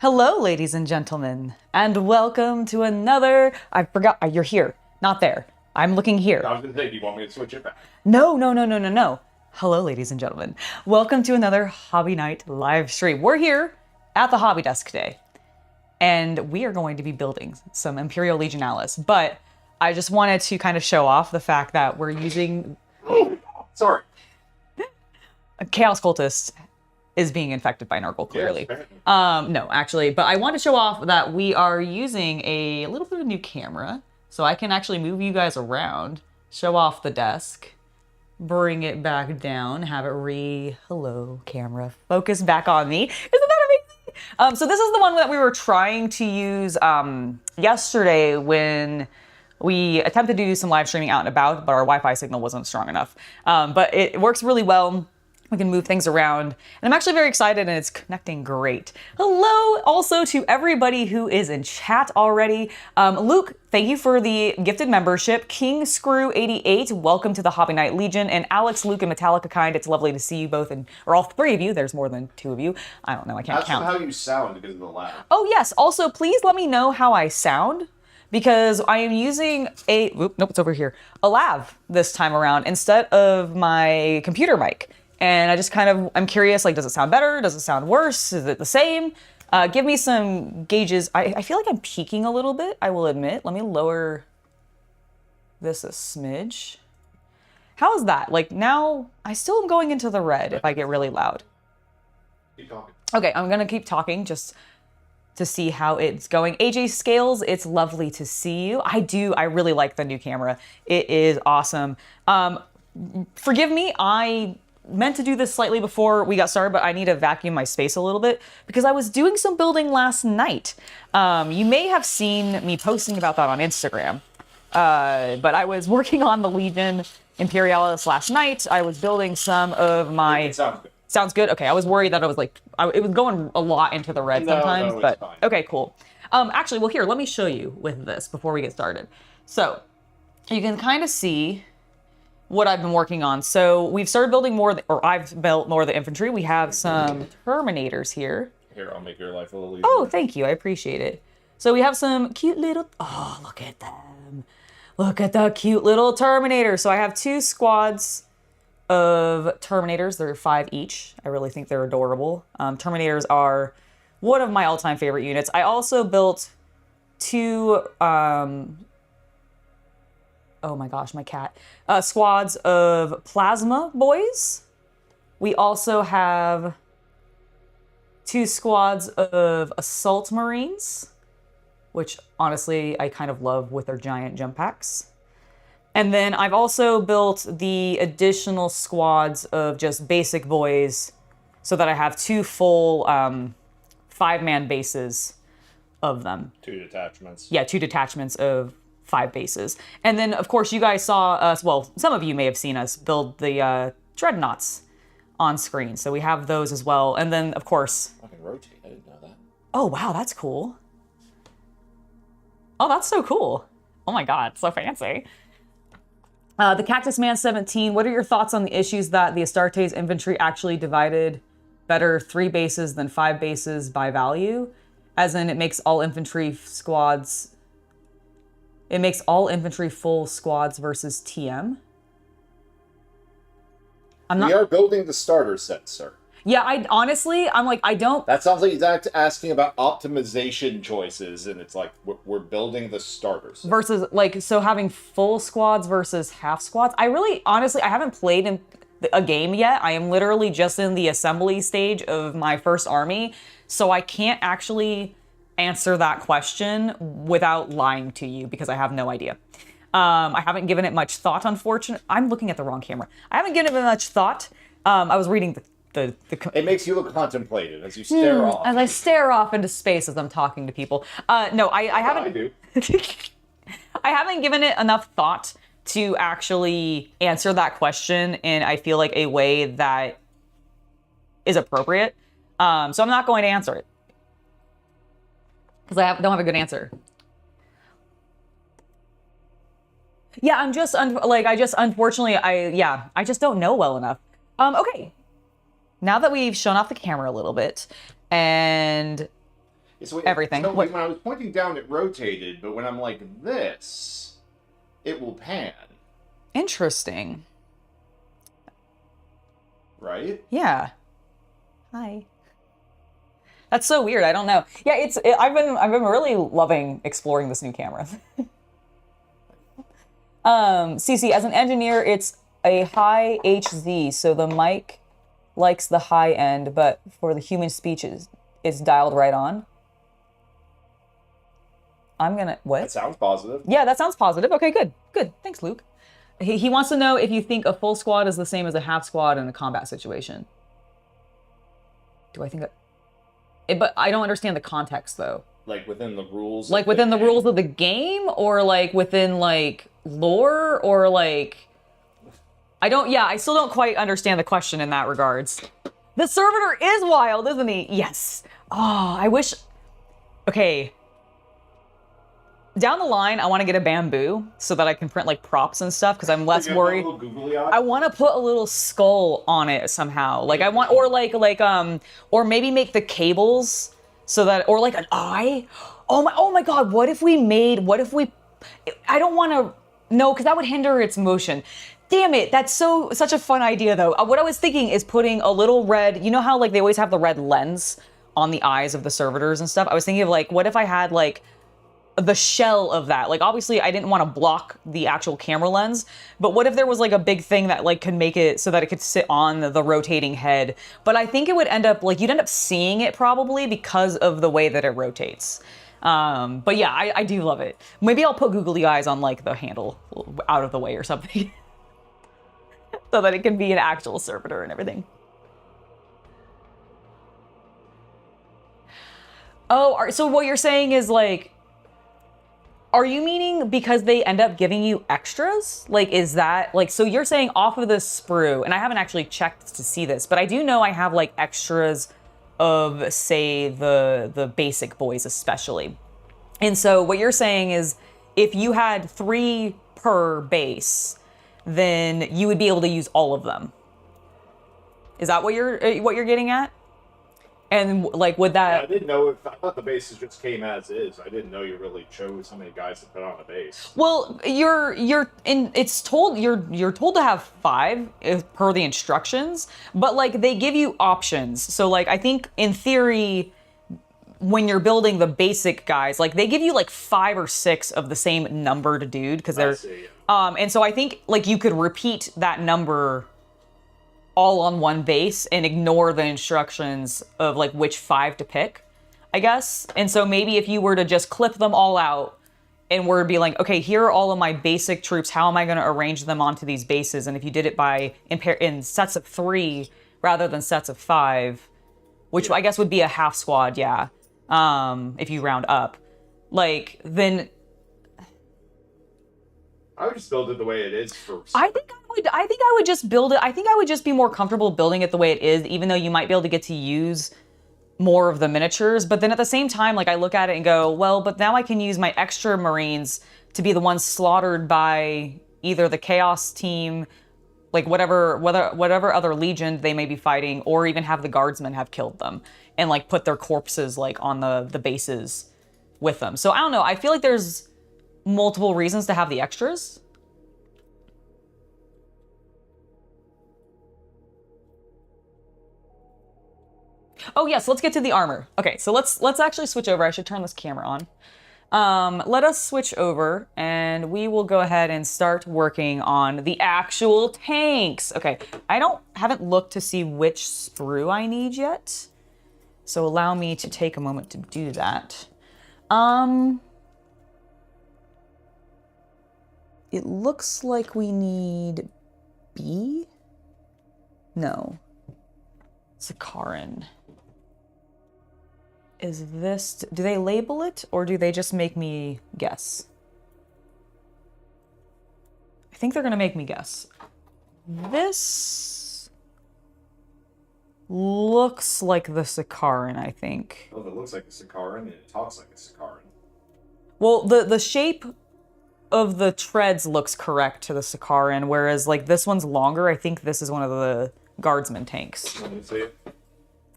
Hello, ladies and gentlemen, and welcome to another... I forgot, you're here, not there. I'm looking here. I was going to say, do you want me to switch it back? No. Hello, ladies and gentlemen. Welcome to another Hobby Night live stream. We're here at the Hobby Desk today, and we are going to be building some Imperial Legionalis, but I just wanted to kind of show off the fact that we're using... Sorry. A Chaos Cultist is being infected by Nurgle, clearly. Yes, no, actually, but I want to show off that we are using a little bit of a new camera, so I can actually move you guys around, show off the desk, bring it back down, have it hello, camera, focus back on me. Isn't that amazing? So this is the one that we were trying to use yesterday when we attempted to do some live streaming out and about, but our Wi-Fi signal wasn't strong enough. But it works really well. We can move things around, and I'm actually very excited, and it's connecting great. Hello also to everybody who is in chat already. Luke, thank you for the gifted membership. King Sprue 88, welcome to the Hobby Night Legion, and Alex, Luke, and Metallica Kind, it's lovely to see you both, or all three of you. There's more than two of you. I don't know, I can't count. That's how you sound because of the lag. Oh yes, also please let me know how I sound, because I am using nope, it's over here, a lav this time around instead of my computer mic. And I just I'm curious, like, does it sound better? Does it sound worse? Is it the same? Give me some gauges. I feel like I'm peaking a little bit, I will admit. Let me lower this a smidge. How is that? Like, now, I still am going into the red if I get really loud. Keep talking. Okay, I'm gonna keep talking just to see how it's going. AJ Scales, it's lovely to see you. I really like the new camera. It is awesome. Forgive me, I meant to do this slightly before we got started, but I need to vacuum my space a little bit because I was doing some building last night. You may have seen me posting about that on Instagram, but I was working on the Legion Imperialis last night. I was building some of my... It sounds good. Sounds good? Okay, I was worried that it was going a lot into the red sometimes, no, but fine. Okay, cool. Actually, well here, let me show you with this before we get started. So, you can kind of see what I've been working on. So we've started building more, or I've built more of the infantry. We have some Terminators here. Here, I'll make your life a little easier. Oh, thank you. I appreciate it. So we have some cute little, oh, look at them. Look at the cute little Terminators. So I have 2 squads of Terminators. They're 5 each. I really think they're adorable. Terminators are one of my all-time favorite units. I also built 2, oh my gosh, my cat. Squads of Plasma Boys. We also have 2 squads of Assault Marines, which honestly I kind of love with their giant jump packs. And then I've also built the additional squads of just basic boys so that I have 2 full 5-man bases of them. 2 detachments. Yeah, 2 detachments of 5 bases. And then, of course, you guys saw us, well, some of you may have seen us build the dreadnoughts on screen. So we have those as well. And then, of course... I can rotate. I didn't know that. Oh, wow, that's cool. Oh, that's so cool. Oh my god, so fancy. The Cactus Man 17, what are your thoughts on the issues that the Astartes infantry actually divided better 3 bases than 5 bases by value? As in, it makes all infantry squads... It makes all infantry full squads versus TM. We are building the starter set, sir. Yeah, I'm like, I don't... That sounds like he's asking about optimization choices, and it's like, we're building the starter set. Versus, like, so having full squads versus half squads. Honestly, I haven't played in a game yet. I am literally just in the assembly stage of my first army, so I can't actually answer that question without lying to you because I have no idea. I haven't given it much thought, unfortunately. I'm looking at the wrong camera. I haven't given it much thought. I was reading the It makes you look contemplative as you stare off. As I stare off into space as I'm talking to people. No, I haven't. I do. I haven't given it enough thought to actually answer that question in, I feel like, a way that is appropriate. So I'm not going to answer it. Because I don't have a good answer. Yeah, unfortunately, I just don't know well enough. Okay. Now that we've shown off the camera a little bit, and So everything. So when I was pointing down, it rotated, but when I'm like this, it will pan. Interesting. Right? Yeah. Hi. That's so weird. I don't know. Yeah, I've been really loving exploring this new camera. CC, as an engineer, it's a high HZ, so the mic likes the high end, but for the human speech, it's dialed right on. What? That sounds positive. Yeah, that sounds positive. Okay, good. Good. Thanks, Luke. He wants to know if you think a full squad is the same as a half squad in a combat situation. Do I think that... But I don't understand the context, though. Like within the rules. Like within the rules of the game, or like within like lore, or like I still don't quite understand the question in that regards. The servitor is wild, isn't he? Yes. Oh, I wish. Okay. Down the line, I want to get a bamboo so that I can print like props and stuff because I'm less worried. I want to put a little skull on it somehow. Like I want, or maybe make the cables so that, or like an eye. Oh my God! What if we? I don't want to. No, because that would hinder its motion. Damn it! That's such a fun idea though. What I was thinking is putting a little red. You know how like they always have the red lens on the eyes of the servitors and stuff. I was thinking of like, what if I had like the shell of that? Like obviously I didn't want to block the actual camera lens, but what if there was like a big thing that like could make it so that it could sit on the rotating head? But I think it would end up like you'd end up seeing it probably because of the way that it rotates. But yeah, I do love it. Maybe I'll put googly eyes on like the handle out of the way or something so that it can be an actual servitor and everything. Oh, so what you're saying is like, are you meaning because they end up giving you extras? Like, is that like, so you're saying off of the sprue, and I haven't actually checked to see this, but I do know I have like extras of say the basic boys especially. And so what you're saying is if you had 3 per base, then you would be able to use all of them. Is that what you're getting at? And like, would that? Yeah, I didn't know I thought the bases just came as is. I didn't know you really chose how many guys to put on a base. Well, you're told to have 5 per the instructions, but like they give you options. So like I think in theory, when you're building the basic guys, like they give you like 5 or 6 of the same numbered dude because they're and so I think like you could repeat that number all on one base and ignore the instructions of like which 5 to pick, I guess. And so maybe if you were to just clip them all out and were to be like, okay, here are all of my basic troops, how am I going to arrange them onto these bases? And if you did it in sets of 3 rather than sets of 5, which I guess would be a half squad, if you round up, like then I would just build it the way it is for. I think I would just build it. I think I would just be more comfortable building it the way it is, even though you might be able to get to use more of the miniatures. But then at the same time, like I look at it and go, well, but now I can use my extra Marines to be the ones slaughtered by either the Chaos team, like whatever other Legion they may be fighting, or even have the Guardsmen have killed them and like put their corpses like on the bases with them. So I don't know. I feel like there's multiple reasons to have the extras. Oh yes, let's get to the armor. Okay, so let's actually switch over. I should turn this camera on. Let us switch over and we will go ahead and start working on the actual tanks. Okay, I haven't looked to see which sprue I need yet. So allow me to take a moment to do that. It looks like we need B? No. Sakaran. Is this... Do they label it, or do they just make me guess? I think they're going to make me guess. This looks like the Sakaran, I think. Oh, if it looks like a Sakaran, and it talks like a Sakaran. Well, the shape of the treads looks correct to the Sakaran, whereas like this one's longer. I think this is one of the Guardsman tanks. Let me see it.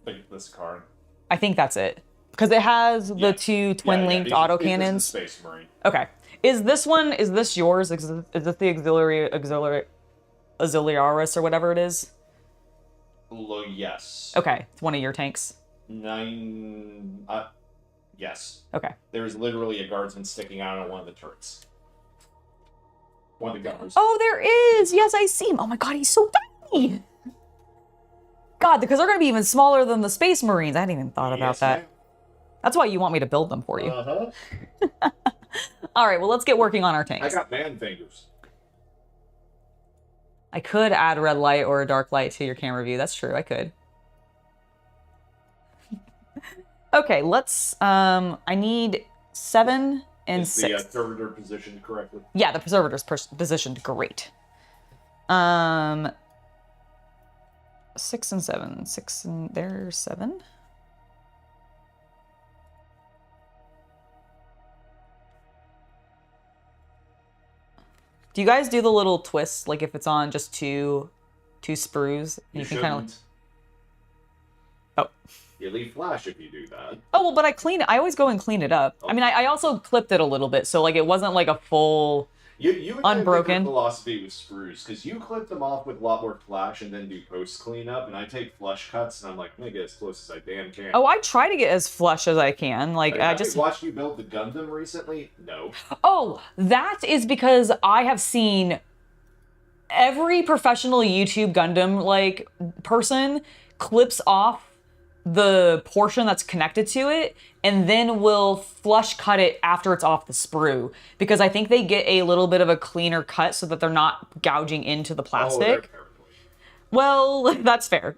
Like the Sakaran. I think that's it. Because it has the Yes. two twin-linked This is the autocannons. Space Marine. Okay. Is this one, is this yours? Is this the Auxiliaris or whatever it is? Yes. Okay. It's one of your tanks. 9... yes. Okay. There's literally a guardsman sticking out on one of the turrets. One of the gunners. Oh, there is! Yes, I see him. Oh my god, he's so tiny! God, because they're going to be even smaller than the Space Marines. I hadn't even thought about that. Ma'am. That's why you want me to build them for you. Uh-huh. All right, well, let's get working on our I tanks. got man fingers. I could add red light or a dark light to your camera view. That's true, I could. Okay, let's, I need 7 and 6. Is the servitor positioned correctly? Yeah, the preservator's positioned great. 6 and 7. 6 and there's 7. Do you guys do the little twist, like if it's on just two sprues? You can kind of. Oh. You leave flash if you do that. Oh well, but I clean it. I always go and clean it up. Oh. I mean, I also clipped it a little bit, so like it wasn't like a full. You and I have unbroken different philosophy with sprues, because you clip them off with a lot more flash and then do post cleanup, and I take flush cuts and I'm like, I'm gonna get as close as I damn can. Oh, I try to get as flush as I can. Like I just watched you build the Gundam recently. No. Oh, that is because I have seen every professional YouTube Gundam like person clips off the portion that's connected to it and then will flush cut it after it's off the sprue, because I think they get a little bit of a cleaner cut so that they're not gouging into the plastic. Well, that's fair.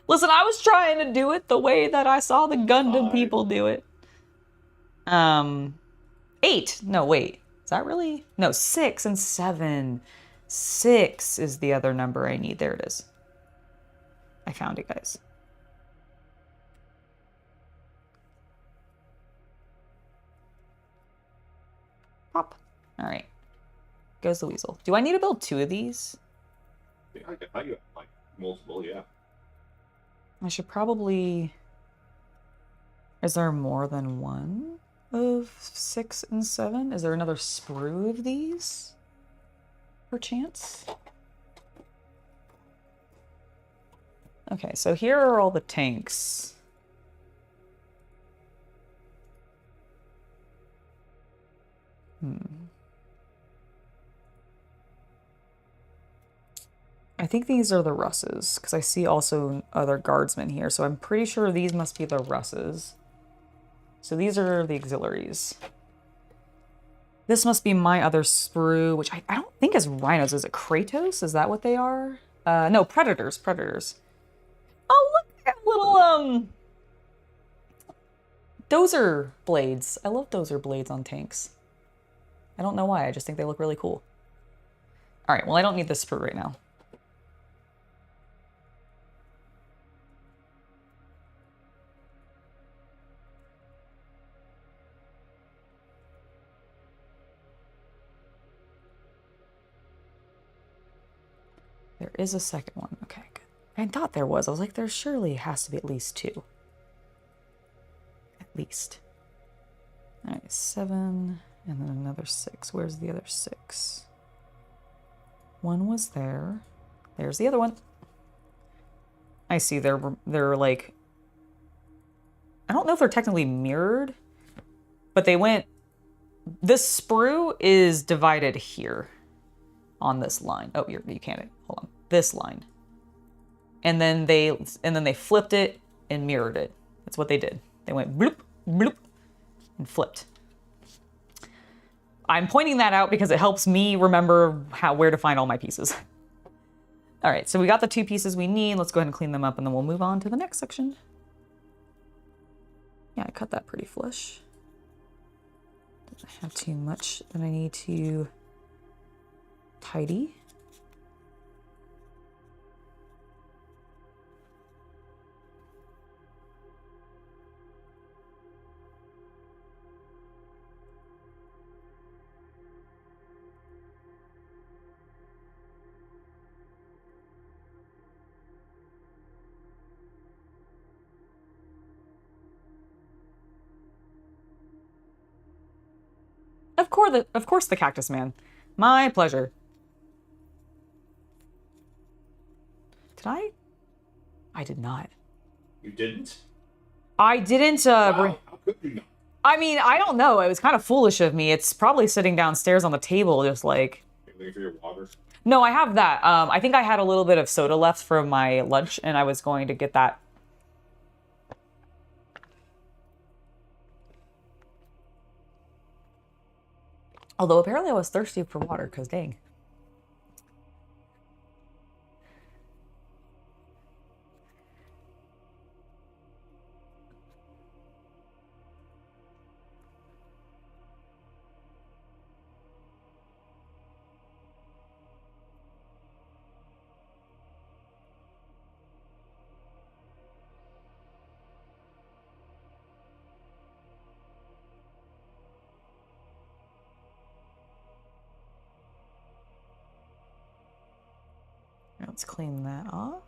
Listen, I was trying to do it the way that I saw the Gundam people do it. 8. No, wait. Is that really? No, 6 and 7. 6 is the other number I need. There it is. I found it, guys. Pop. All right. Goes the weasel. Do I need to build 2 of these? Yeah, I got like multiple, yeah. I should probably... Is there more than one of 6 and 7? Is there another sprue of these? Perchance? Okay, so here are all the tanks. I think these are the Russes, because I see also other guardsmen here, so I'm pretty sure these must be the Russes. So these are the auxiliaries. This must be my other sprue, which I don't think is rhinos. Is it Kratos? Is that what they are? No, predators. Predators. Oh, look at little, dozer blades. I love dozer blades on tanks. I don't know why. I just think they look really cool. All right, well, I don't need this sprue right now. There is a second one. Okay, good. I thought there was. I was like, there surely has to be at least 2. At least. All right, 7, and then another 6. Where's the other 6? One was there. There's the other one. I see they're like... I don't know if they're technically mirrored, but they went... This sprue is divided here on this line. Oh, you can't. Hold on. This line. And then they flipped it and mirrored it. That's what they did. They went bloop, bloop, and flipped. I'm pointing that out because it helps me remember where to find all my pieces. All right, so we got the 2 pieces we need. Let's go ahead and clean them up, and then we'll move on to the next section. Yeah, I cut that pretty flush. Doesn't have too much that I need to tidy. Of course, the Cactus Man. My pleasure. Did I? I did not. You didn't? I didn't. Wow, how could you not? I mean, I don't know. It was kind of foolish of me. It's probably sitting downstairs on the table, just like. Anything for your water? No, I have that. I think I had a little bit of soda left from my lunch, and I was going to get that. Although apparently I was thirsty for water, because dang. Let's clean that off.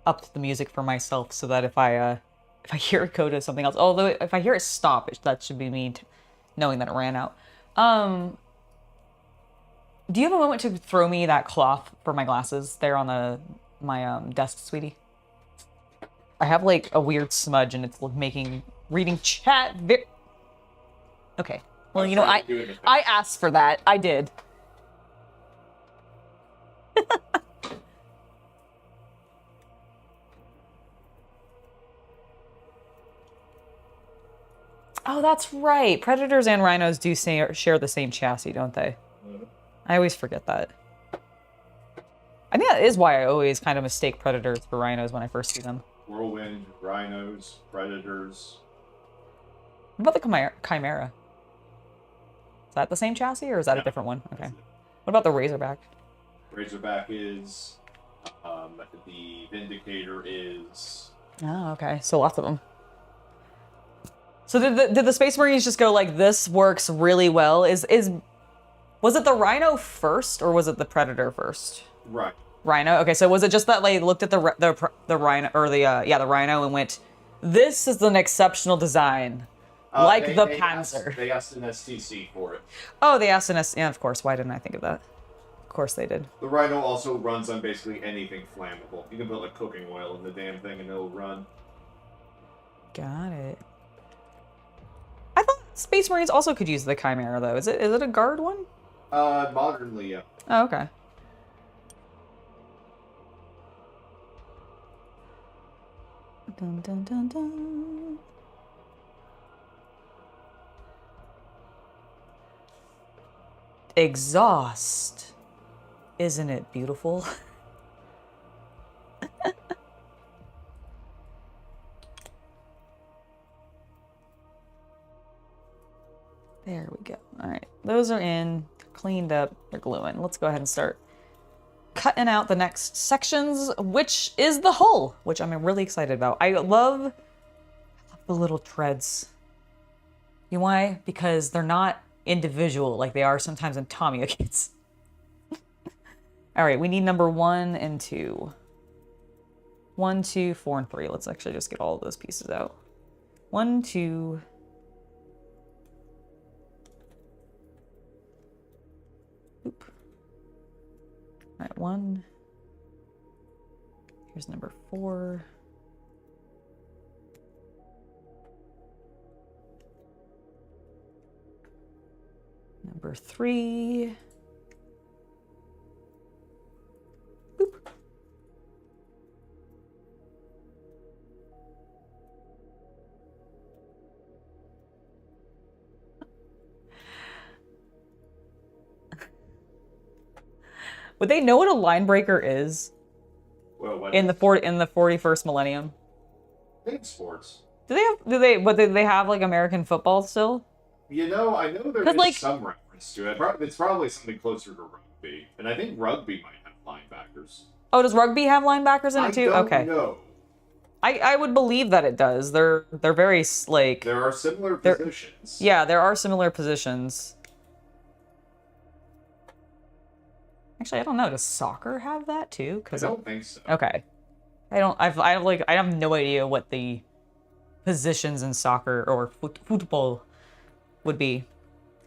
Upped the music for myself so that if I hear it go to something else, although if I hear it stop, that should be me knowing that it ran out. Do you have a moment to throw me that cloth for my glasses there on my desk, sweetie? I have like a weird smudge and it's making reading chat okay. Well, you know, I asked for that. I did. Oh, that's right. Predators and rhinos do share the same chassis, don't they? Mm-hmm. I always forget that. I think that is why I always kind of mistake predators for rhinos when I first see them. Whirlwind, rhinos, predators. What about the Chimera? Is that the same chassis or is that a different one? Okay. What about the Razorback? Razorback is. The Vindicator is. Oh, okay. So lots of them. So did the Space Marines just go like, this works really well? Was it the Rhino first or was it the Predator first? Right. Rhino. Okay, so was it just that they looked at the Rhino or the Rhino and went, this is an exceptional design, like the Panzer. They asked an STC for it. Oh, they asked an STC. Yeah, of course. Why didn't I think of that? Of course they did. The Rhino also runs on basically anything flammable. You can put like cooking oil in the damn thing and it'll run. Got it. I thought Space Marines also could use the Chimera though. Is it a guard one? Modernly, yeah. Oh, okay. Dun, dun, dun, dun. Exhaust. Isn't it beautiful? There we go. All right, those are in, cleaned up, they're gluing. Let's go ahead and start cutting out the next sections, which is the hull, which I'm really excited about. I love the little treads. You know why? Because they're not individual like they are sometimes in Tamiya kits. All right, we need number 1 and 2. 1, 2, 4, and 3. Let's actually just get all of those pieces out. 1, 2. Oop. All right, 1. Here's number 4. Number 3. Boop. Would they know what a line breaker is? Well, in the 41st millennium? I think sports. Do they have like American football still? You know, I know there is like, some reference to it. It's probably something closer to rugby, and I think rugby might have linebackers. Oh, does rugby have linebackers in it too? I don't okay. know. I would believe that it does. They're very like. There are similar positions. Yeah, there are similar positions. Actually, I don't know. Does soccer have that too? I don't think so. Okay. I have no idea what the positions in soccer or football would be.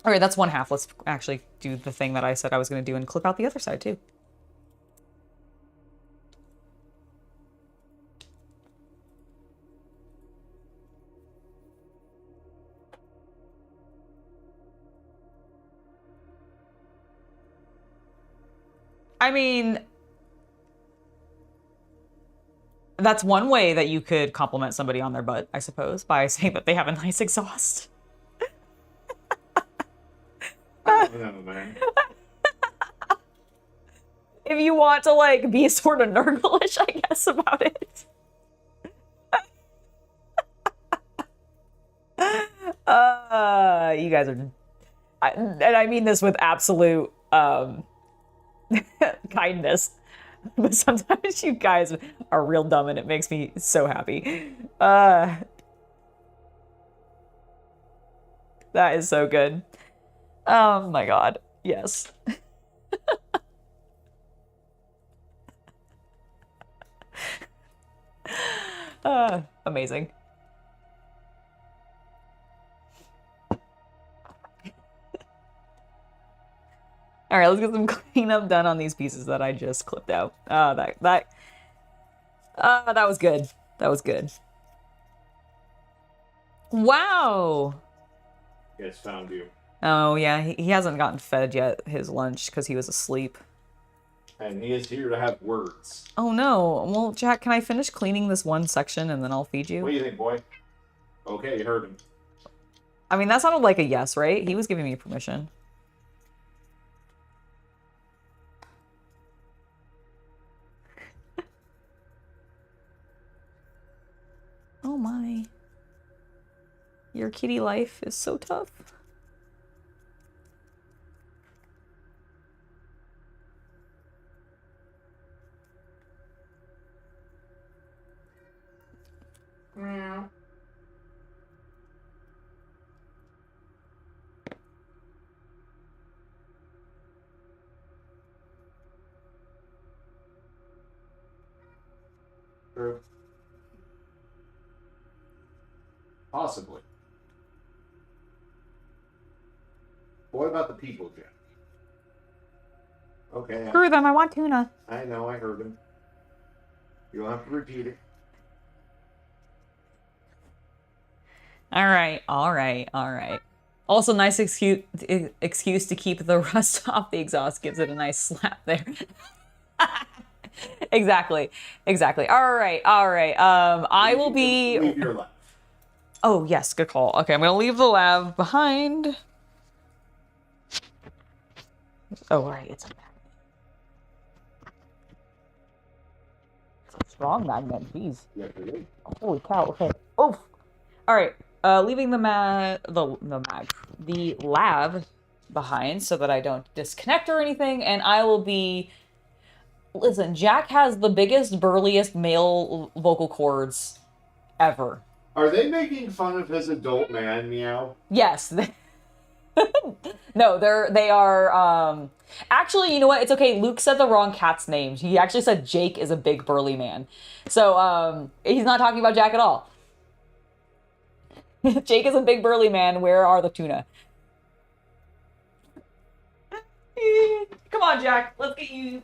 All right, that's one half. Let's actually do the thing that I said I was going to do and clip out the other side too. I mean, that's one way that you could compliment somebody on their butt, I suppose, by saying that they have a nice exhaust. I don't know, man. If you want to, like, be sort of nurglish, I guess, about it. You guys are... and I mean this with absolute, kindness. But sometimes you guys are real dumb and it makes me so happy. That is so good. Oh my god. Yes. Amazing. All right, let's get some cleanup done on these pieces that I just clipped out. That was good. That was good. Wow. Yes, found you. Oh yeah, he hasn't gotten fed yet his lunch because he was asleep. And he is here to have words. Oh no. Well, Jack, can I finish cleaning this one section and then I'll feed you? What do you think, boy? Okay, you heard him. I mean, that sounded like a yes, right? He was giving me permission. Oh my. Your kitty life is so tough. Meow. True. Possibly. What about the people, Jeff? Okay. Screw them, I want tuna. I know, I heard him. You don't have to repeat it. All right, all right, all right. Also, nice excuse to keep the rust off the exhaust. Gives it a nice slap there. Exactly, exactly. All right, all right. I will be... Leave your lab. Oh, yes, good call. Okay, I'm going to leave the lab behind. Oh, right, it's a magnet. It's a strong magnet, jeez. Yeah, really? Holy cow, okay. Oof! All right, leaving the lab behind so that I don't disconnect or anything, and I will be... Listen, Jack has the biggest, burliest male vocal cords ever. Are they making fun of his adult man meow? Yes. No, they are, actually, you know what? It's okay. Luke said the wrong cat's name. He actually said Jake is a big burly man. So, he's not talking about Jack at all. Jake is a big burly man. Where are the tuna? Come on, Jack. Let's get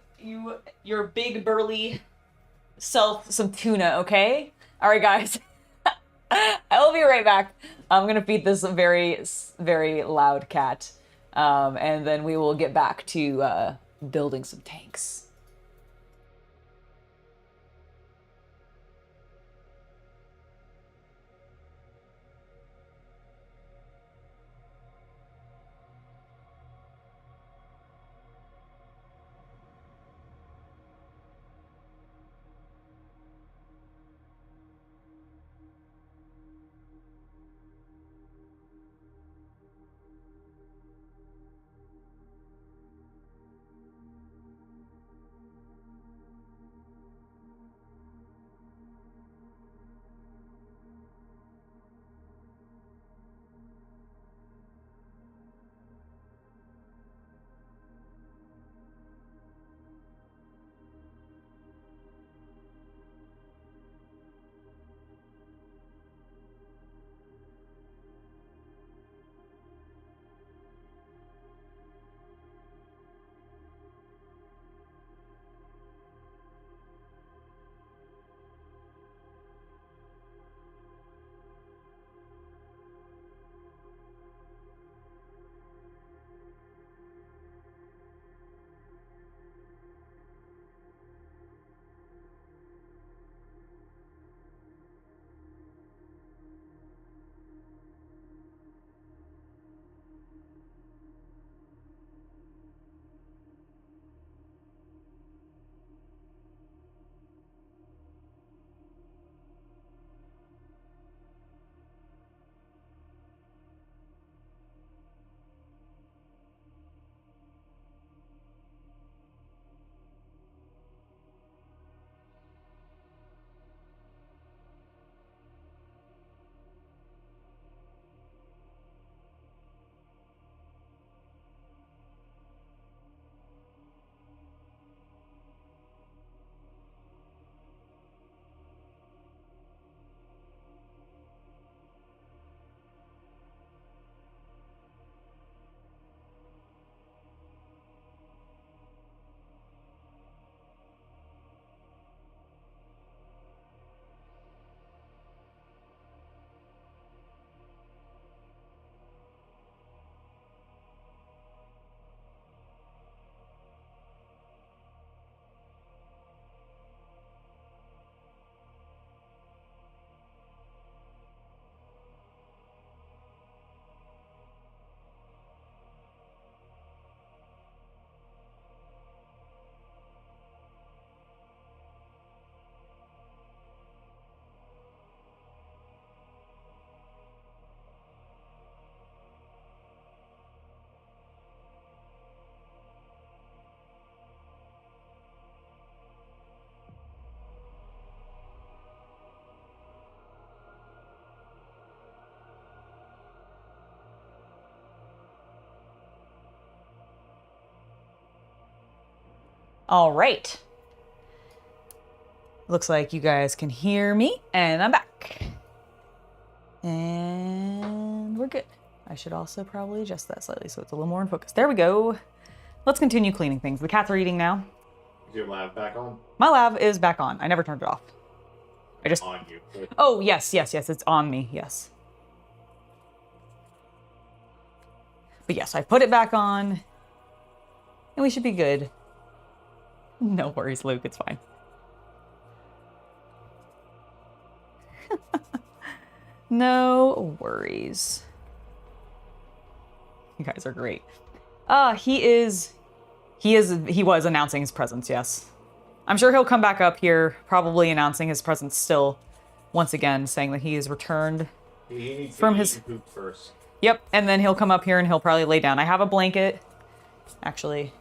your big burly self some tuna, okay? All right, guys. I will be right back. I'm gonna feed this very, very loud cat, and then we will get back to building some tanks. All right. Looks like you guys can hear me, and I'm back. And we're good. I should also probably adjust that slightly so it's a little more in focus. There we go. Let's continue cleaning things. The cats are eating now. Is your lab back on? My lab is back on. I never turned it off. I just... On you. Oh, yes. It's on me. Yes. But yes, I put it back on. And we should be good. No worries, Luke. It's fine. No worries. You guys are great. He was announcing his presence, yes. I'm sure he'll come back up here, probably announcing his presence still, once again, saying that he is returned from his poop first. Yep, and then he'll come up here and he'll probably lay down. I have a blanket. Actually,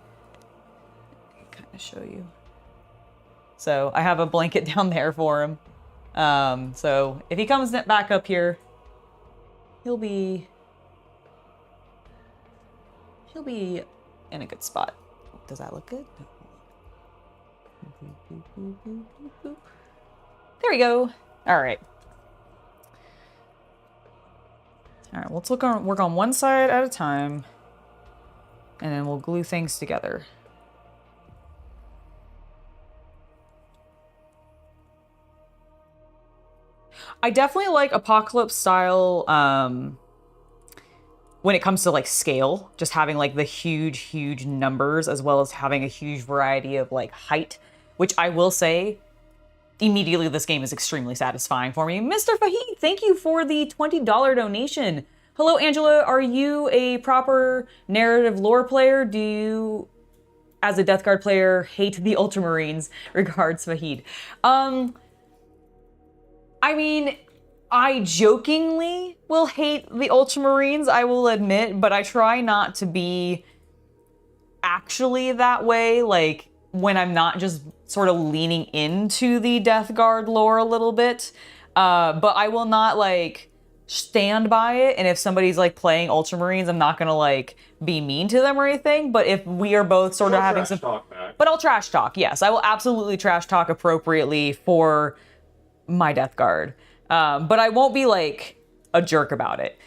I can kind of show you. So I have a blanket down there for him. So if he comes back up here, he'll be in a good spot. Does that look good? There we go. All right. All right, let's work on one side at a time, and then we'll glue things together. I definitely like Apocalypse style when it comes to like scale, just having like the huge numbers as well as having a huge variety of like height, which I will say immediately this game is extremely satisfying for me. Mr. Fahid, thank you for the $20 donation. Hello, Angela. Are you a proper narrative lore player? Do you, as a Death Guard player, hate the Ultramarines? Regards, Fahid. I mean, I jokingly will hate the Ultramarines, I will admit, but I try not to be actually that way, like when I'm not just sort of leaning into the Death Guard lore a little bit. But I will not like stand by it, and if somebody's like playing Ultramarines, I'm not gonna like be mean to them or anything, but if we are both sort of having some... But I'll trash talk, yes. I will absolutely trash talk appropriately for my Death Guard. But I won't be like a jerk about it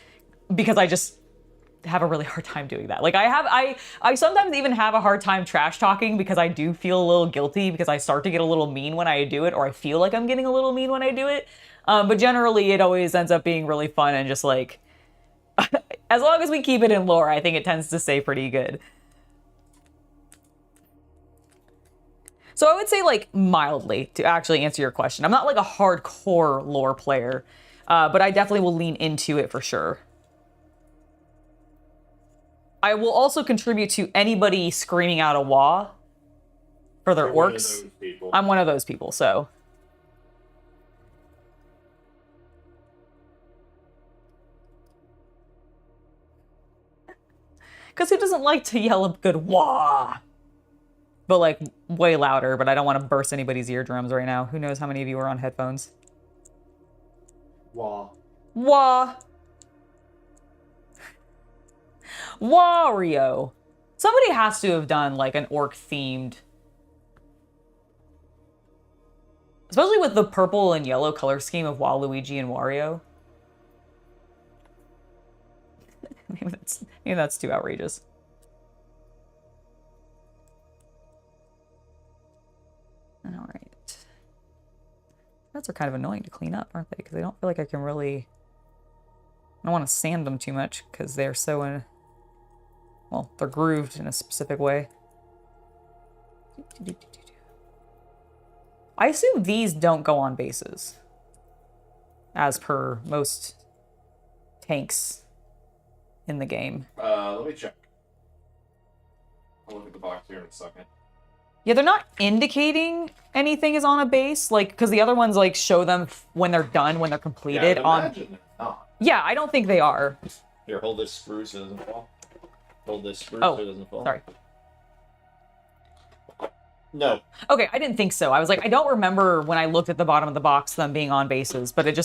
because I just have a really hard time doing that. Like I sometimes even have a hard time trash talking because I do feel a little guilty because I start to get a little mean when I do it, or I feel like I'm getting a little mean when I do it. But generally it always ends up being really fun and just like, as long as we keep it in lore, I think it tends to stay pretty good. So I would say like mildly, to actually answer your question. I'm not like a hardcore lore player, but I definitely will lean into it for sure. I will also contribute to anybody screaming out a wah for their orcs. I'm one of those people, so. Because who doesn't like to yell a good wah? But like way louder, but I don't want to burst anybody's eardrums right now. Who knows how many of you are on headphones? Wah. Wah. Wario. Somebody has to have done like an orc themed. Especially with the purple and yellow color scheme of Waluigi and Wario. maybe that's too outrageous. All right. Those are kind of annoying to clean up, aren't they? Because I don't feel like I can really... I don't want to sand them too much because they're so... well, they're grooved in a specific way. I assume these don't go on bases. As per most tanks in the game. Let me check. I'll look at the box here in a second. Yeah, they're not indicating anything is on a base, like, because the other ones, like, show them when they're done, when they're completed. Yeah, imagine they're not. Yeah, I don't think they are. Here, hold this sprue so it doesn't fall. Hold this sprue so it doesn't fall. Sorry. No. Okay, I didn't think so. I was like, I don't remember when I looked at the bottom of the box them being on bases, but it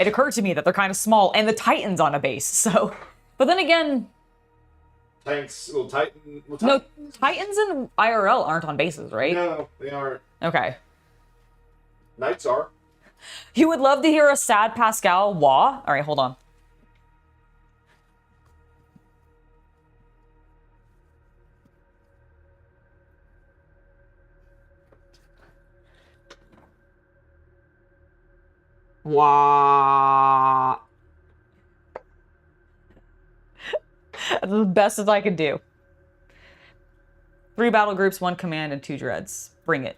occurred to me that they're kind of small, and the Titan's on a base, so. But then again, Tanks, No, Titans in IRL aren't on bases, right? No, they aren't. Okay. Knights are. You would love to hear a sad Pascal wah? All right, hold on. Wah. That's the best as I could do. 3 battle groups, 1 command, and 2 dreads. Bring it.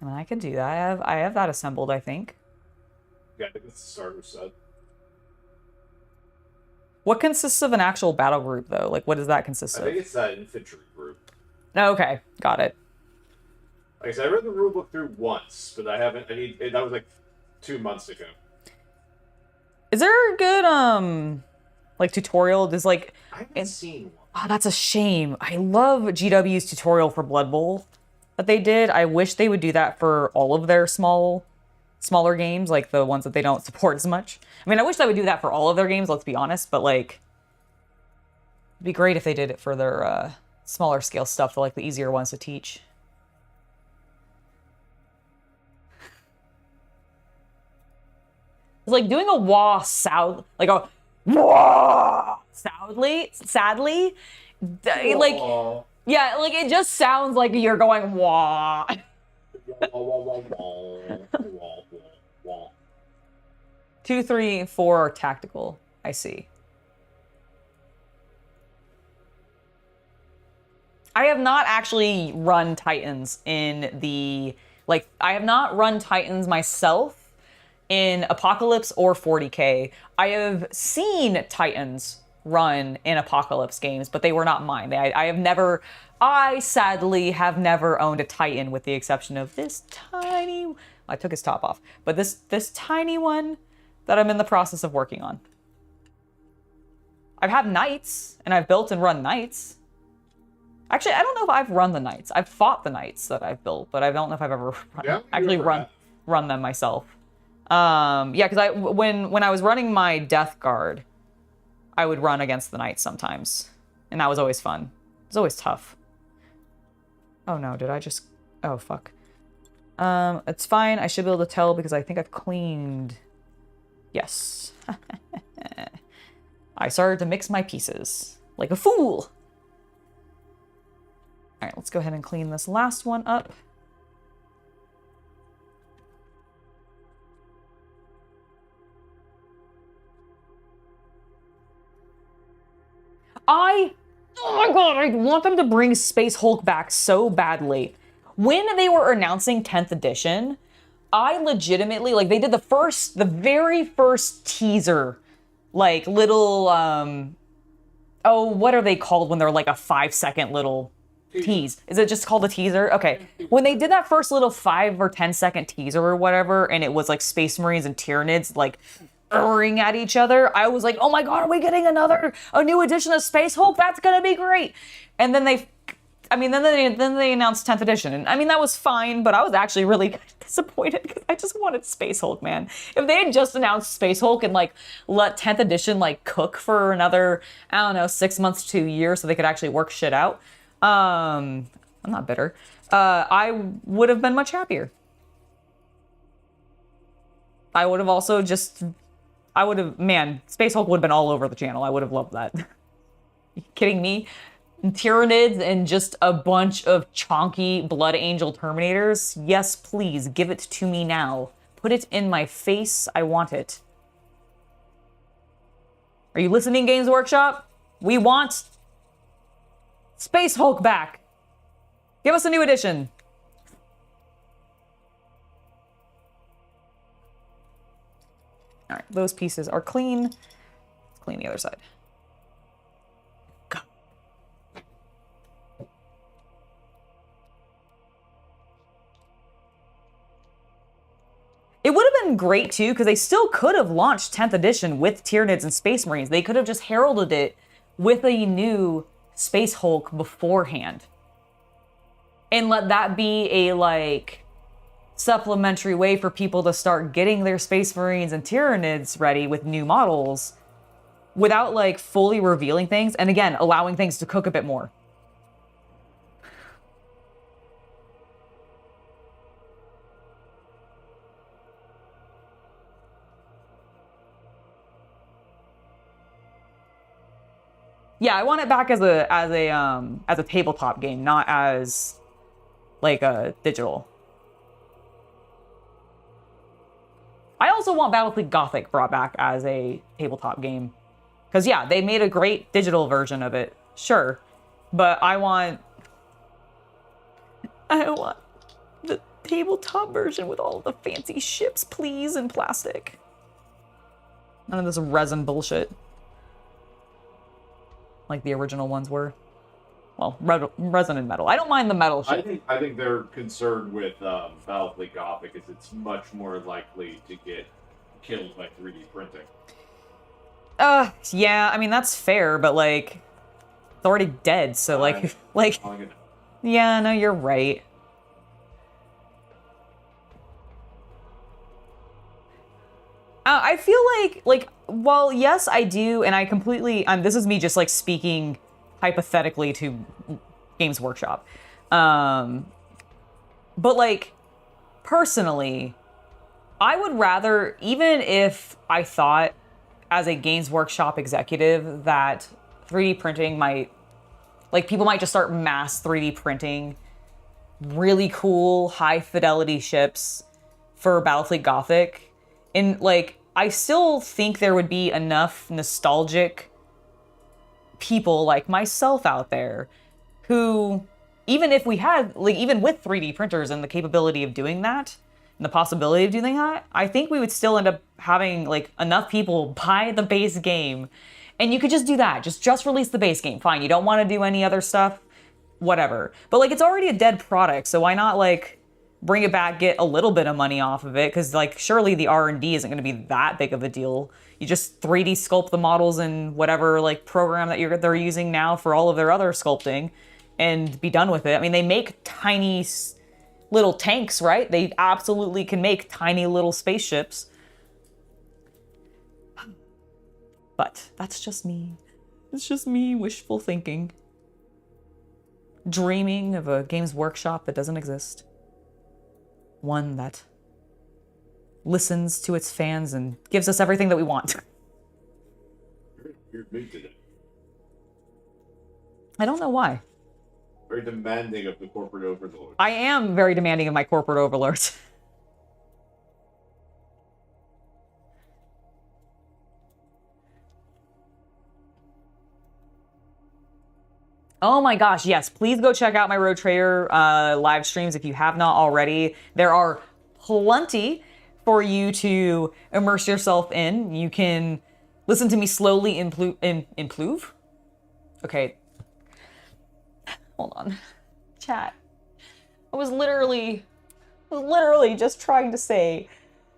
I mean, I could do that. I have that assembled, I think. Yeah, I think it's the starter set. What consists of an actual battle group, though? Like, what does that consist of? I think it's that infantry group. Oh, okay, got it. Like I said, I read the rulebook through once, but I haven't. That was like 2 months ago. Is there a good like tutorial? There's like I haven't seen one. Oh, that's a shame. I love GW's tutorial for Blood Bowl that they did. I wish they would do that for all of their smaller games, like the ones that they don't support as much. I mean, I wish they would do that for all of their games, let's be honest, but like it'd be great if they did it for their smaller scale stuff, like the easier ones to teach. It's like doing a wah sound, like a wah sadly, like, yeah, like it just sounds like you're going wah. 2, 3, 4 are tactical. I see. I have not actually run Titans in the, like, I have not run Titans myself in Apocalypse or 40K. I have seen Titans run in Apocalypse games, but they were not mine. I sadly have never owned a Titan with the exception of this tiny, I took his top off, but this tiny one that I'm in the process of working on. I've had Knights, and I've built and run Knights. Actually, I don't know if I've run the Knights. I've fought the Knights that I've built, but I don't know if I've ever run them myself. Yeah, because when I was running my Death Guard, I would run against the Knights sometimes, and that was always fun. It was always tough. Oh no, did I just... Oh, fuck. It's fine. I should be able to tell because I think I've cleaned... Yes. I started to mix my pieces like a fool. All right, let's go ahead and clean this last one up. Oh my god, I want them to bring Space Hulk back so badly. When they were announcing 10th edition, I legitimately, like, they did the very first teaser, like, little, oh, what are they called when they're like a 5-second little tease? Is it just called a teaser? Okay. When they did that first little 5 or 10-second teaser or whatever, and it was like Space Marines and Tyranids, like, erring at each other, I was like, oh my god, are we getting a new edition of Space Hulk? That's gonna be great. And then they announced 10th edition, and I mean, that was fine, but I was actually really disappointed because I just wanted Space Hulk, man. If they had just announced Space Hulk and like let 10th edition like cook for another, I don't know, 6 months to a year so they could actually work shit out, I'm not bitter. I would have been much happier. I would have also man, Space Hulk would have been all over the channel. I would have loved that. You kidding me? Tyranids and just a bunch of chonky Blood Angel Terminators? Yes, please, give it to me now. Put it in my face. I want it. Are you listening, Games Workshop? We want Space Hulk back. Give us a new edition. All right, those pieces are clean. Let's clean the other side. Go. It would have been great too, because they still could have launched 10th edition with Tyranids and Space Marines. They could have just heralded it with a new Space Hulk beforehand. And let that be a, like, supplementary way for people to start getting their Space Marines and Tyranids ready with new models without like fully revealing things, and again, allowing things to cook a bit more. Yeah, I want it back as a tabletop game, not as like a digital. I also want Battlefield Gothic brought back as a tabletop game. Because yeah, they made a great digital version of it, sure. But I want the tabletop version with all of the fancy ships, please, and plastic. None of this resin bullshit. Like the original ones were. Well, resin and metal. I don't mind the metal shit. I think they're concerned with Battlefield Gothic because it's much more likely to get killed by 3D printing. Yeah, I mean, that's fair, but like, it's already dead, so like, yeah, no, you're right. I feel like, well, yes, I do, and I completely, this is me just like speaking hypothetically to Games Workshop. But like, personally, I would rather, even if I thought as a Games Workshop executive that 3D printing might, like, people might just start mass 3D printing really cool, high fidelity ships for Battlefield Gothic. And like, I still think there would be enough nostalgic people like myself out there who, even if we had, like, even with 3D printers and the capability of doing that, and the possibility of doing that, I think we would still end up having like enough people buy the base game. And you could just do that. Just release the base game. Fine, you don't want to do any other stuff, whatever. But like, it's already a dead product, so why not like bring it back, get a little bit of money off of it? Because like, surely the R&D isn't going to be that big of a deal. You just 3D sculpt the models in whatever like program that they're using now for all of their other sculpting, and be done with it. I mean, they make tiny little tanks, right? They absolutely can make tiny little spaceships. But that's just me. It's just me wishful thinking. Dreaming of a Games Workshop that doesn't exist. One that listens to its fans and gives us everything that we want. You're mood today. I don't know why. Very demanding of the corporate overlord. I am very demanding of my corporate overlords. Oh my gosh, yes. Please go check out my Road Trader live streams if you have not already. There are plenty for you to immerse yourself in. You can listen to me slowly improve. Okay. Hold on. Chat. I was literally just trying to say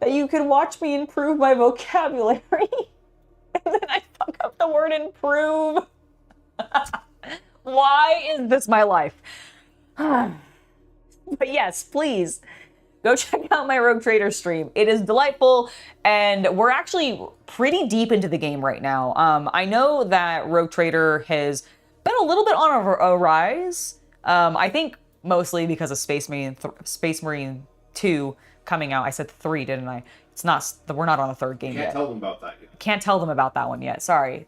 that you can watch me improve my vocabulary. And then I fuck up the word improve. Why is this my life? But yes, please go check out my Rogue Trader stream. It is delightful, and we're actually pretty deep into the game right now. I know that Rogue Trader has been a little bit on a rise. I think mostly because of Space Marine 2 coming out. I said 3, didn't I? It's not. We're not on the third game yet. Can't tell them about that yet. Can't tell them about that one yet. Sorry.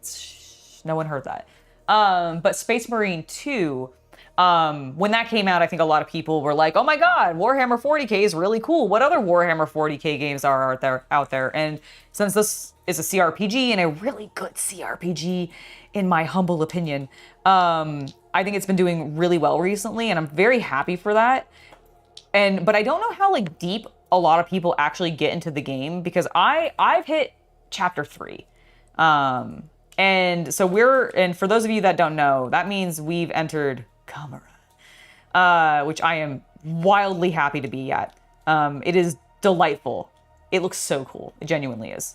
No one heard that. But Space Marine 2, when that came out, I think a lot of people were like, oh my god, Warhammer 40k is really cool. What other Warhammer 40k games are out there? And since this is a CRPG, and a really good CRPG, in my humble opinion, I think it's been doing really well recently, and I'm very happy for that. But I don't know how like deep a lot of people actually get into the game, because I've hit chapter 3. And so and for those of you that don't know, that means we've entered Camera, which I am wildly happy to be at. It is delightful. It looks so cool. It genuinely is.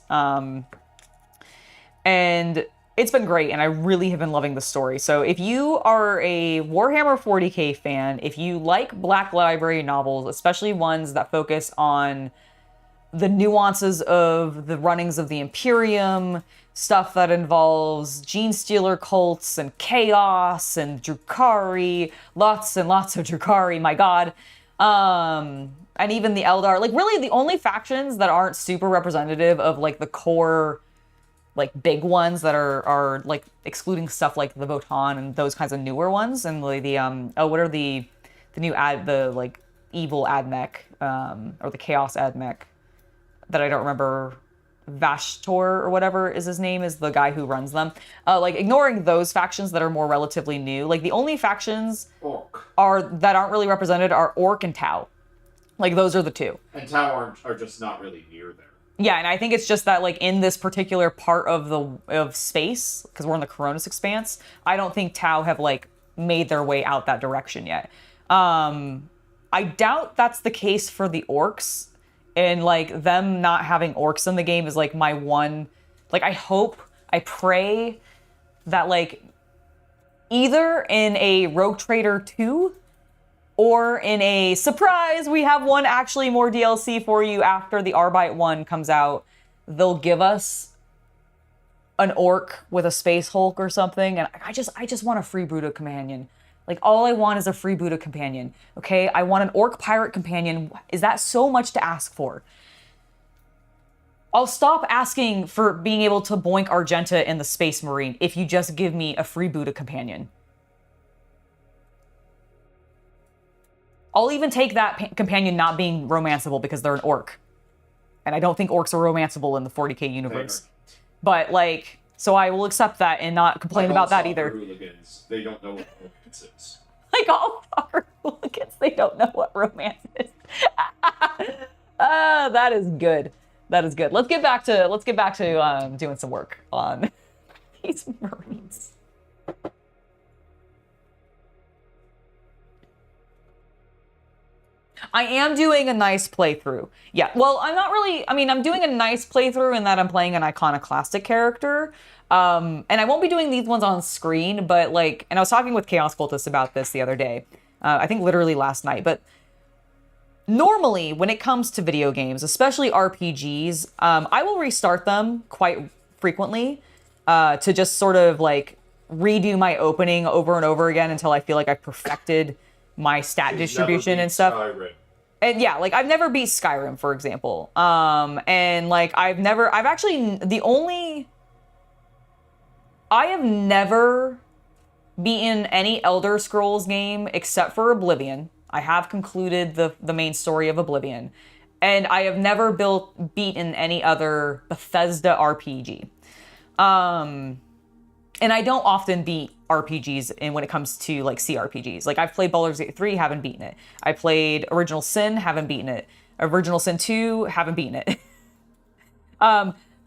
And it's been great, and I really have been loving the story. So if you are a Warhammer 40k fan, if you like Black Library novels, especially ones that focus on the nuances of the runnings of the Imperium, stuff that involves gene stealer cults and chaos and Drukhari, lots and lots of Drukhari, my god. And even the Eldar, like really the only factions that aren't super representative of like the core like big ones that are like excluding stuff like the Votan and those kinds of newer ones, and what are the new the like evil admech or the chaos admech that I don't remember, Vashtor or whatever is his name, is the guy who runs them. Like ignoring those factions that are more relatively new, like the only factions that aren't really represented are Orc and Tau. Like those are the two. And Tau are just not really near there. Yeah, and I think it's just that like in this particular part of space, because we're in the Coronis Expanse, I don't think Tau have like made their way out that direction yet. I doubt that's the case for the Orcs, and like them not having Orcs in the game is like my one, like I pray that like either in a Rogue Trader 2 or in a surprise, we have one actually more DLC for you after the Arbite 1 comes out, they'll give us an Orc with a Space Hulk or something, and I just want a Freebooter companion. Like, all I want is a Freebooter companion, okay? I want an Orc pirate companion. Is that so much to ask for? I'll stop asking for being able to boink Argenta in the Space Marine if you just give me a Freebooter companion. I'll even take that companion not being romanceable because they're an Orc. And I don't think Orcs are romanceable in the 40k universe. But, like, so I will accept that and not complain about that either. Hooligans, they don't know what romance is. Like all fucker hooligans, they don't know what romance is. That is good. That is good. Let's get back to doing some work on these Marines. I am doing a nice playthrough. Yeah, well, I'm doing a nice playthrough in that I'm playing an iconoclastic character. And I won't be doing these ones on screen, but like, and I was talking with Chaos Cultist about this the other day. I think literally last night, but normally when it comes to video games, especially RPGs, I will restart them quite frequently to just sort of like redo my opening over and over again until I feel like I've perfected my stat distribution and stuff. Skyrim. And yeah, like I've never beat Skyrim, for example. And like I have never beaten any Elder Scrolls game except for Oblivion. I have concluded the main story of Oblivion. And I have never beaten any other Bethesda RPG. And I don't often beat RPGs when it comes to like CRPGs. Like I've played Baldur's Gate 3, haven't beaten it. I played Original Sin, haven't beaten it. Original Sin 2, haven't beaten it.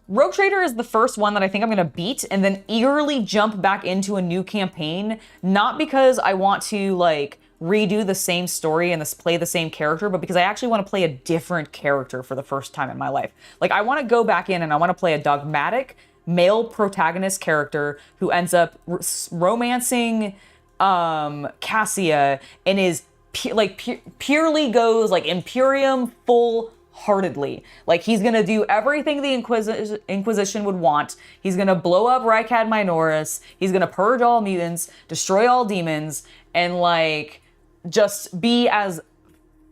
Rogue Trader is the first one that I think I'm going to beat and then eagerly jump back into a new campaign. Not because I want to like redo the same story and play the same character, but because I actually want to play a different character for the first time in my life. Like I want to go back in and I want to play a dogmatic male protagonist character who ends up romancing Cassia and is purely goes like Imperium full-heartedly. Like he's gonna do everything the Inquisition would want. He's gonna blow up Rykad Minoris. He's gonna purge all mutants, destroy all demons, and like just be as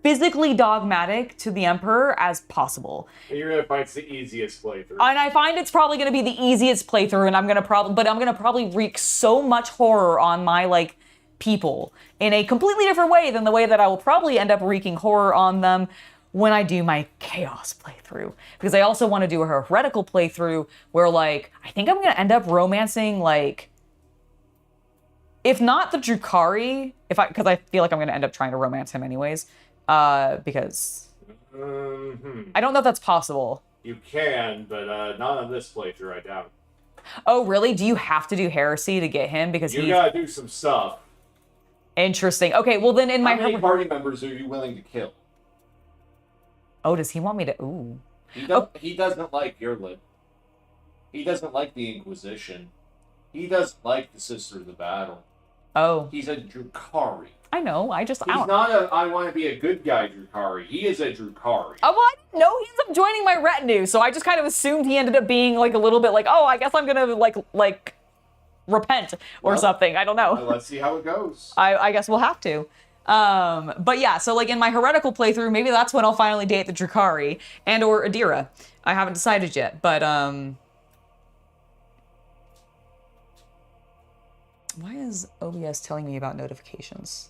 physically dogmatic to the Emperor as possible. And you're gonna find it's the easiest playthrough. And I find it's probably gonna be the easiest playthrough, and I'm gonna probably wreak so much horror on my like people in a completely different way than the way that I will probably end up wreaking horror on them when I do my chaos playthrough. Because I also want to do a heretical playthrough where like I think I'm gonna end up romancing like, if not the Drukhari, because I feel like I'm gonna end up trying to romance him anyways. Because I don't know if that's possible. You can, but not on this playthrough, I doubt. Oh, really? Do you have to do heresy to get him? Because you gotta do some stuff. Interesting. Okay, well then How many party members are you willing to kill? Oh, does he want me to? Ooh. He doesn't like your lip. He doesn't like the Inquisition. He doesn't like the Sisters of Battle. Oh. He's a Drukhari. I know, He's not a, I want to be a good guy Drukhari. He is a Drukhari. Oh, well, I didn't know he ended up joining my retinue, so I just kind of assumed he ended up being, like, a little bit like, oh, I guess I'm gonna, like, repent or something. I don't know. Well, let's see how it goes. I guess we'll have to. But yeah, so, like, in my heretical playthrough, maybe that's when I'll finally date the Drukhari and or Adira. I haven't decided yet, but, why is OBS telling me about notifications?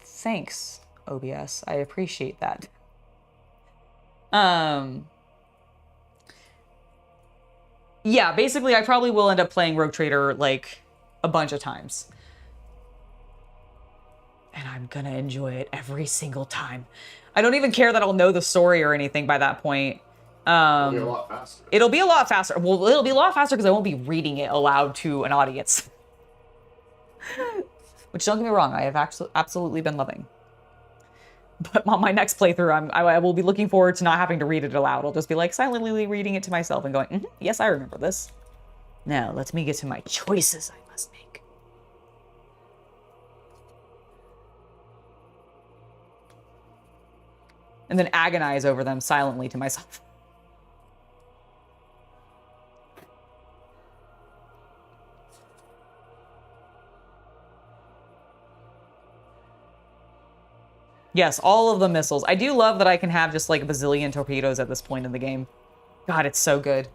Thanks, OBS. I appreciate that. Yeah, basically, I probably will end up playing Rogue Trader, like, a bunch of times. And I'm gonna enjoy it every single time. I don't even care that I'll know the story or anything by that point. It'll be a lot faster. It'll be a lot faster. Well, it'll be a lot faster because I won't be reading it aloud to an audience. Which, don't get me wrong, I have absolutely been loving. But on my next playthrough, I will be looking forward to not having to read it aloud. I'll just be like silently reading it to myself and going, yes, I remember this. Now, let me get to my choices I must make. And then agonize over them silently to myself. Yes, all of the missiles. I do love that I can have just like a bazillion torpedoes at this point in the game. God, it's so good.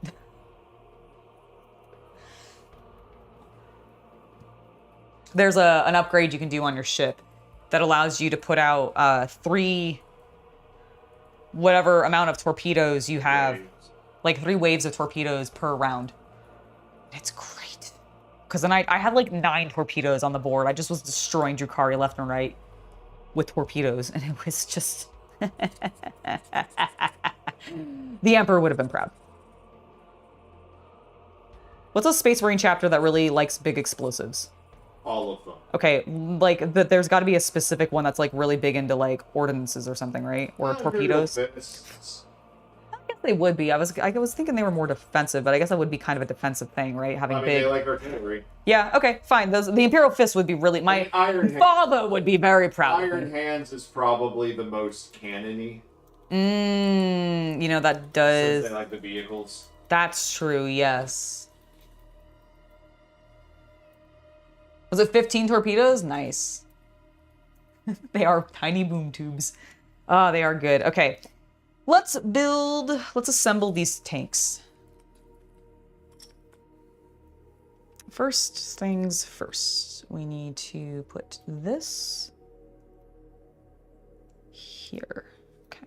There's an upgrade you can do on your ship that allows you to put out 3 whatever amount of torpedoes you have. Like 3 waves of torpedoes per round. It's great. Because then I had like 9 torpedoes on the board. I just was destroying Drukhari left and right with torpedoes, and it was just... The Emperor would have been proud. What's a Space Marine chapter that really likes big explosives? All of them. Okay, like, there's got to be a specific one that's, like, really big into, like, ordnances or something, right? Or torpedoes? I guess they would be. I was thinking they were more defensive, but I guess that would be kind of a defensive thing, right? Having big... they like artillery. Yeah, okay, fine. The Imperial Fist would be really... My father would be very proud. Iron Hands is probably the most cannon-y. You know, that does... Since they like the vehicles. That's true, yes. Was it 15 torpedoes? Nice. They are tiny boom tubes. Ah, they are good. Okay. Let's assemble these tanks. First things first. We need to put this here. Okay.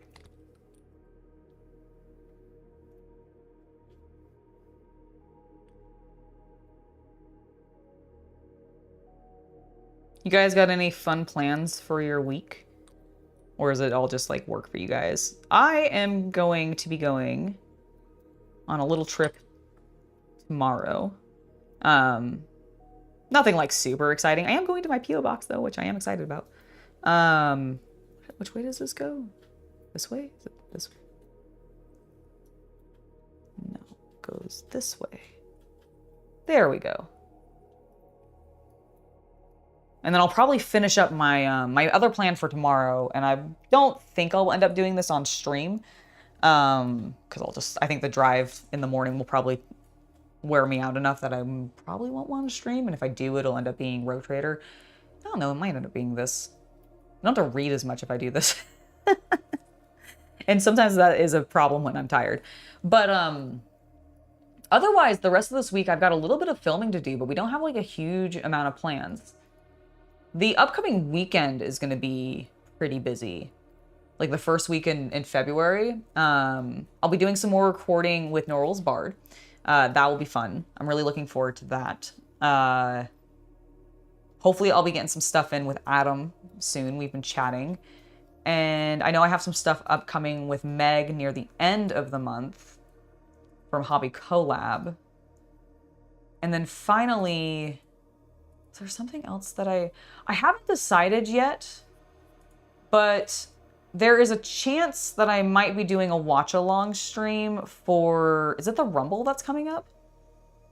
You guys got any fun plans for your week? Or is it all just like work for you guys? I am going to be going on a little trip tomorrow. Nothing like super exciting. I am going to my P.O. box though, which I am excited about. Which way does this go? This way? Is it this way? No, it goes this way. There we go. And then I'll probably finish up my my other plan for tomorrow, and I don't think I'll end up doing this on stream, because I think the drive in the morning will probably wear me out enough that I probably won't want to stream, and if I do, it'll end up being Rogue Trader. I don't know, it might end up being this. I don't have to read as much if I do this. And sometimes that is a problem when I'm tired. But otherwise, the rest of this week, I've got a little bit of filming to do, but we don't have like a huge amount of plans. The upcoming weekend is going to be pretty busy. Like the first week in February. I'll be doing some more recording with Norrell's Bard. That will be fun. I'm really looking forward to that. Hopefully I'll be getting some stuff in with Adam soon. We've been chatting. And I know I have some stuff upcoming with Meg near the end of the month from Hobby Collab. And then finally... Is there something else that I haven't decided yet, but there is a chance that I might be doing a watch-along stream for, is it the Rumble that's coming up?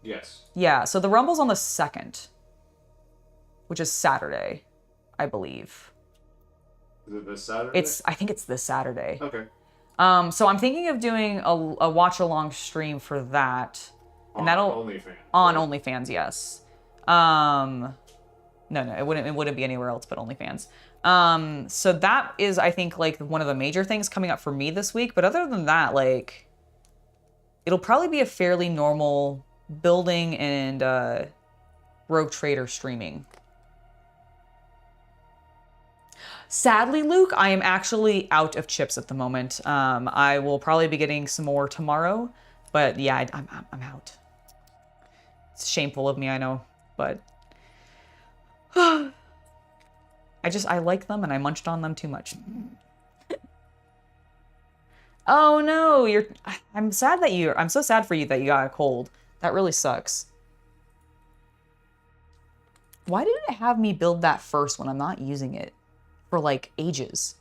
Yes. Yeah, so the Rumble's on the 2nd, which is Saturday, I believe. Is it this Saturday? I think it's this Saturday. Okay. So I'm thinking of doing a watch along stream for that. And that'll OnlyFans. On OnlyFans, yes. No, it wouldn't be anywhere else but OnlyFans. So that is, I think, like one of the major things coming up for me this week. But other than that, like, it'll probably be a fairly normal building and Rogue Trader streaming. Sadly, Luke, I am actually out of chips at the moment. I will probably be getting some more tomorrow, but yeah, I'm out. It's shameful of me, I know, but I like them and I munched on them too much. Oh no, I'm so sad for you that you got a cold. That really sucks. Why did it have me build that first when I'm not using it for like ages?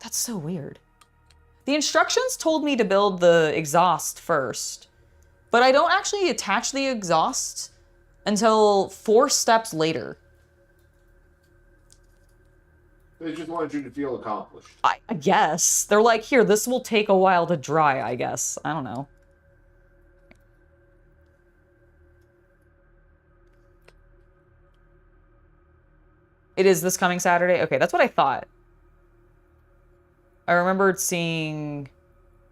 That's so weird. The instructions told me to build the exhaust first, but I don't actually attach the exhaust until 4 steps later. They just wanted you to feel accomplished. I guess. They're like, here, this will take a while to dry, I guess. I don't know. It is this coming Saturday? Okay, that's what I thought. I remembered seeing...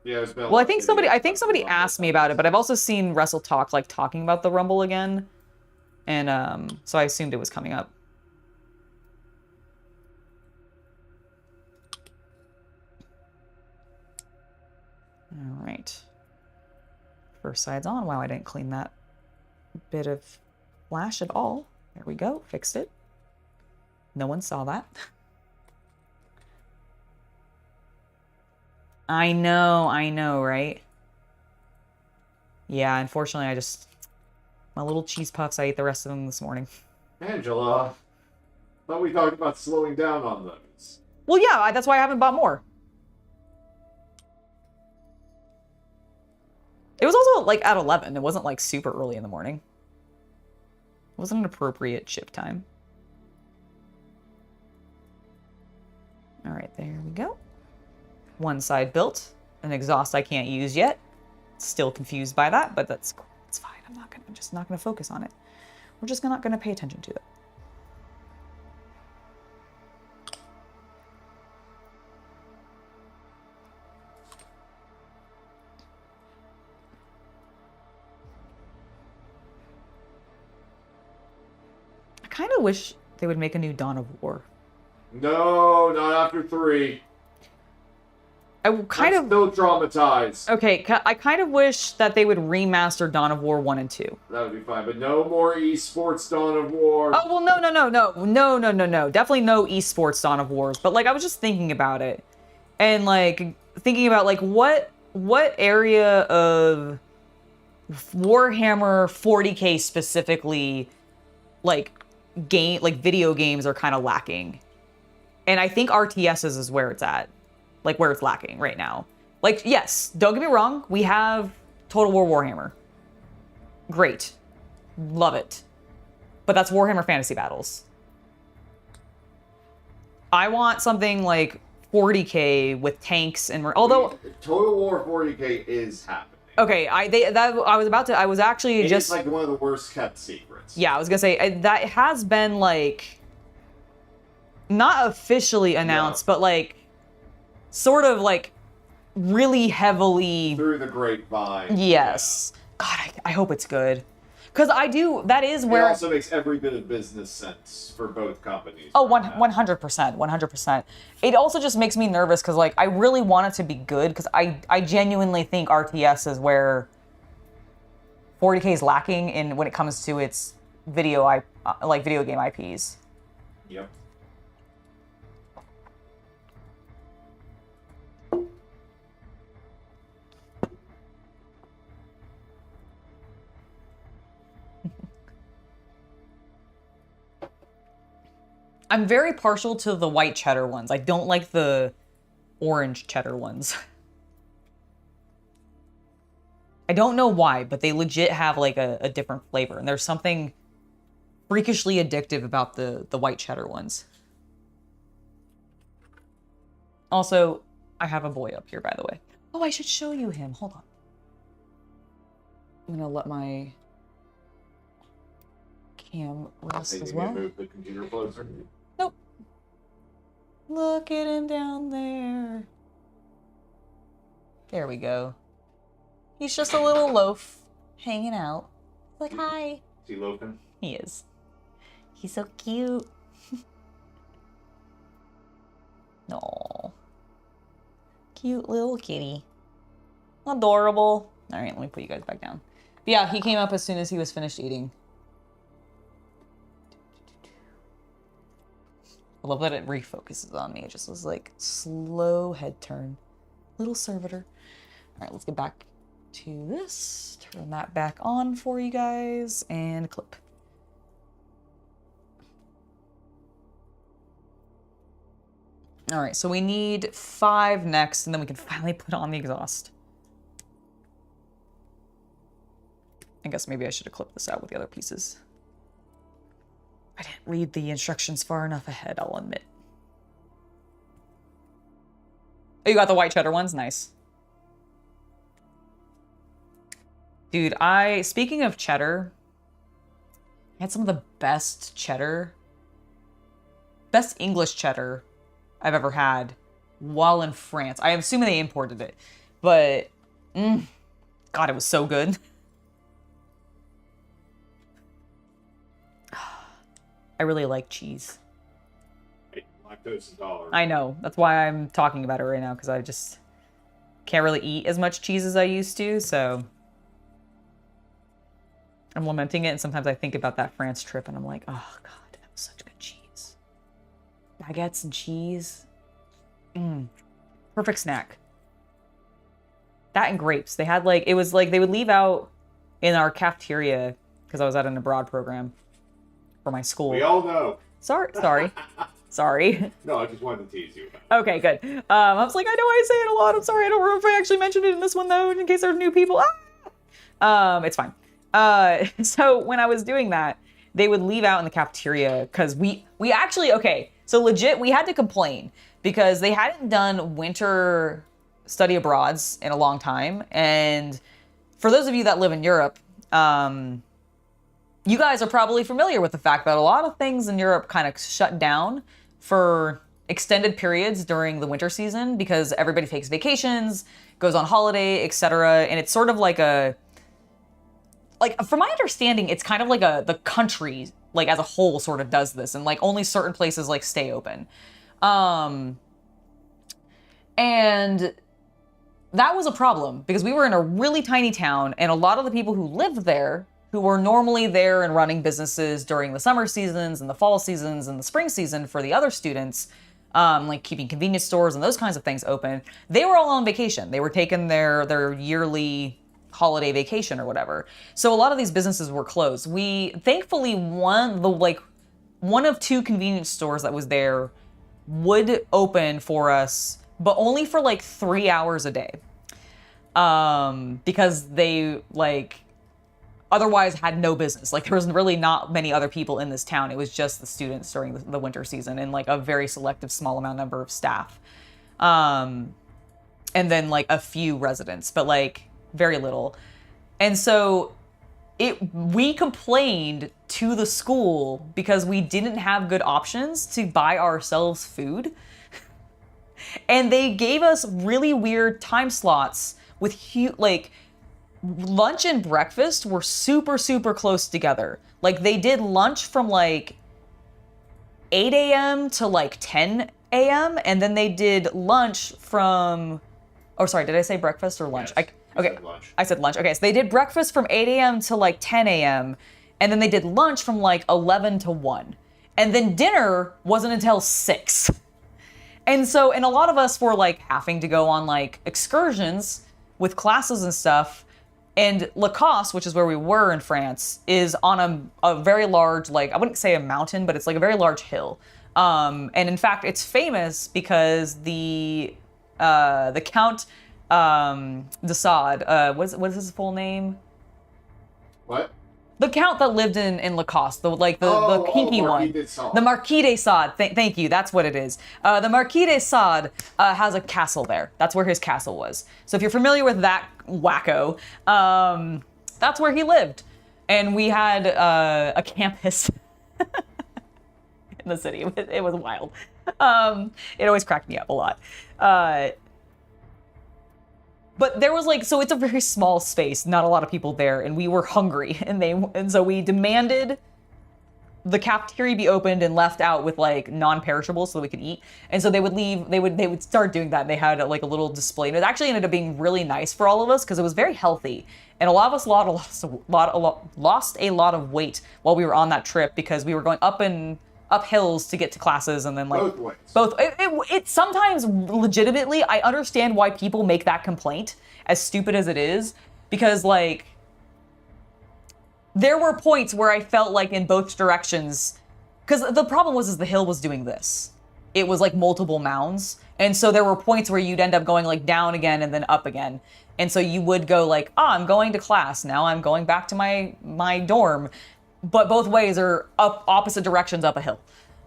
Yeah, it's been well, I think somebody asked me about it, but I've also seen Wrestle Talk like talking about the Rumble again. And so I assumed it was coming up. All right. First side's on. Wow, I didn't clean that bit of flash at all. There we go. Fixed it. No one saw that. I know, right? Yeah, unfortunately, my little cheese puffs, I ate the rest of them this morning. Angela, thought we talked about slowing down on those. Well, yeah, that's why I haven't bought more. It was also like at 11. It wasn't like super early in the morning. It wasn't an appropriate ship time. All right, there we go. One side built. An exhaust I can't use yet. Still confused by that, but it's fine. I'm just not gonna focus on it. We're just not gonna pay attention to it. I kind of wish they would make a new Dawn of War. No, not after 3. I'm still traumatized. Okay, I kind of wish that they would remaster Dawn of War 1 and 2. That would be fine, but no more esports Dawn of War. Oh, well, no. Definitely no esports Dawn of Wars. But, like, I was just thinking about it. And, like, thinking about, like, what area of Warhammer 40K specifically, like, video games are kind of lacking. And I think RTSs is where it's at. Like, where it's lacking right now. Like, yes, don't get me wrong. We have Total War Warhammer. Great. Love it. But that's Warhammer Fantasy Battles. I want something like 40K with tanks and... although... Total War 40K is happening. Okay, I was actually just... It's like one of the worst kept secrets. Yeah, I was gonna say, that has been, like... not officially announced, but, like... sort of like really heavily through the grapevine. Yes. Yeah. God, I hope it's good. Because that is where... It also makes every bit of business sense for both companies. Oh, 100%. It also just makes me nervous because, like, I really want it to be good because I genuinely think RTS is where 40K is lacking in when it comes to its video game IPs. Yep. I'm very partial to the white cheddar ones. I don't like the orange cheddar ones. I don't know why, but they legit have like a different flavor. And there's something freakishly addictive about the white cheddar ones. Also, I have a boy up here, by the way. Oh, I should show you him. Hold on. I'm gonna let my cam rest as well. Move the computer closer. Nope. Look at him down there. There we go. He's just a little loaf hanging out. Like, hi. Is he loafing? He is. He's so cute. Aww. Cute little kitty. Adorable. All right, let me put you guys back down. But yeah, he came up as soon as he was finished eating. I love that it refocuses on me. It just was like slow head turn. Little servitor. All right, let's get back to this. Turn that back on for you guys and clip. All right, so we need 5 next, and then we can finally put on the exhaust. I guess maybe I should have clipped this out with the other pieces. I didn't read the instructions far enough ahead, I'll admit. Oh, you got the white cheddar ones? Nice. Dude, speaking of cheddar, I had some of the best English cheddar I've ever had while in France. I am assuming they imported it, but God, it was so good. I really like cheese. Hey, lactose intolerant. I know. That's why I'm talking about it right now, because I just can't really eat as much cheese as I used to, so I'm lamenting it, and sometimes I think about that France trip, and I'm like, oh God, that was such good cheese. Baguettes and cheese. Perfect snack. That and grapes. They had like, it was like they would leave out in our cafeteria, because I was at an abroad program for my school. We all know. Sorry. No, I just wanted to tease you. Okay, good. I was like, I know I say it a lot. I'm sorry. I don't remember if I actually mentioned it in this one, though, in case there's new people. It's fine. So when I was doing that, they would leave out in the cafeteria because we actually, okay, so legit, we had to complain because they hadn't done winter study abroads in a long time. And for those of you that live in Europe, you guys are probably familiar with the fact that a lot of things in Europe kind of shut down for extended periods during the winter season because everybody takes vacations, goes on holiday, etc. And it's sort of like from my understanding, it's kind of like the country, like as a whole sort of does this, and like only certain places like stay open. And that was a problem because we were in a really tiny town, and a lot of the people who lived there, who were normally there and running businesses during the summer seasons and the fall seasons and the spring season for the other students, like keeping convenience stores and those kinds of things open, they were all on vacation. They were taking their yearly holiday vacation or whatever. So a lot of these businesses were closed. We thankfully one of 2 convenience stores that was there would open for us, but only for like 3 hours a day. Because they otherwise had no business. Like there was really not many other people in this town. It was just the students during the winter season and like a very selective small number of staff. And then like a few residents, but like very little. And so we complained to the school because we didn't have good options to buy ourselves food. And they gave us really weird time slots with lunch and breakfast were super, super close together. Like they did lunch from like 8 a.m. to like 10 a.m. And then they did lunch from, oh, sorry, did I say breakfast or lunch? Yes, okay, lunch. I said lunch. Okay, so they did breakfast from 8 a.m. to like 10 a.m. And then they did lunch from like 11 to 1. And then dinner wasn't until 6. And so, and a lot of us were like having to go on like excursions with classes and stuff. And Lacoste, which is where we were in France, is on a very large, like, I wouldn't say a mountain, but it's like a very large hill. And in fact, it's famous because the Count Desaad. What is his full name? What? The count that lived in Lacoste, the kinky one. The Marquis de Sade. Thank you, that's what it is. The Marquis de Sade has a castle there. That's where his castle was. So if you're familiar with that wacko, that's where he lived. And we had a campus in the city. It was wild. It always cracked me up a lot. But there was like, so it's a very small space, not a lot of people there, and we were hungry, and so we demanded the cafeteria be opened and left out with like non-perishables so that we could eat. And so they would start doing that. And they had like a little display, and it actually ended up being really nice for all of us because it was very healthy. And a lot of us lost a lot of weight while we were on that trip because we were going up hills to get to classes, and then like both ways. It sometimes legitimately, I understand why people make that complaint, as stupid as it is, because like there were points where I felt like in both directions, because the problem was the hill was doing this. It was like multiple mounds, and so there were points where you'd end up going like down again and then up again. And so you would go like, I'm going to class, now I'm going back to my dorm. But both ways are up opposite directions up a hill,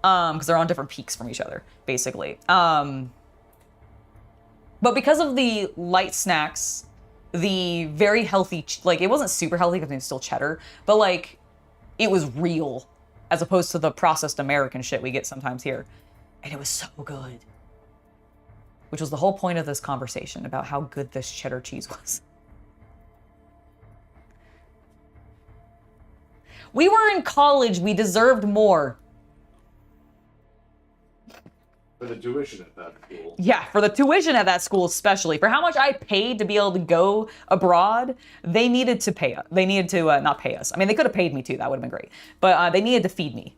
because they're on different peaks from each other, basically. But because of the light snacks, the very healthy, like it wasn't super healthy because it was still cheddar, but like it was real as opposed to the processed American shit we get sometimes here. And it was so good. Which was the whole point of this conversation about how good this cheddar cheese was. We were in college, we deserved more. For the tuition at that school. Yeah, for the tuition at that school especially. For how much I paid to be able to go abroad, they needed to pay us. They needed to not pay us. I mean, they could have paid me too, that would have been great. But they needed to feed me.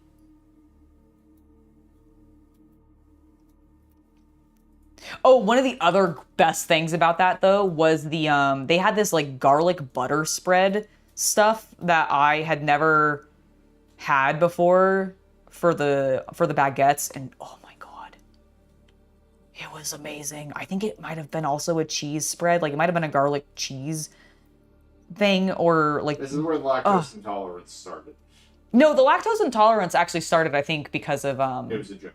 Oh, one of the other best things about that though was the they had this like garlic butter spread stuff that I had never had before for the baguettes, and oh my god, it was amazing. I think it might have been also a cheese spread, like it might have been a garlic cheese thing, or like this is where lactose intolerance started. No, the lactose intolerance actually started, I think, because of it was a joke.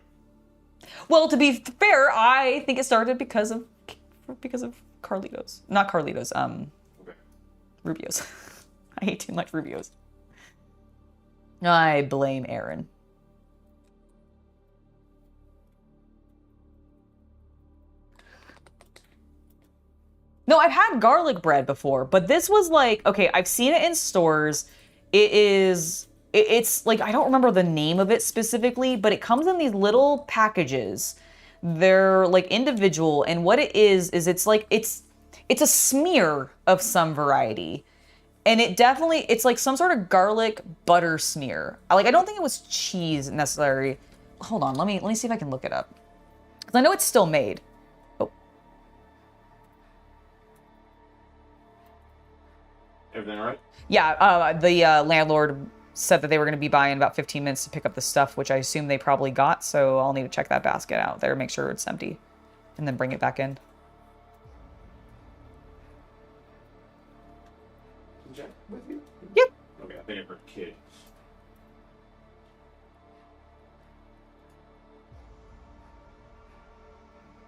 Well, to be fair, I think it started because of Carlitos, not Carlitos, okay. Rubio's. I ate too much Rubio's. I blame Aaron. No, I've had garlic bread before, but this was like, okay, I've seen it in stores. It's like, I don't remember the name of it specifically, but it comes in these little packages. They're like individual, and what it is it's like, it's a smear of some variety. And it's like some sort of garlic butter smear. Like, I don't think it was cheese necessarily. Hold on, let me see if I can look it up. Because I know it's still made. Oh. Everything all right? Yeah, the landlord said that they were going to be by in about 15 minutes to pick up the stuff, which I assume they probably got, so I'll need to check that basket out there, make sure it's empty, and then bring it back in. Jack with you? Yep. Okay, I think I heard kid.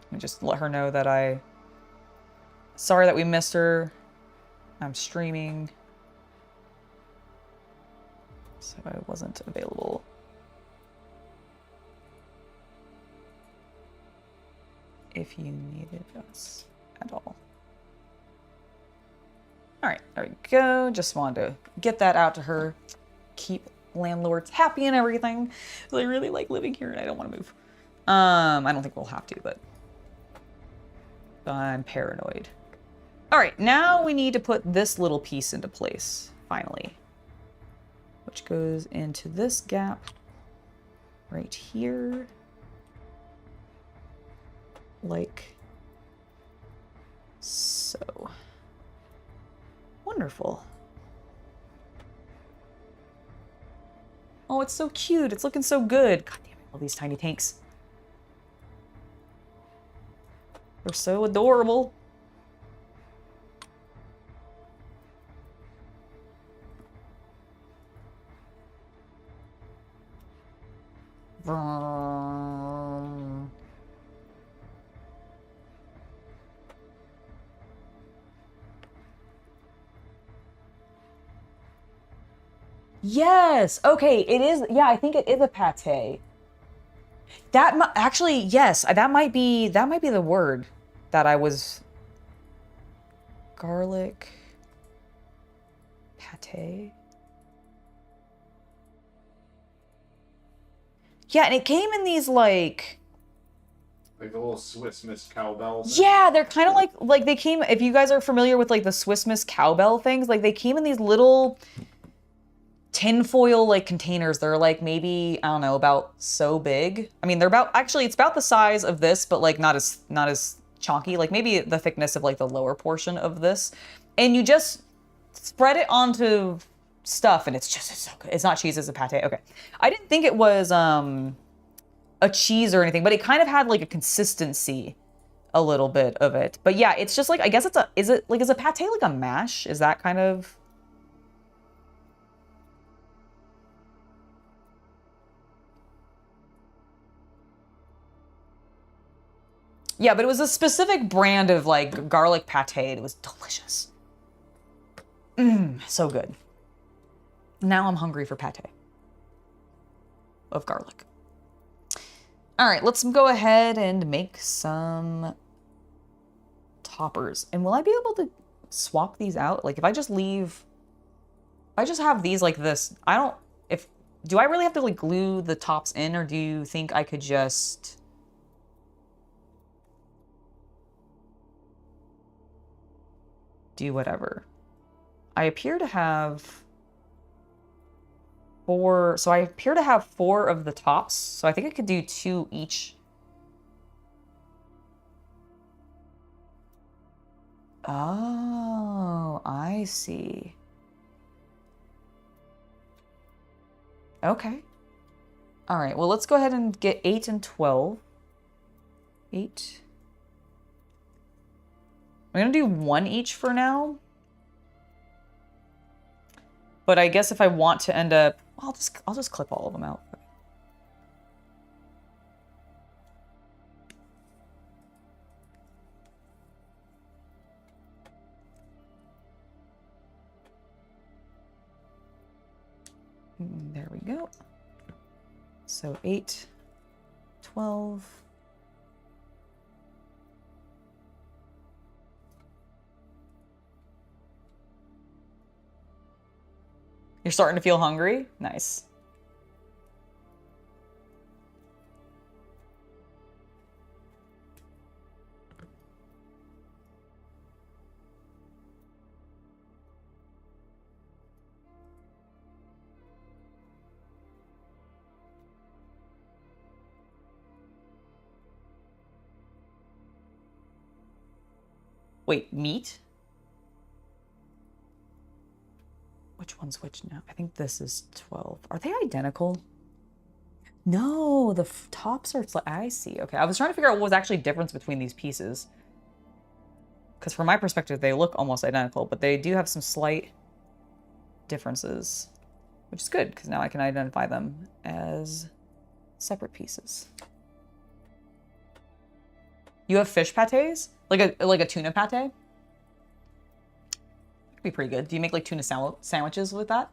Let me just let her know that sorry that we missed her. I'm streaming, so I wasn't available. If you needed us at all. All right, there we go. Just wanted to get that out to her. Keep landlords happy and everything. I really like living here and I don't want to move. I don't think we'll have to, but I'm paranoid. All right, now we need to put this little piece into place, finally. Which goes into this gap right here. Like so. Wonderful. Oh, it's so cute. It's looking so good. God damn it, all these tiny tanks. They're so adorable. Vroom. Yes. Okay. It is. Yeah, I think it is a pate. That actually, yes, that might be the word that I was. Garlic pate. Yeah, and it came in these like the little Swiss Miss cowbells. Yeah, they're kind of like they came. If you guys are familiar with like the Swiss Miss cowbell things, like they came in these little tinfoil like containers. They're like maybe, I don't know, about so big. I mean, they're about, actually it's about the size of this, but like not as chunky, like maybe the thickness of like the lower portion of this. And you just spread it onto stuff and it's so good. It's not cheese, it's a pate. Okay. I didn't think it was a cheese or anything, but it kind of had like a consistency, a little bit of it. But yeah, it's just like, I guess is a pate like a mash? Is that kind of... Yeah, but it was a specific brand of like garlic pate. It was delicious. So good. Now I'm hungry for pate of garlic. All right, let's go ahead and make some toppers. And will I be able to swap these out? Like if I just have these like this, do I really have to like glue the tops in, or do you think I could just... do whatever? I appear to have 4, so I appear to have 4 of the tops, so I think I could do 2 each. Oh, I see. Okay. All right, well, let's go ahead and get 8 and 12. 8. I'm gonna do 1 each for now. But I guess if I want to end up, I'll just clip all of them out. There we go. So 8, 12. You're starting to feel hungry? Nice. Wait, meat? Which one's which now? I think this is 12. Are they identical? No, the tops are... I see. Okay, I was trying to figure out what was actually difference between these pieces. Because from my perspective, they look almost identical, but they do have some slight differences. Which is good, because now I can identify them as separate pieces. You have fish pates? Like a tuna pate? Be pretty good. Do you make like tuna sandwiches with that?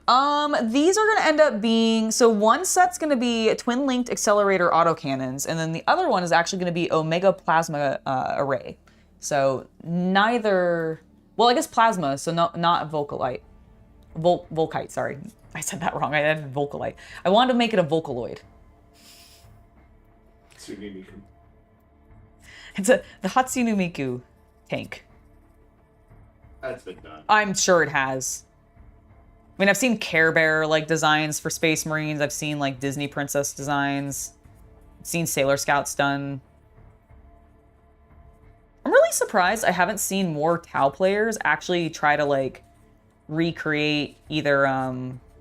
These are gonna end up being, so one set's gonna be twin linked accelerator autocannons, and then the other one is actually gonna be Omega plasma array. So neither, well, I guess plasma, so not Volkite. Volkite, sorry. I said that wrong. I had Volkite. I wanted to make it a Vocaloid. It's the Hatsune Miku tank. That's been done. I'm sure it has. I mean, I've seen Care Bear like designs for Space Marines. I've seen like Disney Princess designs. I've seen Sailor Scouts done. I'm really surprised I haven't seen more Tau players actually try to like recreate either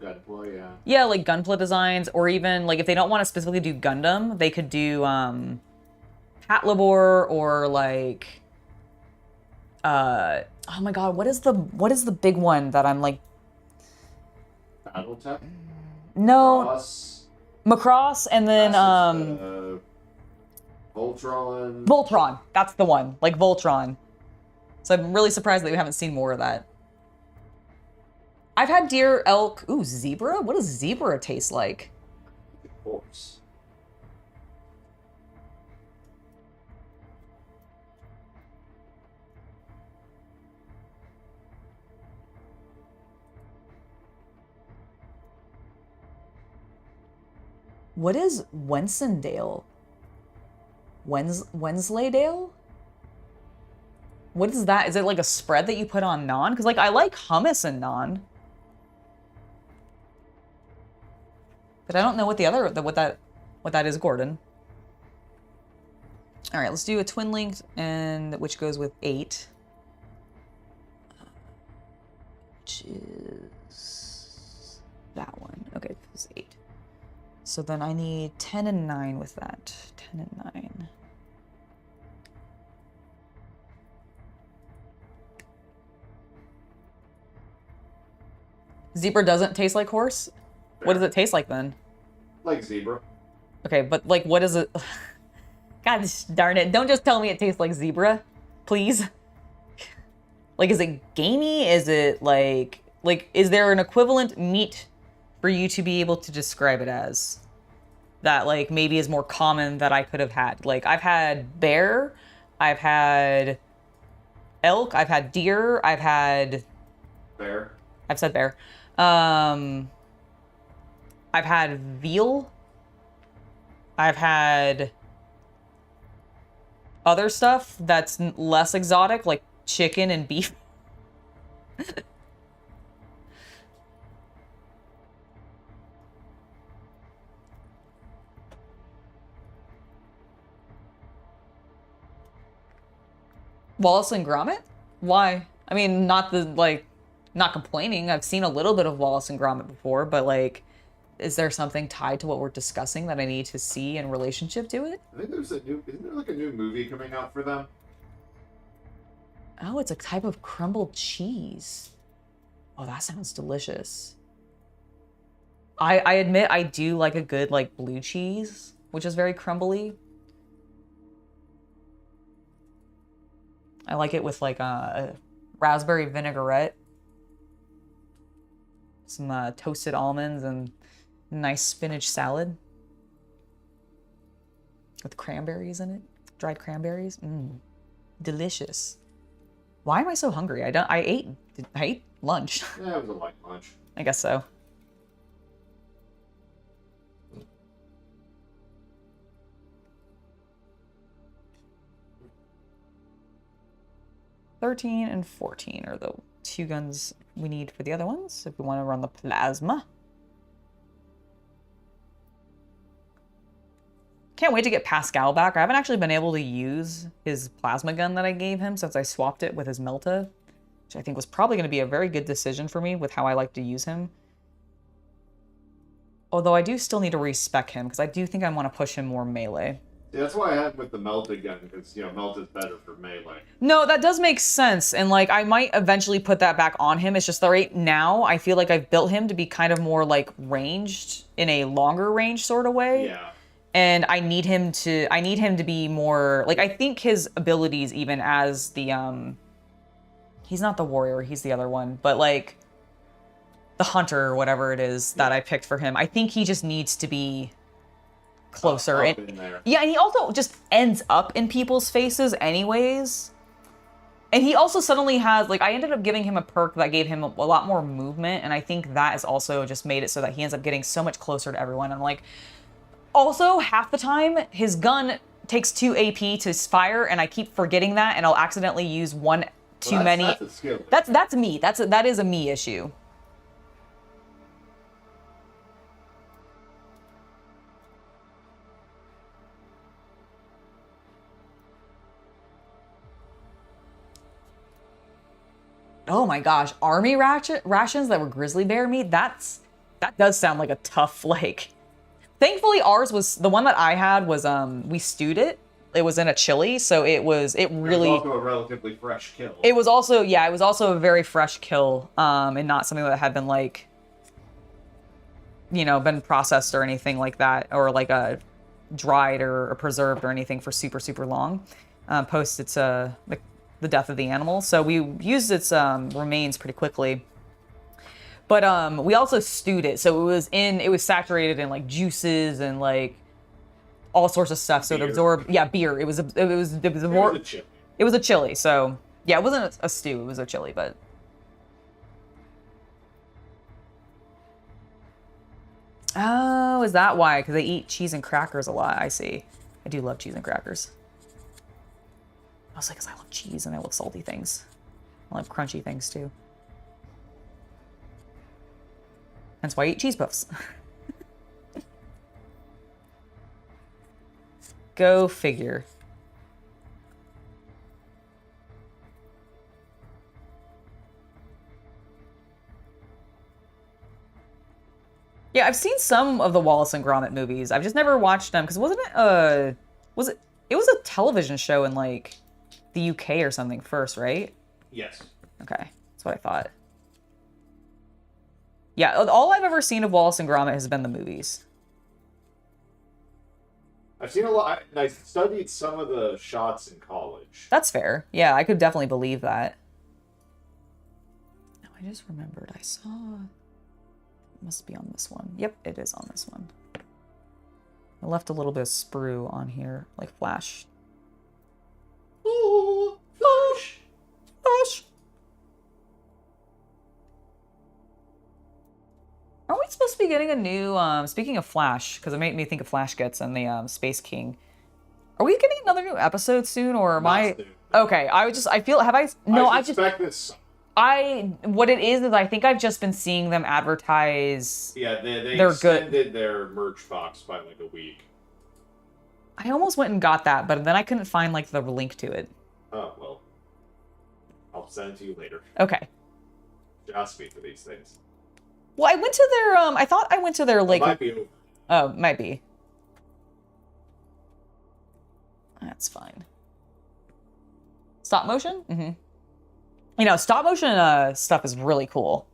Gunpla, yeah. Yeah, like Gunpla designs, or even like if they don't want to specifically do Gundam, they could do Patlabor or like oh my god, what is the big one that I'm like... Battletech? No, Cross. Macross, and then Voltron. Voltron. That's the one, like Voltron. So I'm really surprised that we haven't seen more of that. I've had deer, elk. Ooh, zebra. What does zebra taste like? Horse. What is Wensleydale? Wensleydale? What is that? Is it like a spread that you put on naan? Because like I like hummus and naan, but I don't know what the other what that is, Gordon. All right, let's do a twin linked, and which goes with 8, which is that one. Okay, this is 8. So then I need 10 and 9 with that. 10 and 9. Zebra doesn't taste like horse? What does it taste like then? Like zebra. Okay, but like what is it? God darn it. Don't just tell me it tastes like zebra, please. Like, is it gamey? Is it like, is there an equivalent meat for you to be able to describe it as? That, like, maybe is more common that I could have had. Like, I've had bear, I've had elk, I've had deer, I've had... Bear. I've said bear. I've had veal. I've had other stuff that's less exotic, like chicken and beef. Wallace and Gromit? Why? I mean, not complaining. I've seen a little bit of Wallace and Gromit before, but like, is there something tied to what we're discussing that I need to see in relationship to it? I think isn't there like a new movie coming out for them? Oh, it's a type of crumbled cheese. Oh, that sounds delicious. I admit I do like a good like blue cheese, which is very crumbly. I like it with like a raspberry vinaigrette, some toasted almonds, and nice spinach salad with cranberries in it, dried cranberries. Delicious. Why am I so hungry? I ate lunch. Yeah, it was a light lunch. I guess so. $13 and $14 are the 2 guns we need for the other ones if we want to run the plasma. Can't wait to get Pascal back. I haven't actually been able to use his plasma gun that I gave him since I swapped it with his Melta, which I think was probably going to be a very good decision for me with how I like to use him. Although I do still need to respec him because I do think I want to push him more melee. Yeah, that's why I had with the Melta gun, because, you know, Melta's better for melee. No, that does make sense, and, like, I might eventually put that back on him. It's just that right now, I feel like I've built him to be kind of more, like, ranged in a longer range sort of way. Yeah. And I need him to be more, like, I think his abilities even as the, he's not the warrior, he's the other one, but, like, the hunter or whatever it is that I picked for him, I think he just needs to be closer. Up in there. Yeah, and he also just ends up in people's faces anyways. And he also suddenly has, like, I ended up giving him a perk that gave him a lot more movement, and I think that has also just made it so that he ends up getting so much closer to everyone. And, like, also, half the time, his gun takes 2 AP to fire, and I keep forgetting that, and I'll accidentally use one too many. That's a skill. That's me. That is a me issue. Oh my gosh, army rations that were grizzly bear meat, that does sound like a tough, like... Thankfully, ours was, the one that I had was, we stewed it. It was in a chili, so it really... It was also a relatively fresh kill. It was also, yeah, it was also a very fresh kill, and not something that had been, like... you know, been processed or anything like that, or like dried or preserved or anything for super, super long, post its the death of the animal. So we used its remains pretty quickly. But we also stewed it, so it was saturated in like juices and like all sorts of stuff. So it absorbed, beer. It was a chili. So yeah, it wasn't a stew. It was a chili, but. Oh, is that why? Because they eat cheese and crackers a lot. I see. I do love cheese and crackers. I was like, because I love cheese and I love salty things. I love crunchy things too. That's why I eat cheese puffs. Go figure. Yeah, I've seen some of the Wallace and Gromit movies. I've just never watched them because wasn't it it was a television show in like the UK or something first, right? Yes. Okay, that's what I thought. Yeah, all I've ever seen of Wallace and Gromit has been the movies. I've seen a lot. I studied some of the shots in college. That's fair. Yeah, I could definitely believe that. No, I just remembered. I saw... It must be on this one. Yep, it is on this one. I left a little bit of sprue on here, like flash. Ooh, flash! Flash! Aren't we supposed to be getting a new, speaking of Flash, because it made me think of Flash Gets and the Space King. Are we getting another new episode soon, or am I... Okay, I feel, have I... No, I expect this. What it is I think I've just been seeing them advertise... Yeah, they they're extended good. their merch box by like a week. I almost went and got that, but then I couldn't find, like, the link to it. Oh, well. I'll send it to you later. Okay. Ask me for these things. Well, I went to their, I thought I went to their, like... It might be over. Oh, might be. That's fine. Stop motion? Mm-hmm. You know, stop motion stuff is really cool.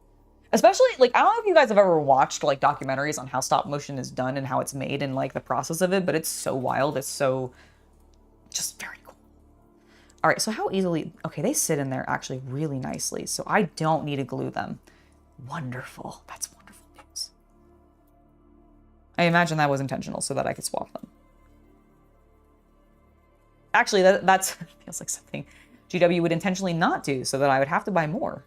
Especially, like, I don't know if you guys have ever watched, like, documentaries on how stop motion is done and how it's made and, like, the process of it, but it's so wild. It's so... just very cool. All right, so how easily... Okay, they sit in there actually really nicely, so I don't need to glue them. Wonderful. That's wonderful news. I imagine that was intentional so that I could swap them. Actually, that's feels like something GW would intentionally not do so that I would have to buy more.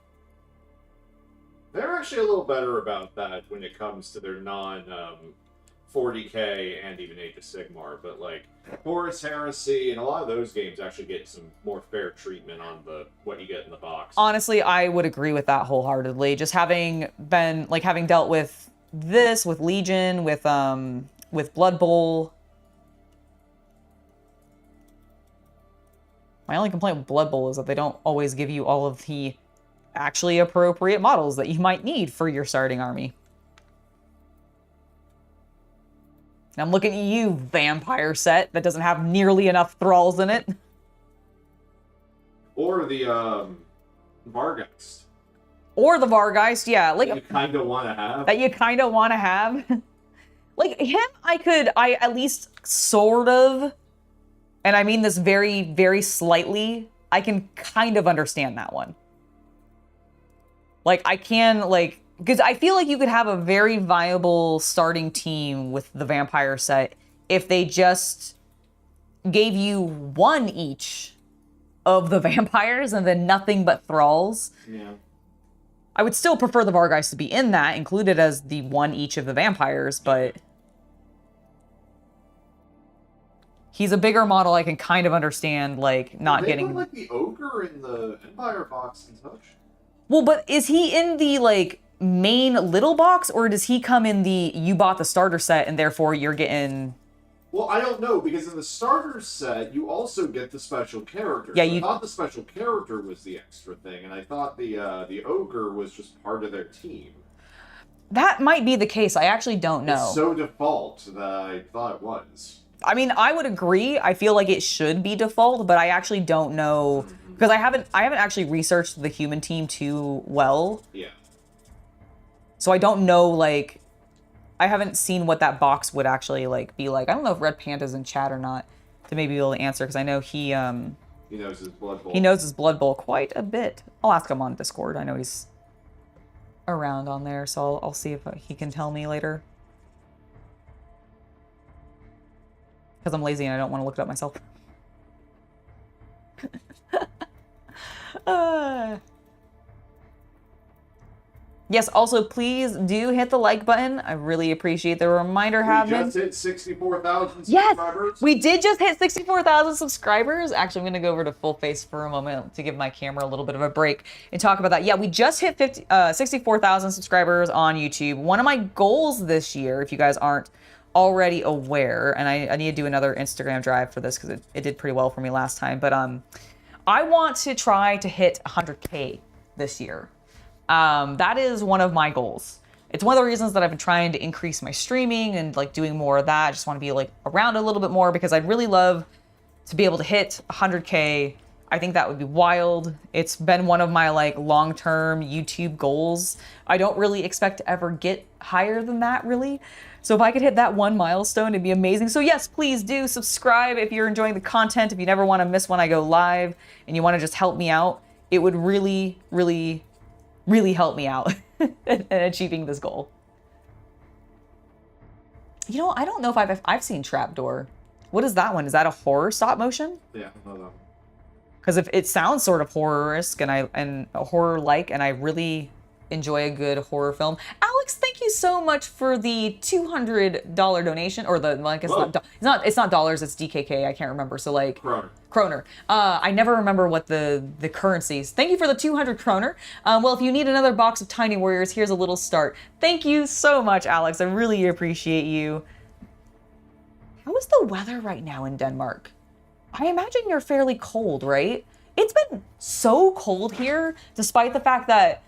They're actually a little better about that when it comes to their non-40K and even Age of Sigmar, but like Horus Heresy and a lot of those games actually get some more fair treatment on what you get in the box. Honestly, I would agree with that wholeheartedly. Just having dealt with this, with Legion, with Blood Bowl. My only complaint with Blood Bowl is that they don't always give you all of the actually appropriate models that you might need for your starting army. And I'm looking at you, vampire set that doesn't have nearly enough thralls in it. Or the Vargeist. Or the Vargeist, yeah. Like, that you kind of want to have. That you kind of want to have. Like, him, I at least sort of, and I mean this very, very slightly, I can kind of understand that one. Like, I can, like, because I feel like you could have a very viable starting team with the vampire set if they just gave you one each of the vampires and then nothing but thralls. Yeah. I would still prefer the Vargeist to be in that, included as the one each of the vampires, but he's a bigger model. I can kind of understand, like, not getting... They put, like, the ogre in the Empire box and such. Well, but is he in the, like, main little box, or does he come in the, you bought the starter set and therefore you're getting... Well, I don't know, because in the starter set, you also get the special character. Yeah, I thought the special character was the extra thing, and I thought the ogre was just part of their team. That might be the case. I actually don't know. It's so default that I thought it was. I mean, I would agree. I feel like it should be default, but I actually don't know, because I haven't actually researched the human team too well. Yeah. So I don't know, like, I haven't seen what that box would actually like be like. I don't know if Red Panda's in chat or not to maybe be able to answer, because I know he knows his Blood Bowl. He knows his Blood Bowl quite a bit. I'll ask him on Discord. I know he's around on there, so I'll see if he can tell me later. Because I'm lazy and I don't want to look it up myself. Yes, also please do hit the like button. I really appreciate the reminder. We just hit 64,000 subscribers. Yes, we did just hit 64,000 subscribers. Actually, I'm going to go over to full face for a moment to give my camera a little bit of a break and talk about that. Yeah, we just hit 64,000 subscribers on YouTube. One of my goals this year, if you guys aren't already aware, and I need to do another Instagram drive for this because it did pretty well for me last time, but I want to try to hit 100K this year. That is one of my goals. It's one of the reasons that I've been trying to increase my streaming and like doing more of that. I just want to be like around a little bit more because I'd really love to be able to hit 100K. I think that would be wild. It's been one of my like long-term YouTube goals. I don't really expect to ever get higher than that really. So if I could hit that one milestone, it'd be amazing. So yes, please do subscribe if you're enjoying the content. If you never want to miss when I go live and you want to just help me out, it would really, really, really help me out in achieving this goal. You know, I don't know if I've seen Trapdoor. What is that one? Is that a horror stop motion? Yeah, I know that one. Because if it sounds sort of horror-esque and horror-like, and I really enjoy a good horror film. Alex, thank you so much for the $200 donation, or the like it's not dollars, it's DKK. I can't remember. So like kroner. I never remember what the currencies. Thank you for the 200 kroner. Well, if you need another box of Tiny Warriors, here's a little start. Thank you so much, Alex. I really appreciate you. How is the weather right now in Denmark? I imagine you're fairly cold, right? It's been so cold here, despite the fact that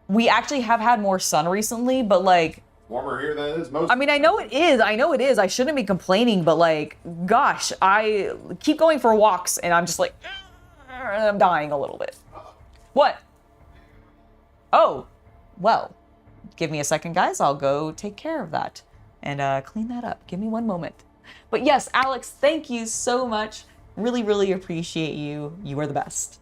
we actually have had more sun recently, but like... Warmer here than it is most... I mean, I know it is. I shouldn't be complaining, but like, gosh, I keep going for walks and I'm just like, I'm dying a little bit. What? Oh, well, give me a second, guys. I'll go take care of that and clean that up. Give me one moment. But yes, Alex, thank you so much. Really, really appreciate you. You are the best.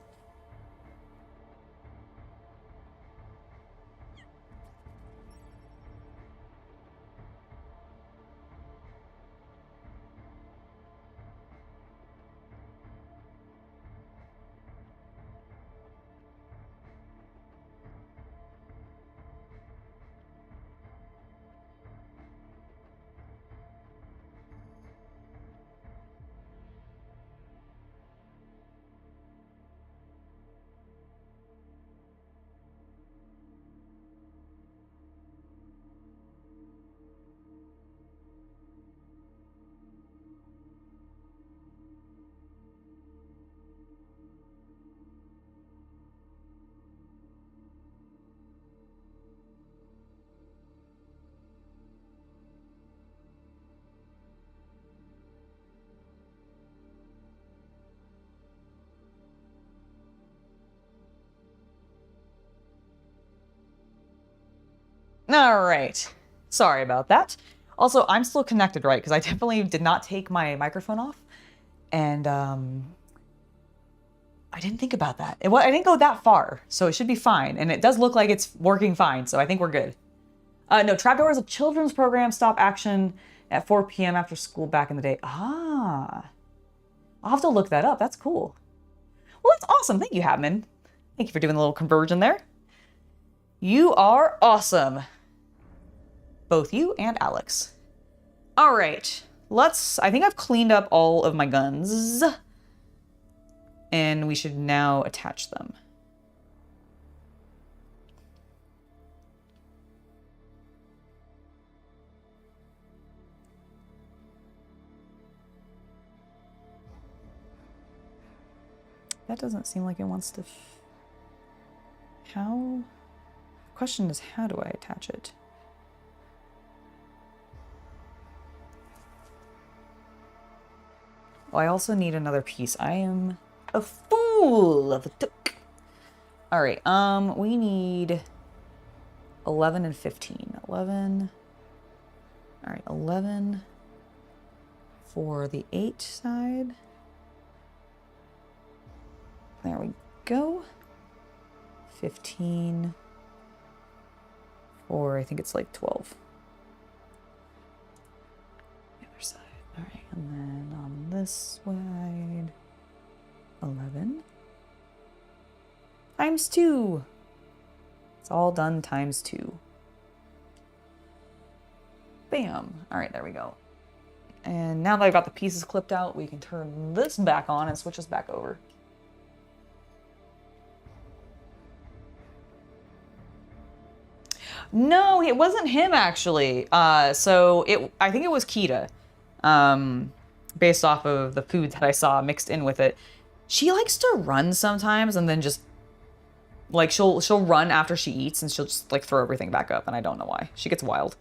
All right. Sorry about that. Also, I'm still connected, right? Because I definitely did not take my microphone off. And I didn't think about that. I didn't go that far, so it should be fine. And it does look like it's working fine, so I think we're good. No, Trapdoor is a children's program, stop action at 4 p.m. after school back in the day. Ah. I'll have to look that up. That's cool. Well, that's awesome. Thank you, Hatman. Thank you for doing a little conversion there. You are awesome. Both you and Alex. All right, I think I've cleaned up all of my guns and we should now attach them. That doesn't seem like it wants to. How? The question is, how do I attach it? Oh, I also need another piece. I am a fool of a took. All right, we need 11 and 15. 11 All right, 11 for the 8 side. There we go. 15 for, I think it's like 12. The other side. All right, and then on this side, 11 times 2. It's all done times 2. Bam. All right, there we go. And now that I've got the pieces clipped out, we can turn this back on and switch this back over. No, it wasn't him actually. I think it was Kita, based off of the food that I saw mixed in with it. She likes to run sometimes, and then just like she'll run after she eats, and she'll just like throw everything back up, and I don't know why. She gets wild.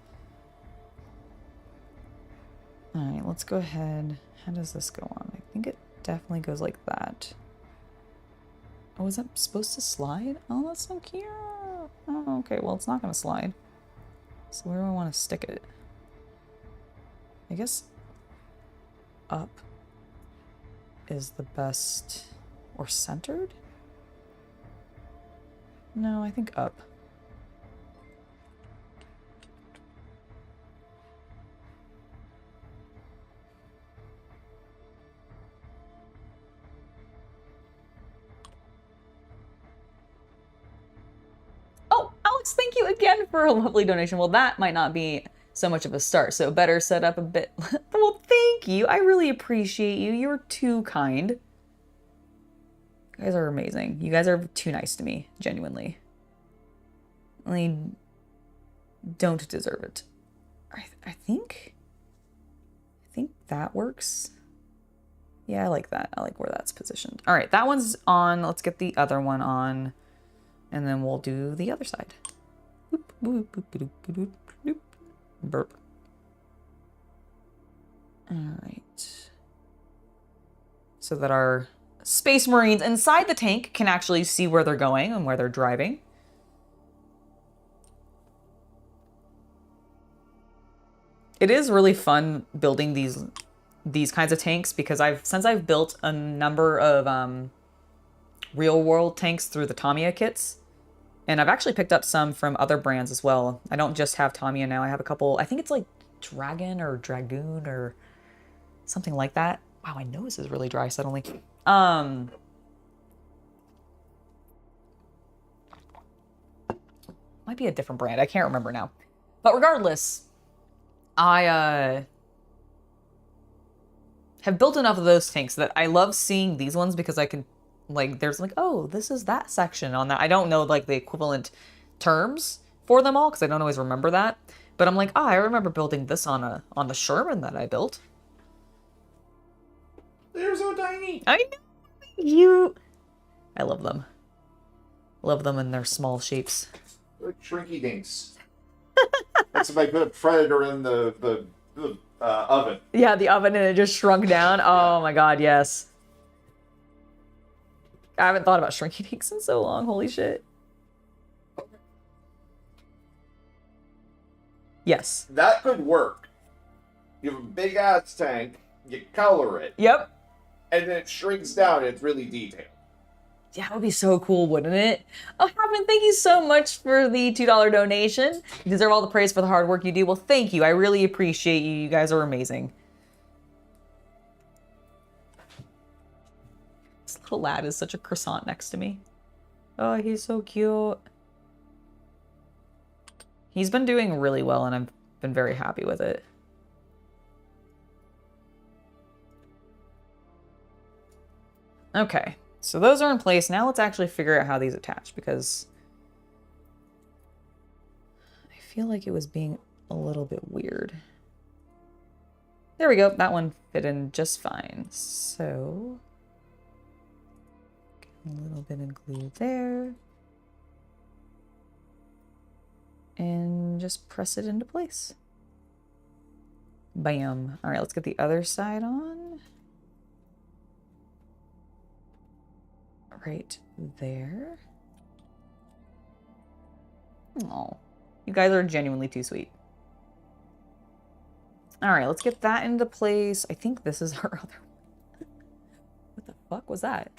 All right, let's go ahead. How does this go on? I think it definitely goes like that. Oh, is that supposed to slide? Oh, that's so cute. Oh, okay, well, it's not going to slide. So where do I want to stick it? I guess up is the best, or centered? No, I think up. Oh, Alex, thank you again for a lovely donation. Well, that might not be so much of a start, so better set up a bit. Well, thank you. I really appreciate you. You're too kind. You guys are amazing. You guys are too nice to me, genuinely. I don't deserve it. I think that works. Yeah, I like that. I like where that's positioned. All right, that one's on. Let's get the other one on, and then we'll do the other side. Boop, boop, boop, boop, boop, boop, burp. All right. So that our Space Marines inside the tank can actually see where they're going and where they're driving. It is really fun building these kinds of tanks because since I've built a number of real world tanks through the Tamiya kits, and I've actually picked up some from other brands as well. I don't just have Tamiya now. I have a couple. I think it's like Dragon or Dragoon or something like that. Wow, my nose is really dry suddenly. Might be a different brand. I can't remember now. But regardless, I have built enough of those tanks that I love seeing these ones because I can, like, there's like, oh, this is that section on that. I don't know, like, the equivalent terms for them all because I don't always remember that. But I'm like, oh, I remember building this on the Sherman that I built. They're so tiny. I know. You. I love them. Love them in their small shapes. Like shrinky dinks. That's if I put a predator in the oven. Yeah, the oven and it just shrunk down. Oh my god, yes. I haven't thought about shrinky dinks in so long. Holy shit. Yes. That could work. You have a big ass tank, you color it. Yep. And then it shrinks down and it's really detailed. Yeah, that would be so cool, wouldn't it? Oh, Happen, thank you so much for the $2 donation. You deserve all the praise for the hard work you do. Well, thank you. I really appreciate you. You guys are amazing. This little lad is such a croissant next to me. Oh, he's so cute. He's been doing really well, and I've been very happy with it. Okay. So those are in place. Now let's actually figure out how these attach because I feel like it was being a little bit weird. There we go. That one fit in just fine. So get a little bit of glue there and just press it into place. Bam. All right, let's get the other side on. Right there. Oh, you guys are genuinely too sweet. All right, let's get that into place. I think this is our other one. What the fuck was that?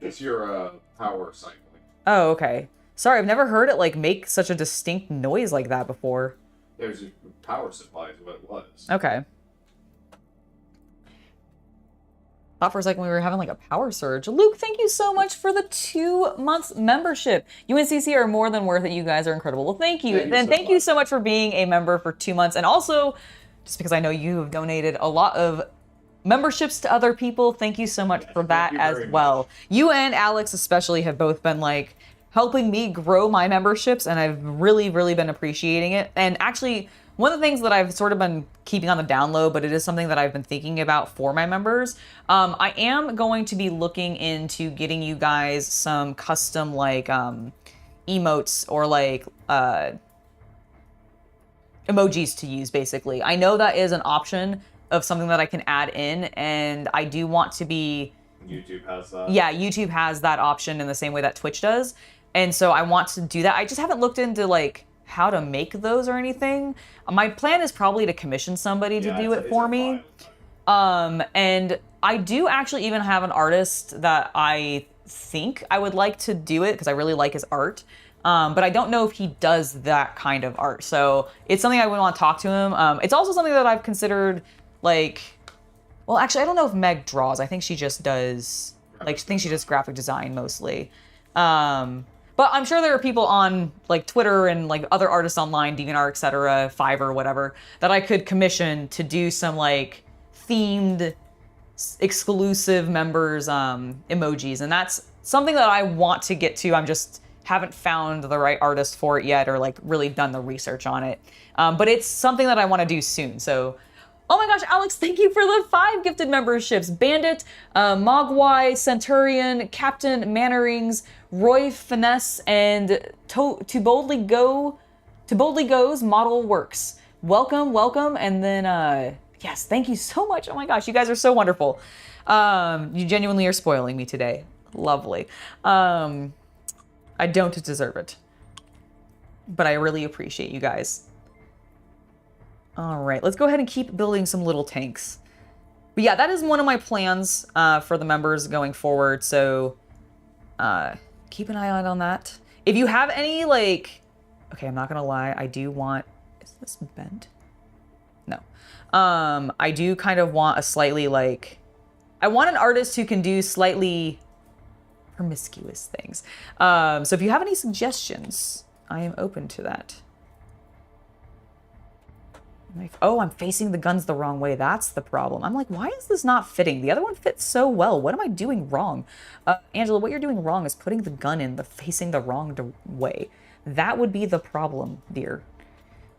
It's your power cycling. Oh, okay. Sorry, I've never heard it like make such a distinct noise like that before. There's a power supply is what it was. Okay. Thought for a second we were having like a power surge. Luke, thank you so much for the 2 months membership. UNCC are more than worth it. You guys are incredible. Well, thank you. And thank you so much for being a member for 2 months. And also, just because I know you have donated a lot of memberships to other people, thank you so much for that as well. You and Alex especially have both been like helping me grow my memberships, and I've really, really been appreciating it. And actually, one of the things that I've sort of been keeping on the down low, but it is something that I've been thinking about for my members, I am going to be looking into getting you guys some custom like emotes or like emojis to use, basically. I know that is an option of something that I can add in, and I do want to be... YouTube has that? Yeah, YouTube has that option in the same way that Twitch does. And so I want to do that. I just haven't looked into like how to make those or anything. My plan is probably to commission somebody to do it for me. And I do actually even have an artist that I think I would like to do it because I really like his art. But I don't know if he does that kind of art. So it's something I would want to talk to him. It's also something that I've considered like, well, actually, I don't know if Meg draws. I think she just does, like, I think she does graphic design mostly. But I'm sure there are people on like Twitter and like other artists online, DeviantArt, etc., Fiverr, whatever, that I could commission to do some like themed exclusive members emojis. And that's something that I want to get to. I'm just haven't found the right artist for it yet or like really done the research on it. But it's something that I want to do soon. So, oh my gosh, Alex, thank you for the 5 gifted memberships. Bandit, Mogwai, Centurion, Captain Mannerings, Roy Finesse, and To Boldly Goes Model Works. Welcome, welcome. And then, yes, thank you so much. Oh my gosh, you guys are so wonderful. You genuinely are spoiling me today. Lovely. I don't deserve it, but I really appreciate you guys. All right, let's go ahead and keep building some little tanks. But yeah, that is one of my plans for the members going forward. So keep an eye out on that. If you have any like, okay, I'm not gonna lie, I do want, is this bent? No. I do kind of want a slightly like, I want an artist who can do slightly promiscuous things. So if you have any suggestions, I am open to that. Oh, I'm facing the guns the wrong way. That's the problem. I'm like, why is this not fitting? The other one fits so well. What am I doing wrong? Angela, what you're doing wrong is putting the gun in facing the wrong way. That would be the problem, dear.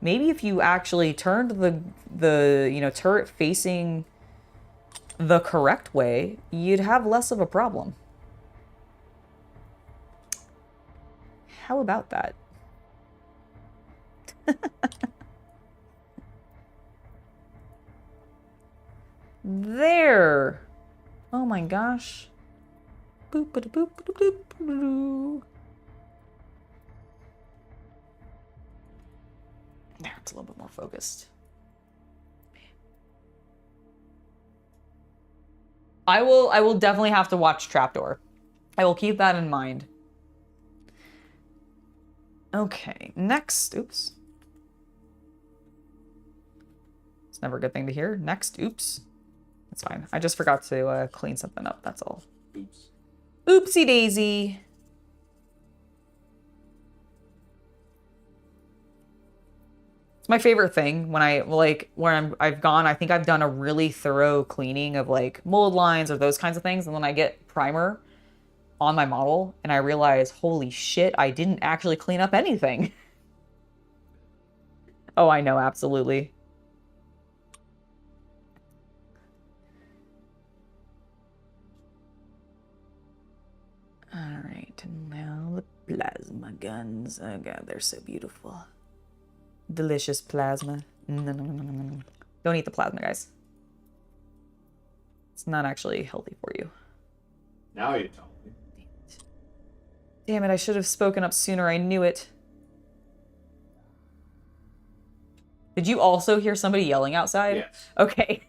Maybe if you actually turned the turret facing the correct way, you'd have less of a problem. How about that? There. Oh my gosh. Boop, boop, boop, boop, boop, boop. There, it's a little bit more focused. I will definitely have to watch Trapdoor. I will keep that in mind. Okay, next. Oops. It's never a good thing to hear. Next. Oops. That's fine. I just forgot to clean something up. That's all. Oops. Oopsie daisy. It's my favorite thing when I've gone, I think I've done a really thorough cleaning of like mold lines or those kinds of things. And then I get primer on my model and I realize, holy shit, I didn't actually clean up anything. Oh, I know. Absolutely. All right, and now the plasma guns. Oh god, they're so beautiful. Delicious plasma. No. Don't eat the plasma, guys. It's not actually healthy for you. Now you tell me. Damn it, I should have spoken up sooner. I knew it. Did you also hear somebody yelling outside? Yes. Okay.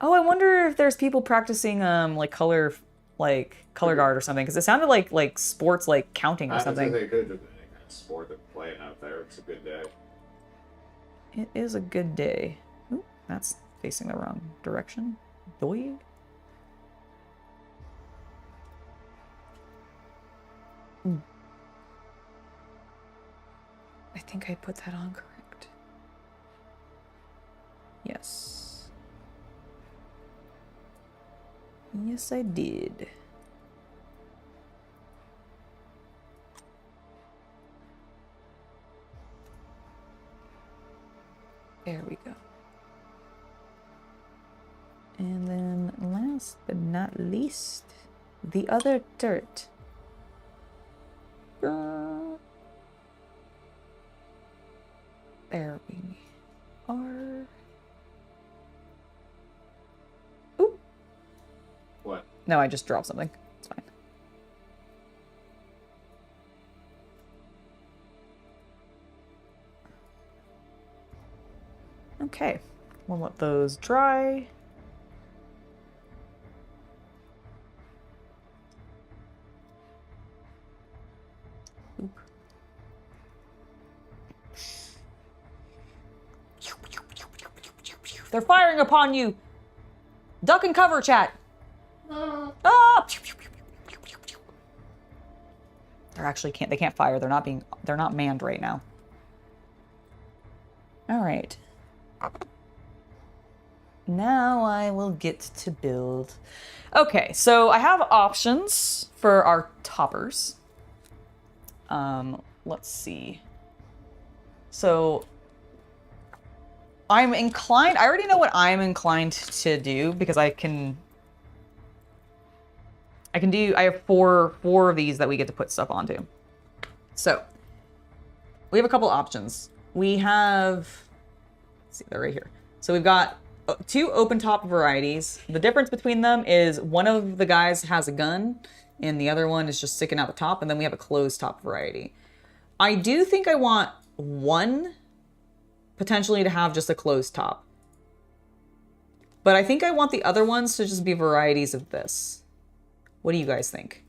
Oh, I wonder if there's people practicing like color guard or something, because it sounded like sports, like counting or something. I think they could have been any kind of sport they're playing out there. It's a good day. It is a good day. Ooh, that's facing the wrong direction. Doig. I think I put that on correct. Yes. Yes, I did. There we go. And then last but not least, the other turret. There we are. Ooh. What? No, I just dropped something. It's fine. Okay. We'll let those dry. Oop. They're firing upon you. Duck and cover, chat. Ah! They can't fire. They're not manned right now. All right. Now I will get to build. Okay, so I have options for our toppers. Let's see. So I already know what I'm inclined to do because I have four of these that we get to put stuff onto. So we have a couple options. We have, let's see, they're right here. So we've got 2 open top varieties. The difference between them is one of the guys has a gun and the other one is just sticking out the top, and then we have a closed top variety. I do think I want one potentially to have just a closed top. But I think I want the other ones to just be varieties of this. What do you guys think?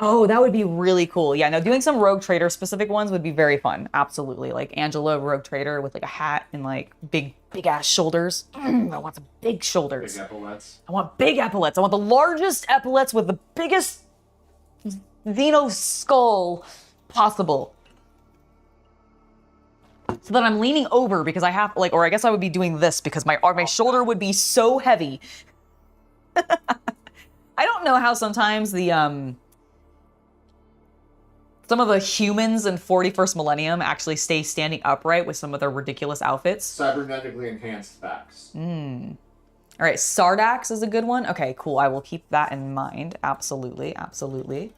Oh, that would be really cool. Yeah, no, doing some Rogue Trader specific ones would be very fun. Absolutely. Like Angela, Rogue Trader with like a hat and like big ass shoulders. I want some big shoulders. Big epaulets. I want big epaulets. I want the largest epaulets with the biggest Xeno skull possible. So that I'm leaning over because I have or I guess I would be doing this because my shoulder would be so heavy. I don't know how sometimes some of the humans in 41st Millennium actually stay standing upright with some of their ridiculous outfits. Cybernetically enhanced backs. All right, Sardax is a good one. Okay, cool. I will keep that in mind. Absolutely, absolutely.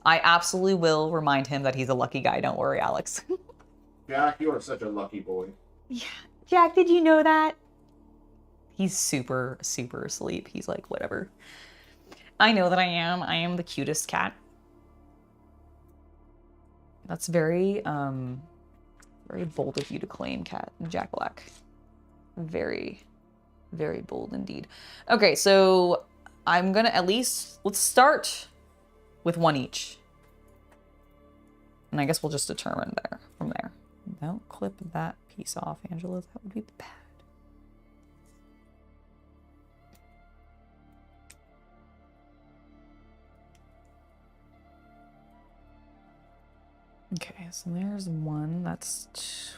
I absolutely will remind him that he's a lucky guy. Don't worry, Alex. Jack, you are such a lucky boy. Yeah. Jack, did you know that? He's super, super asleep. He's like, whatever. I know that I am. I am the cutest cat. That's very, very bold of you to claim, Cat Jack Black. Very, very bold indeed. Okay, so I'm gonna let's start with one each. And I guess we'll just determine from there. Don't clip that piece off, Angela. That would be bad. Okay, so there's one. That's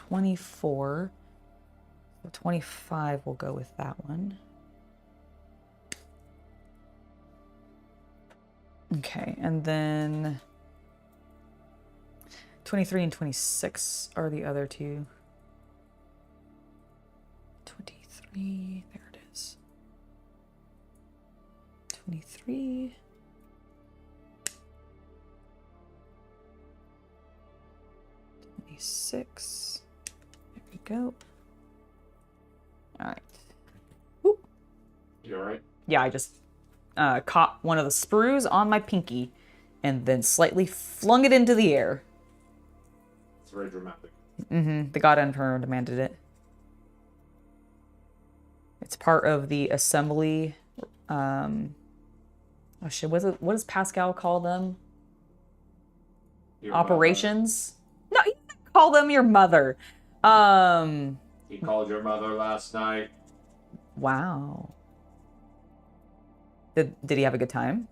24. So 25 will go with that one. Okay, and then 23 and 26 are the other two. 23, there it is. 23. 26. There we go. All right. Whoop. You all right? Yeah, I just caught one of the sprues on my pinky and then slightly flung it into the air. It's very dramatic. The God Emperor demanded it. It's part of the assembly. Oh shit, what does Pascal call them? Your Operations? No, you can't call them your mother. He called your mother last night. Wow. Did he have a good time?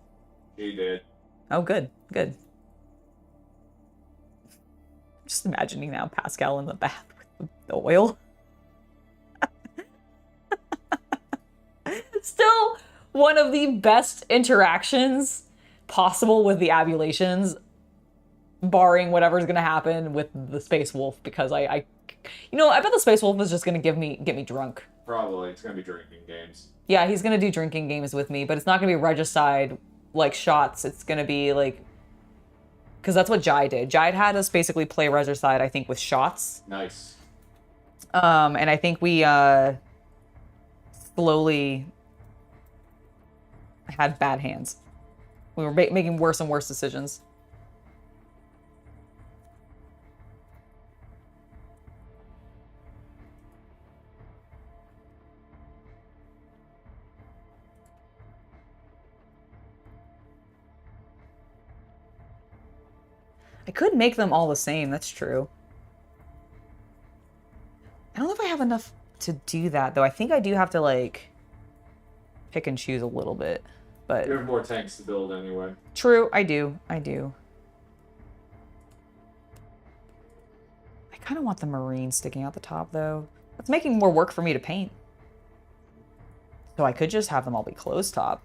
He did. Oh, good, good. Just imagining now Pascal in the bath with the oil. Still one of the best interactions possible with the Abulations, barring whatever's gonna happen with the Space Wolf, because I bet the Space Wolf is just gonna get me drunk. Probably. It's going to be drinking games. Yeah, he's gonna do drinking games with me, but it's not gonna be regicide like shots. It's gonna be like, because that's what Jai did. Jai had us basically play regicide, I think, with shots. Nice. And I think we slowly had bad hands. We were making worse and worse decisions. I could make them all the same, that's true. I don't know if I have enough to do that, though. I think I do have to, like, pick and choose a little bit. But You have more tanks to build anyway. true, I do. I kind of want the Marine sticking out the top, though. That's making more work for me to paint. So I could just have them all be closed top.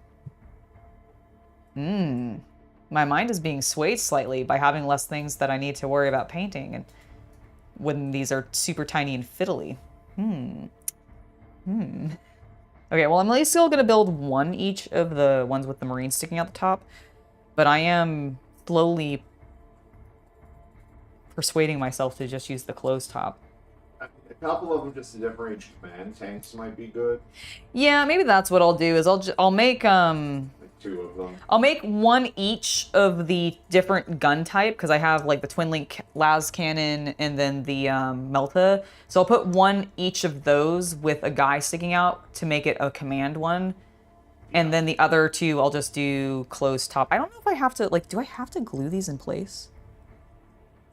My mind is being swayed slightly by having less things that I need to worry about painting, and when these are super tiny and fiddly. Okay, well, I'm at least still going to build one each of the ones with the Marine sticking out the top, but I am slowly persuading myself to just use the closed top. A couple of them just to differentiate command tanks might be good. Yeah, maybe that's what I'll do, is I'll make Like 2 of them. I'll make one each of the different gun type, because I have like the twin link las cannon and then the Melta. So I'll put one each of those with a guy sticking out to make it a command one. And then the other 2 I'll just do closed top. I don't know if I have to, like, do I have to glue these in place?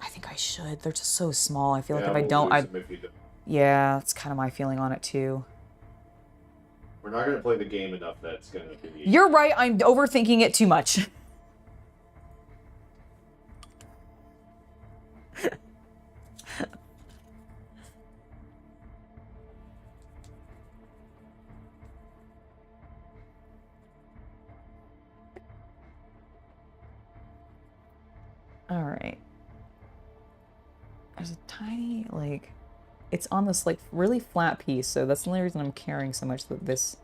I think I should. They're just so small. I feel like if I don't, yeah, that's kind of my feeling on it too. We're not going to play the game enough that it's going to be... You're right, I'm overthinking it too much. All right. There's a tiny, like, it's on this, like, really flat piece, so that's the only reason I'm carrying so much, that this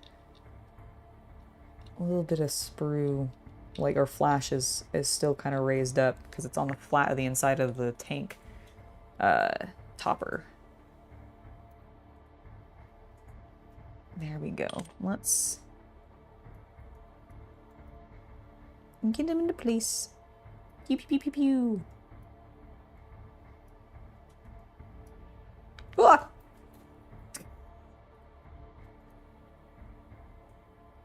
little bit of sprue, like, or flash is still kind of raised up, because it's on the flat of the inside of the tank topper. There we go. Let's get them into place. Pew, pew, pew, pew, pew. Ah!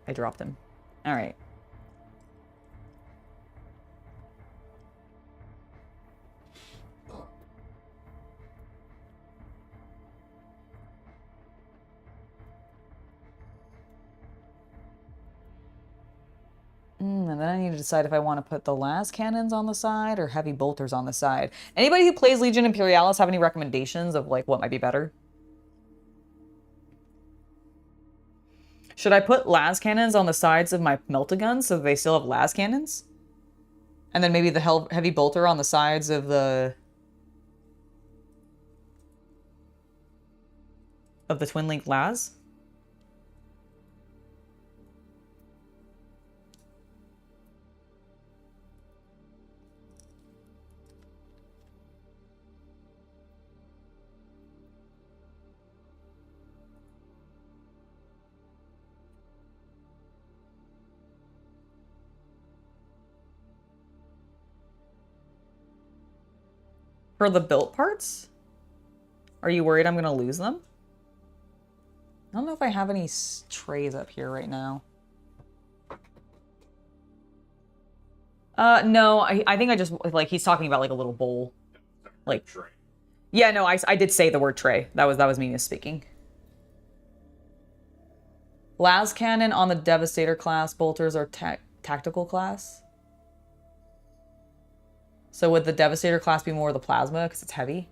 I dropped him. All right. And then I need to decide if I want to put the las cannons on the side or heavy bolters on the side. Anybody who plays Legion Imperialis have any recommendations of, like, what might be better? Should I put las cannons on the sides of my melta-guns so they still have las cannons? And then maybe the heavy bolter on the sides of the twin link las? For the built parts? Are you worried I'm going to lose them? I don't know if I have any trays up here right now. No, I think I just, like, he's talking about, like, a little bowl. Like, tray. Yeah, no, I did say the word tray. That was me misspeaking. Las cannon on the Devastator class. Bolters are tactical class. So would the Devastator class be more of the plasma because it's heavy?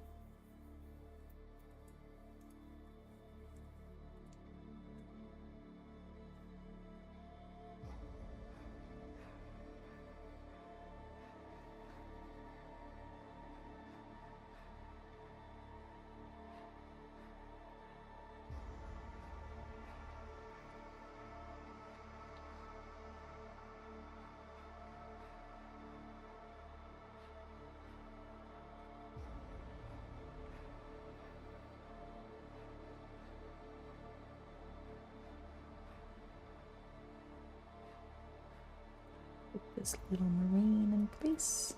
This little marine in place.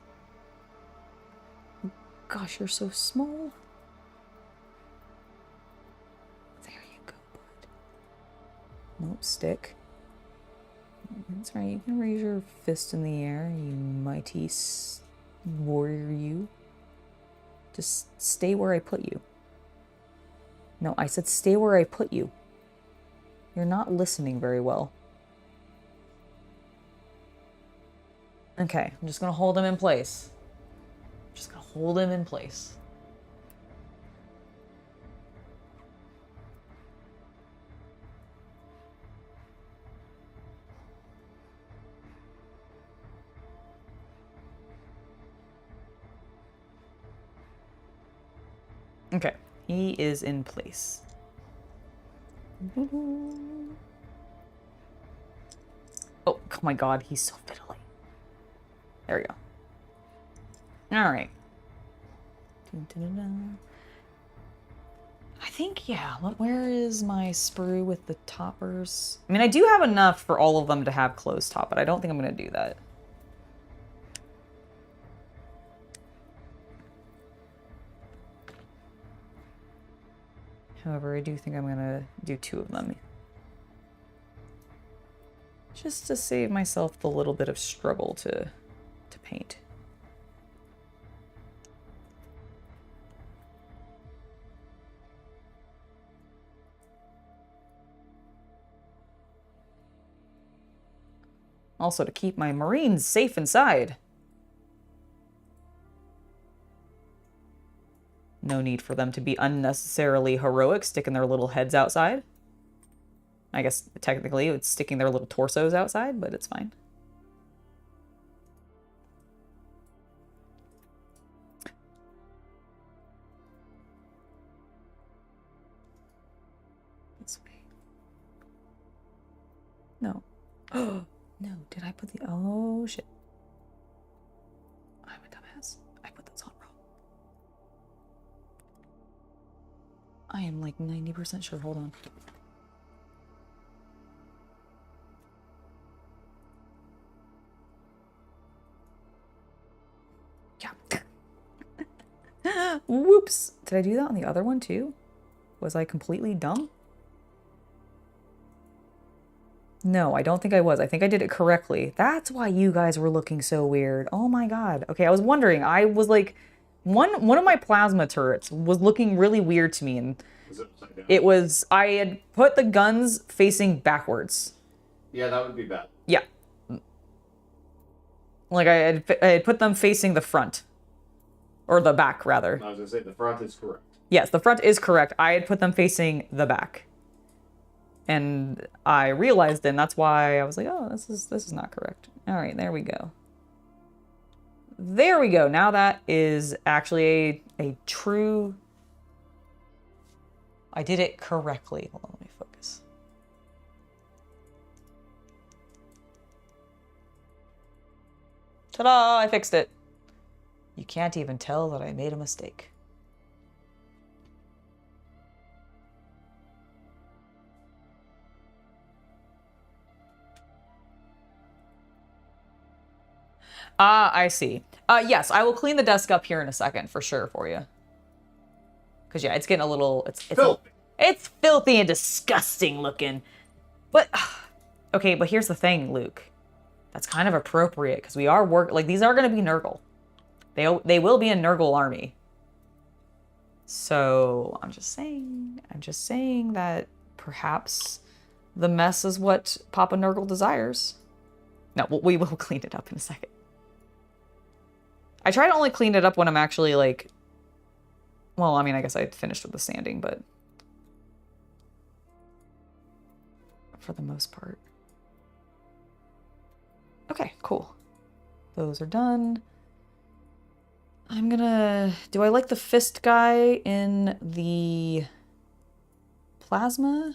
Oh, gosh, you're so small. There you go, bud. Nope, stick. That's right, you can raise your fist in the air, you mighty warrior you. Just stay where I put you. No, I said stay where I put you. You're not listening very well. Okay, I'm just gonna hold him in place. Just gonna hold him in place. Okay, he is in place. Oh my god, he's so fiddly. There we go. Alright. I think, yeah, where is my sprue with the toppers? I mean, I do have enough for all of them to have closed top, but I don't think I'm going to do that. However, I do think I'm going to do 2 of them. Just to save myself the little bit of struggle to paint. Also to keep my Marines safe inside. No need for them to be unnecessarily heroic, sticking their little heads outside. I guess technically it's sticking their little torsos outside, but it's fine. This way. No. Oh, no. Did I put the... Oh, shit. I'm a dumbass. I put those on wrong. I am like 90% sure. Hold on. Yeah. Whoops. Did I do that on the other one too? Was I completely dumb? No, I don't think I was. I think I did it correctly. That's why you guys were looking so weird. Oh my god. Okay, I was wondering. I was like, one of my plasma turrets was looking really weird to me, and it was, I had put the guns facing backwards. Yeah, that would be bad. Yeah. Like I had put them facing the front. Or the back, rather. I was gonna say the front is correct. Yes, the front is correct. I had put them facing the back. And I realized it, and that's why I was like, oh, this is not correct. All right, there we go. There we go. Now that is actually a true... I did it correctly. Hold on, let me focus. Ta-da! I fixed it. You can't even tell that I made a mistake. Ah, I see. Yes, I will clean the desk up here in a second for sure for you. Because, yeah, it's getting a little... It's Filthy. It's filthy and disgusting looking. But, okay, but here's the thing, Luke. That's kind of appropriate because we are like, these are going to be Nurgle. They will be a Nurgle army. So, I'm just saying that perhaps the mess is what Papa Nurgle desires. No, we will clean it up in a second. I try to only clean it up when I'm actually, like... Well, I mean, I guess I finished with the sanding, but... For the most part. Okay, cool. Those are done. I'm gonna... Do I like the fist guy in the... plasma?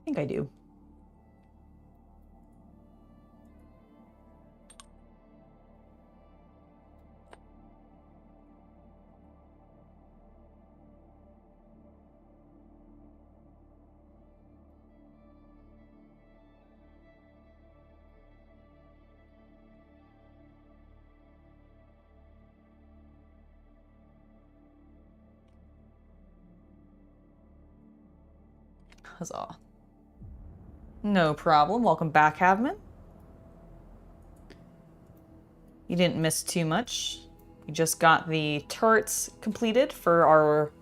I think I do. Huzzah. No problem. Welcome back, Havman. You didn't miss too much. We just got the turrets completed for our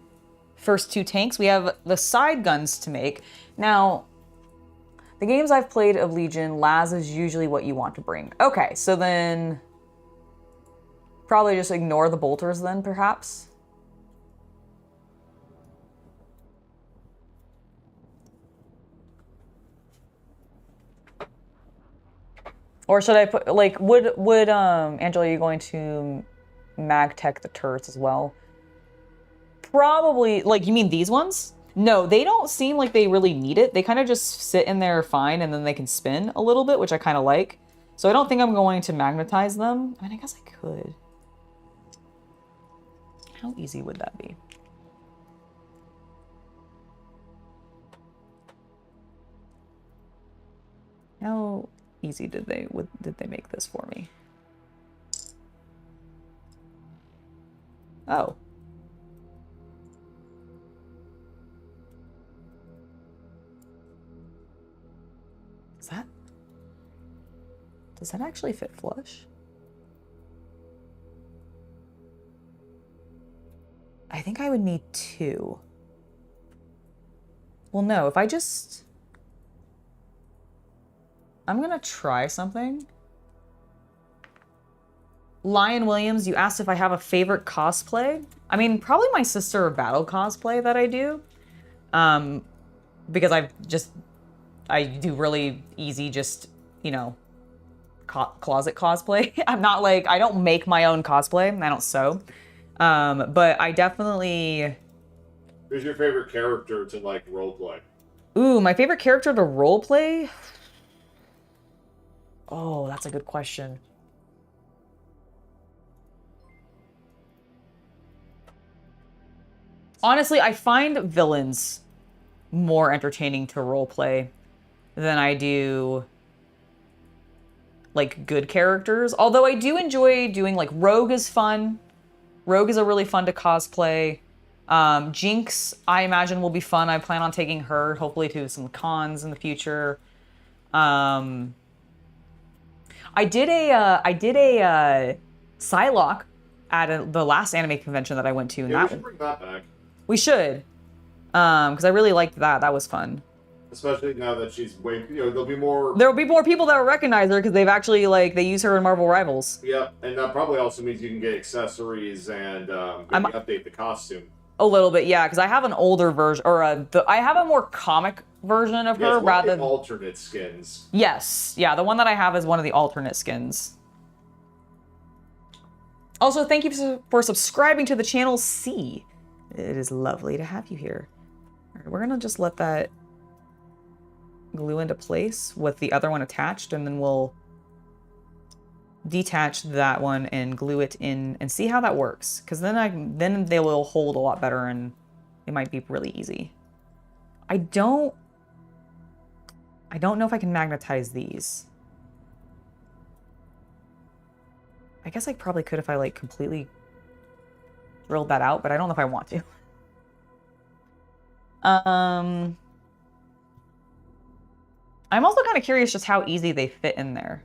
first 2 tanks. We have the side guns to make. Now, the games I've played of Legion, Laz is usually what you want to bring. Okay, so then... Probably just ignore the bolters then, perhaps? Or should I put, like, would Angela, are you going to mag tech the turrets as well? Probably, like, you mean these ones? No, they don't seem like they really need it. They kind of just sit in there fine and then they can spin a little bit, which I kind of like. So I don't think I'm going to magnetize them. I mean, I guess I could. How easy would that be? How easy did they make this for me? Oh. Does that actually fit flush? I think I would need 2. Well, no, if I just... I'm gonna try something. Lion Williams, you asked if I have a favorite cosplay. I mean, probably my Sister of Battle cosplay that I do. Because I do really easy, just, you know, closet cosplay. I'm not like, I don't make my own cosplay. I don't sew. But I definitely... Who's your favorite character to, like, roleplay? Ooh, my favorite character to roleplay? Oh, that's a good question. Honestly, I find villains more entertaining to roleplay than I do, like, good characters. Although I do enjoy doing, like, Rogue is fun. Rogue is a really fun to cosplay. Jinx, I imagine, will be fun. I plan on taking her, hopefully, to some cons in the future. I did a Psylocke at the last anime convention that I went to. And yeah, we should bring that back. We should. Because I really liked that. That was fun. Especially now that she's way, you know, there'll be more people that will recognize her because they've actually, like, they use her in Marvel Rivals. Yep, and that probably also means you can get accessories and maybe update the costume. A little bit, yeah, because I have an older version, or I have a more comic version of her rather than alternate skins. Yes, yeah, the one that I have is one of the alternate skins. Also, thank you for subscribing to the channel C. It is lovely to have you here. All right, we're gonna just let that glue into place with the other one attached, and then we'll detach that one and glue it in and see how that works. Because then they will hold a lot better and it might be really easy. I don't I don't know if I can magnetize these. I guess I probably could if I like completely drilled that out, but I don't know if I want to. I'm also kind of curious just how easy they fit in there.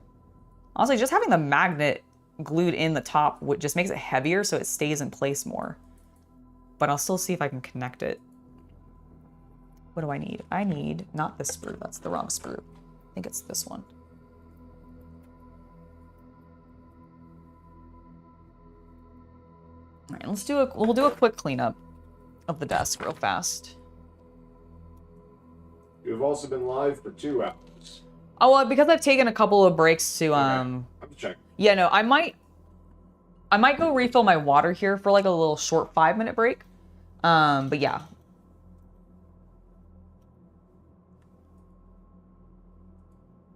Honestly, just having the magnet glued in the top just makes it heavier so it stays in place more. But I'll still see if I can connect it. What do I need? I need, not this sprue, that's the wrong sprue. I think it's this one. All right, we'll do a quick cleanup of the desk real fast. You've also been live for 2 hours. Oh, well, because I've taken a couple of breaks to, I'm checking. Yeah, no, I might go refill my water here for like a little short 5-minute break. But yeah.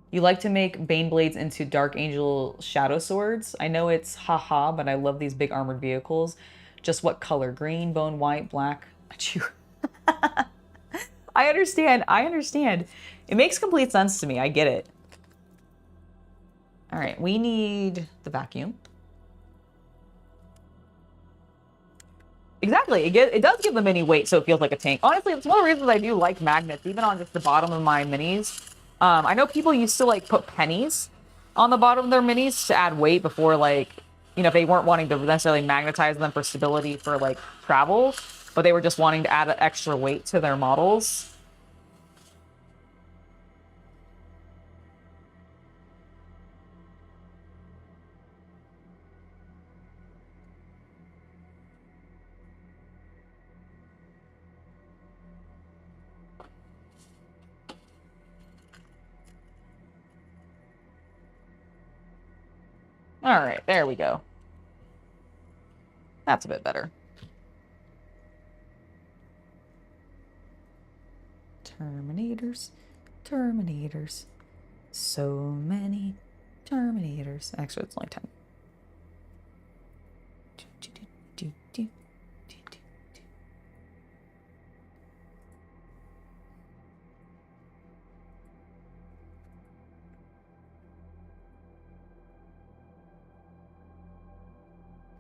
You like to make Bane Blades into Dark Angel Shadow Swords. I know it's haha, but I love these big armored vehicles. Just what color? Green, bone, white, black? I understand. I understand. It makes complete sense to me. I get it. All right, we need the vacuum. Exactly. It does give the mini weight, so it feels like a tank. Honestly, it's one of the reasons I do like magnets, even on just the bottom of my minis. I know people used to like put pennies on the bottom of their minis to add weight before, like, you know, if they weren't wanting to necessarily magnetize them for stability for like travel, but they were just wanting to add an extra weight to their models. All right, there we go. That's a bit better. Terminators, Terminators. So many Terminators. Actually, it's only 10.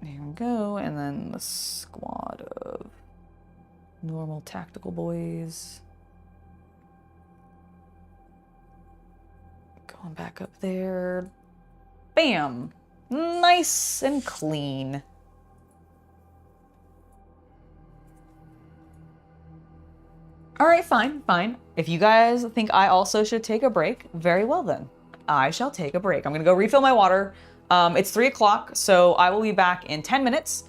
There we go, and then the squad of normal tactical boys. Going back up there. Bam! Nice and clean. All right, fine, fine. If you guys think I also should take a break, very well then. I shall take a break. I'm gonna go refill my water. It's 3 o'clock, so I will be back in 10 minutes.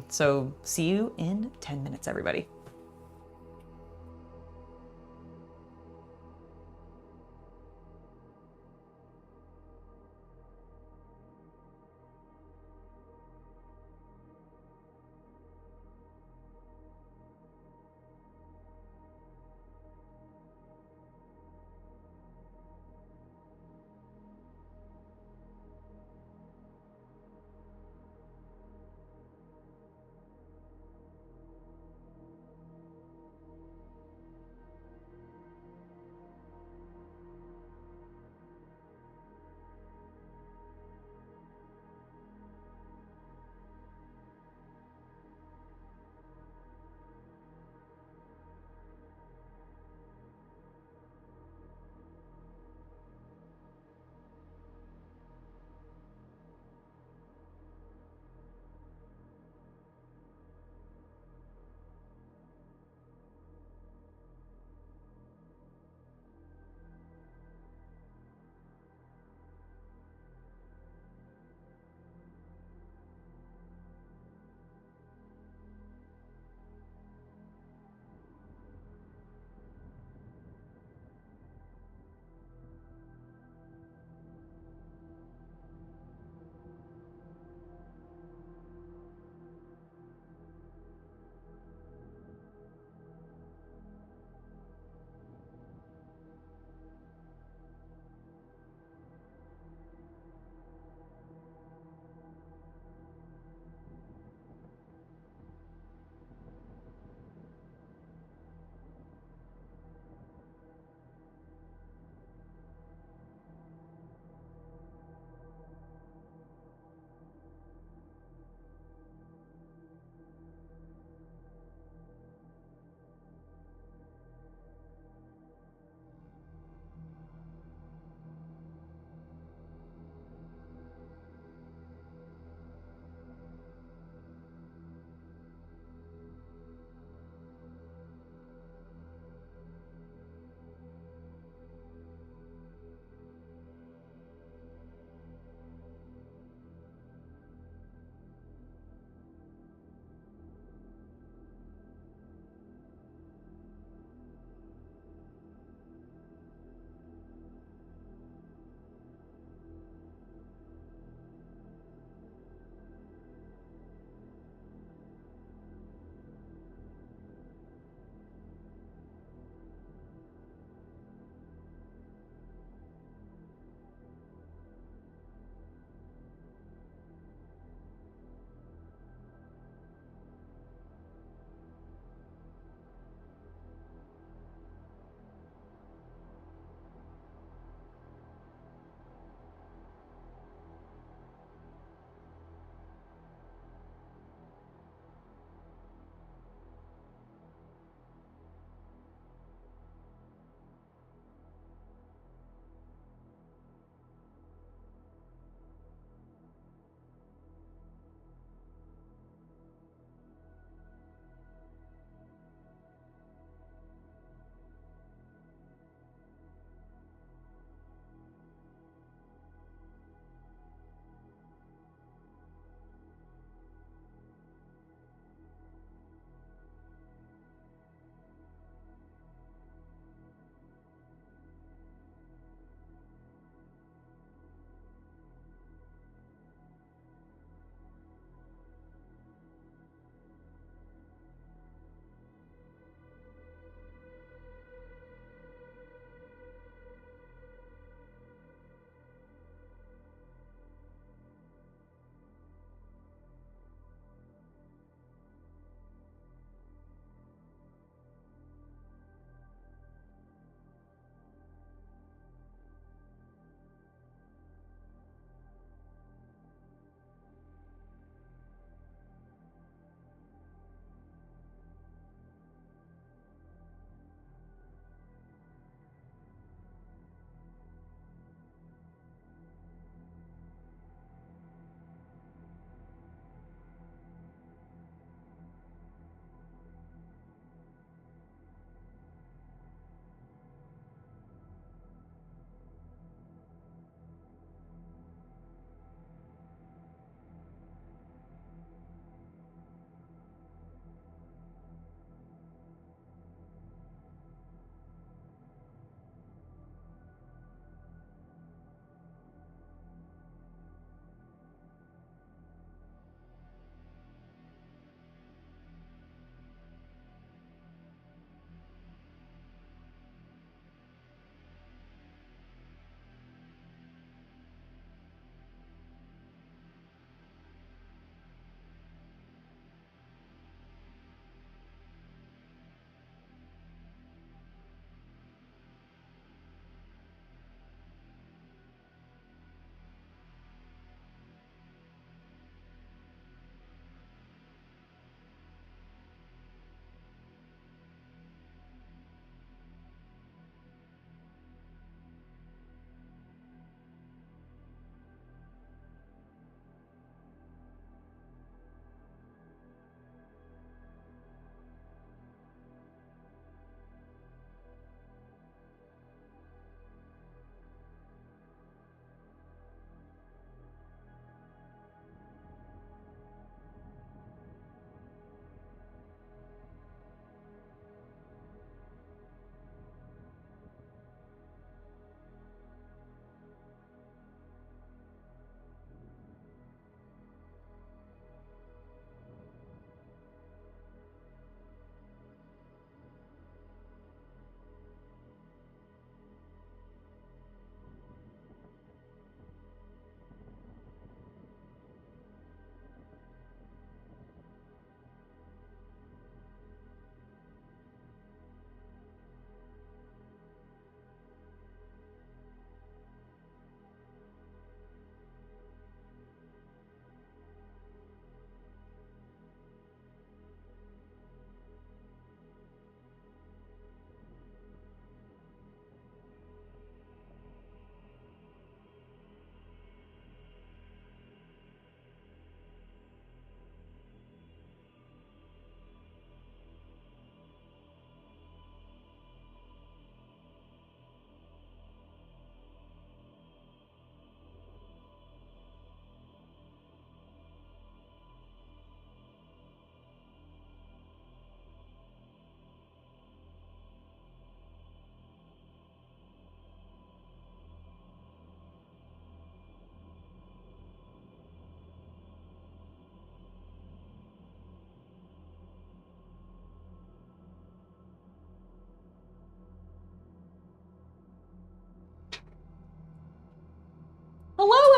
So see you in 10 minutes, everybody.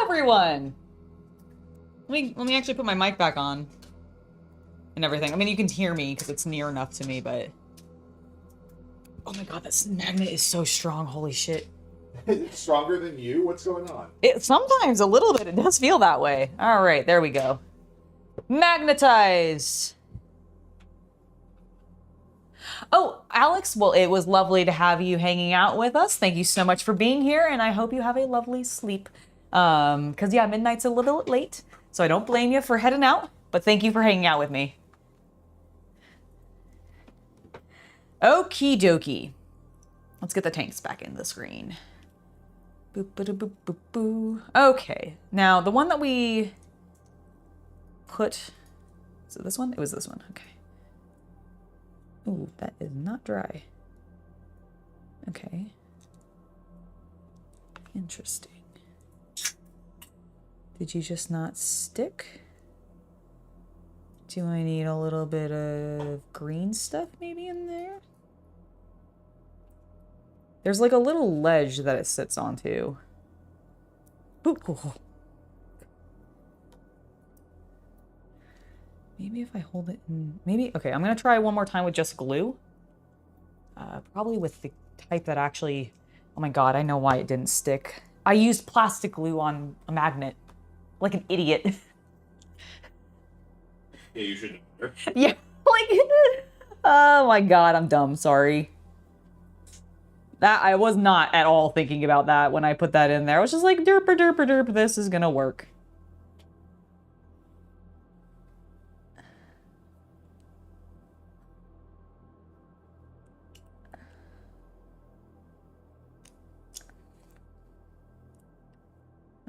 everyone! Let me actually put my mic back on. And everything. I mean, you can hear me because it's near enough to me, but... Oh my god, this magnet is so strong. Holy shit. Is it stronger than you? What's going on? Sometimes a little bit. It does feel that way. All right, there we go. Magnetize! Oh, Alex, well, it was lovely to have you hanging out with us. Thank you so much for being here, and I hope you have a lovely sleep. Because, yeah, midnight's a little late, so I don't blame you for heading out, but thank you for hanging out with me. Okie dokie. Let's get the tanks back in the screen. Boop, boop, boop, boop, boop. Okay, now the one that we put... Is it this one? It was this one, okay. Ooh, that is not dry. Okay. Interesting. Did you just not stick? Do I need a little bit of green stuff maybe in there? There's like a little ledge that it sits onto. Ooh. Maybe if I hold it in... Maybe... Okay, I'm going to try one more time with just glue. Probably with the type that actually... Oh my god, I know why it didn't stick. I used plastic glue on a magnet. Like an idiot. Yeah, you shouldn't. Yeah, like... Oh my god, I'm dumb. Sorry. That I was not at all thinking about that when I put that in there. I was just like, derp, derp, derp, this is going to work.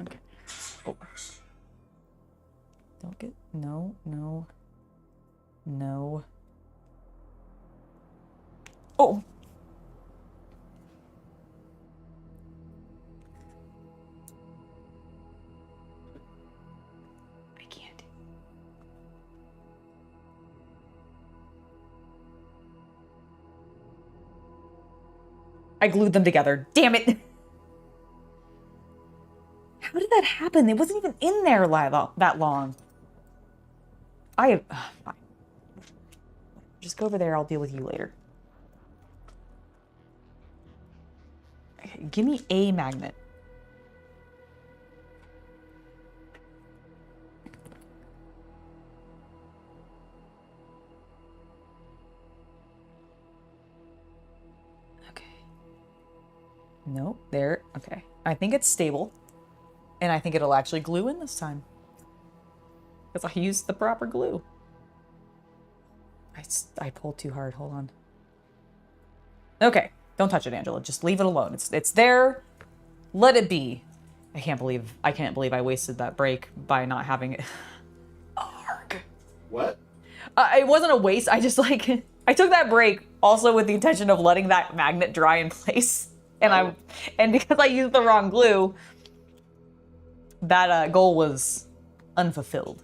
Okay. Oh. Don't get... No, no. No. Oh! I can't. I glued them together. Damn it! How did that happen? It wasn't even in there that long. Fine. Just go over there. I'll deal with you later. Okay, give me a magnet. Okay. Nope. There. Okay. I think it's stable. And I think it'll actually glue in this time. Because I used the proper glue. I pulled too hard. Hold on. Okay. Don't touch it, Angela. Just leave it alone. It's there. Let it be. I can't believe I wasted that break by not having it. Arg. What? It wasn't a waste. I just like... I took that break also with the intention of letting that magnet dry in place. And and because I used the wrong glue... That goal was unfulfilled.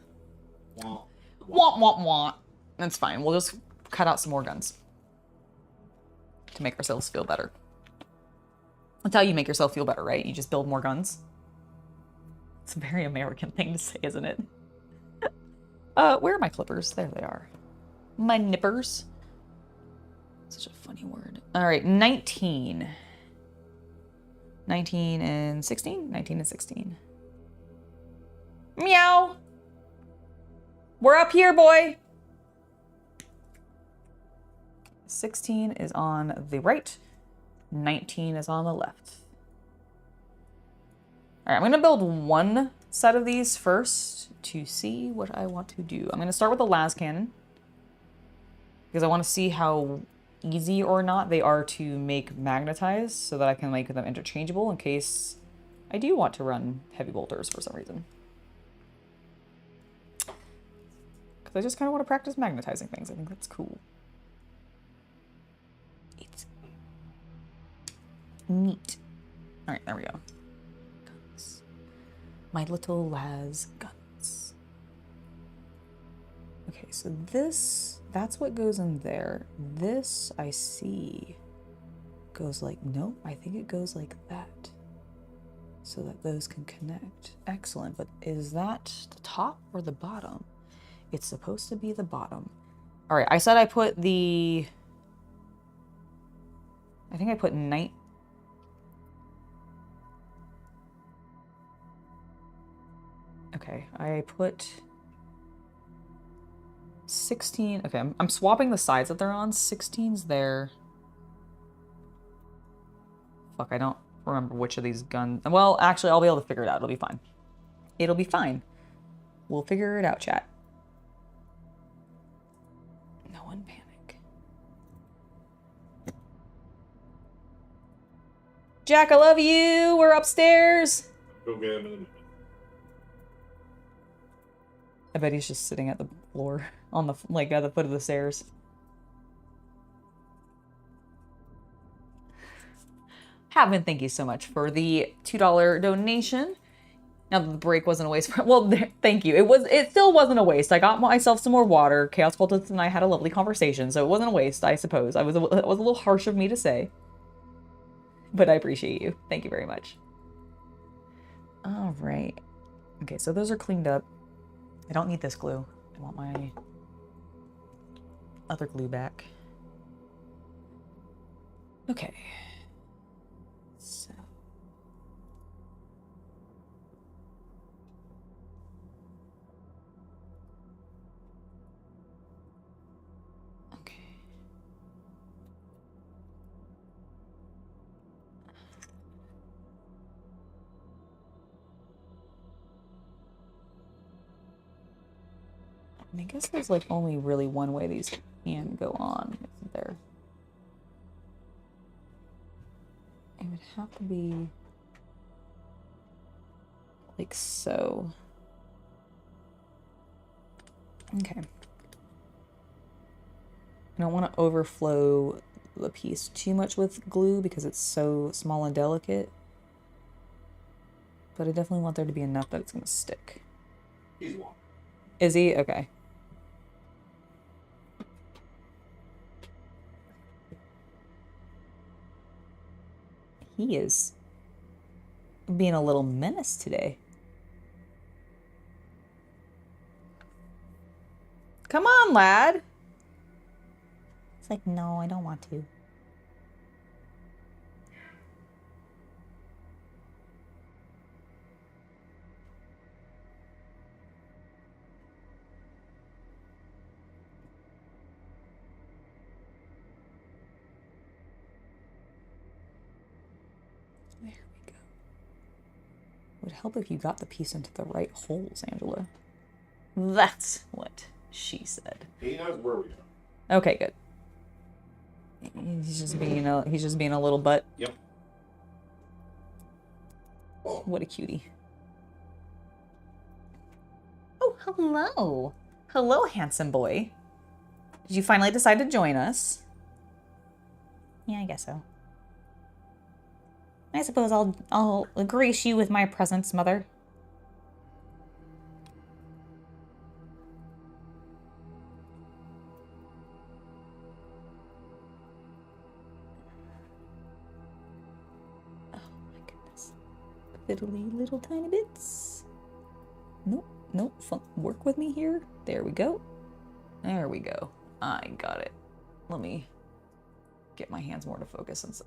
Womp, Womp, womp, womp. That's fine. We'll just cut out some more guns. To make ourselves feel better. That's how you make yourself feel better, right? You just build more guns. It's a very American thing to say, isn't it? Where are my clippers? There they are. My nippers. Such a funny word. All right, 19. 19 and 16? 19 and 16. Meow. We're up here, boy. 16 is on the right. 19 is on the left. All right, I'm going to build one set of these first to see what I want to do. I'm going to start with the las cannon because I want to see how easy or not they are to make magnetize so that I can make them interchangeable in case I do want to run heavy bolters for some reason. I just kind of want to practice magnetizing things. I think that's cool. It's neat. All right, there we go. Guns. My little las guns. Okay, so that's what goes in there. This, I see, goes like, nope, I think it goes like that. so that those can connect. Excellent, but is that the top or the bottom? It's supposed to be the bottom. All right, I said I put the... I think I put night... Okay, I put 16. Okay, I'm swapping the sides that they're on. 16's there. Fuck, I don't remember which of these guns. Well, actually, I'll be able to figure it out. It'll be fine. It'll be fine. We'll figure it out, chat. No one panic. Jack, I love you. We're upstairs. Go get him in a minute. I bet he's just sitting at the floor on the like at the foot of the stairs. Havin, thank you so much for the $2 donation. Now that the break wasn't a waste. Well, thank you. It still wasn't a waste. I got myself some more water. Chaos Cultist and I had a lovely conversation, so it wasn't a waste, I suppose. It was a little harsh of me to say, but I appreciate you. Thank you very much. All right. Okay, so those are cleaned up. I don't need this glue. I want my other glue back. Okay. So. Okay. I guess there's like only really one way these can go on, isn't there? It would have to be like so. Okay. I don't want to overflow the piece too much with glue because it's so small and delicate. But I definitely want there to be enough that it's going to stick. He's one. Is he? Okay. He is being a little menace today. Come on, lad. It's like, no, I don't want to. There we go. Would help if you got the piece into the right holes, Angela. That's what she said. He knows where we are. Okay, good. He's just being a little butt. Yep. What a cutie. Oh, hello. Hello, handsome boy. Did you finally decide to join us? Yeah, I guess so. I suppose I'll grace you with my presence, Mother. Oh my goodness. Fiddly little tiny bits. Nope, nope. Work with me here. There we go. There we go. I got it. Let me get my hands more to focus since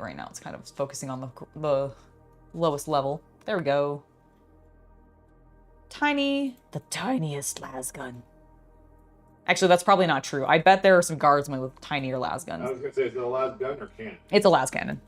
right now it's kind of focusing on the lowest level. There we go. Tiny. The tiniest las gun. Actually, that's probably not true. I bet there are some guardsmen with tinier las guns. I was going to say, is it a las gun or cannon? It's a las cannon.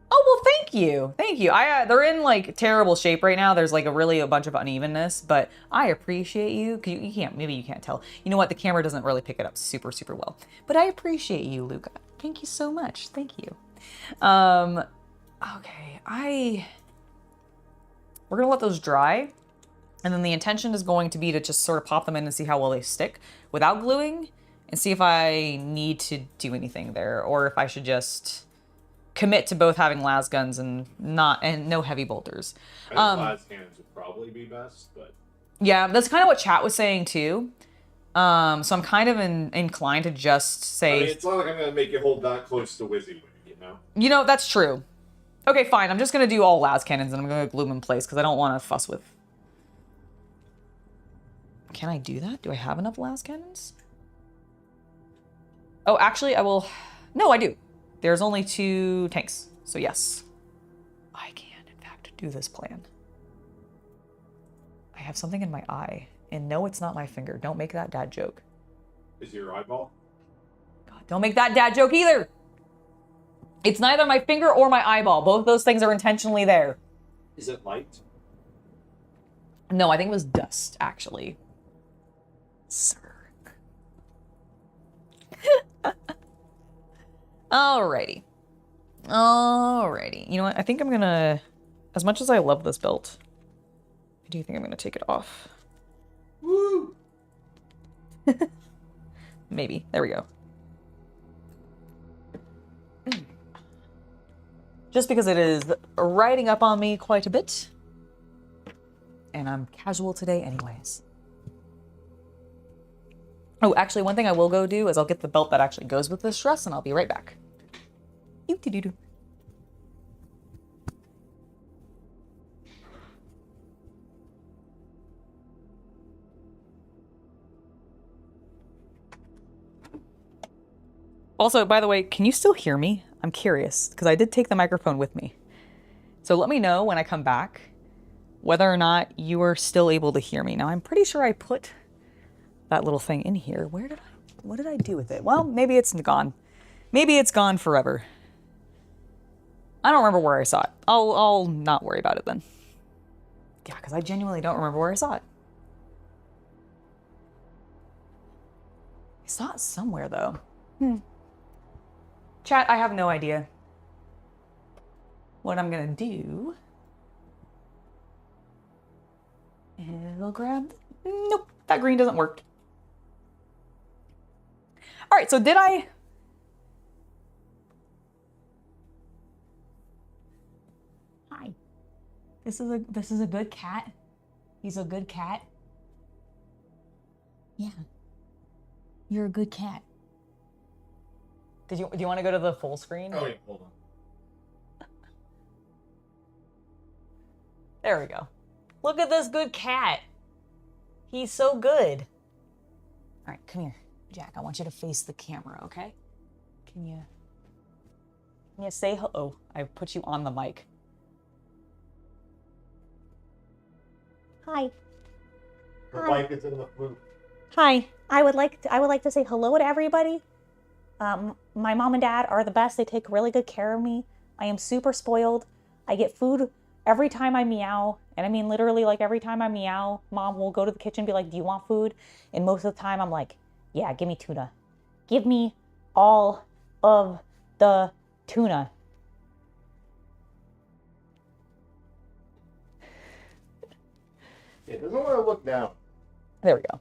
Oh, well, thank you. Thank you. They're in, like, terrible shape right now. There's, like, a bunch of unevenness, but I appreciate you. Cause maybe you can't tell. You know what? The camera doesn't really pick it up super, super well. But I appreciate you, Luca. Thank you so much. Thank you. Okay. We're going to let those dry. And then the intention is going to be to just sort of pop them in and see how well they stick without gluing and see if I need to do anything there or if I should just commit to both having las guns and no heavy bolters. I think las cannons would probably be best, but yeah, that's kind of what chat was saying too. So I'm kind of inclined to just say, I mean, it's not like I'm going to make you hold that close to WYSIWYG, you know? You know, that's true. Okay, fine. I'm just gonna do all las cannons and I'm gonna glue them in place because I don't want to fuss with. Can I do that? Do I have enough las cannons? Oh, actually, I will. No, I do. There's only 2 tanks, so yes, I can in fact do this plan. I have something in my eye, and no, it's not my finger. Don't make that dad joke. Is it your eyeball? God, don't make that dad joke either. It's neither my finger or my eyeball. Both those things are intentionally there. Is it light? No, I think it was dust, actually. Sir. Alrighty. Alrighty. You know what? I think I'm gonna, as much as I love this belt, I do think I'm gonna take it off. Woo! Maybe. There we go. Just because it is riding up on me quite a bit. And I'm casual today anyways. Oh, actually, one thing I will go do is I'll get the belt that actually goes with this dress, and I'll be right back. Doo-doo-doo-doo. Also, by the way, can you still hear me? I'm curious, because I did take the microphone with me. So let me know when I come back whether or not you are still able to hear me. Now, I'm pretty sure I put that little thing in here. What did I do with it? Well, maybe it's gone. Maybe it's gone forever. I don't remember where I saw it. I'll not worry about it then. Yeah, because I genuinely don't remember where I saw it. I saw it somewhere, though. Chat, I have no idea. What I'm gonna do is I'll grab... Nope, that green doesn't work. All right, so did I... Hi. This is a good cat. He's a good cat. Yeah. You're a good cat. Do you want to go to the full screen? Oh, yeah, hold on. There we go. Look at this good cat. He's so good. All right, come here, Jack. I want you to face the camera, okay? Can you say hello? Oh, I put you on the mic. Hi. Her Hi. mic is in the booth. Hi. I would like to say hello to everybody. My mom and dad are the best. They take really good care of me. I am super spoiled. I get food every time I meow. And I mean, literally, like, every time I meow, mom will go to the kitchen and be like, do you want food? And most of the time I'm like, yeah, give me tuna. Give me all of the tuna. It doesn't want to look down. There we go.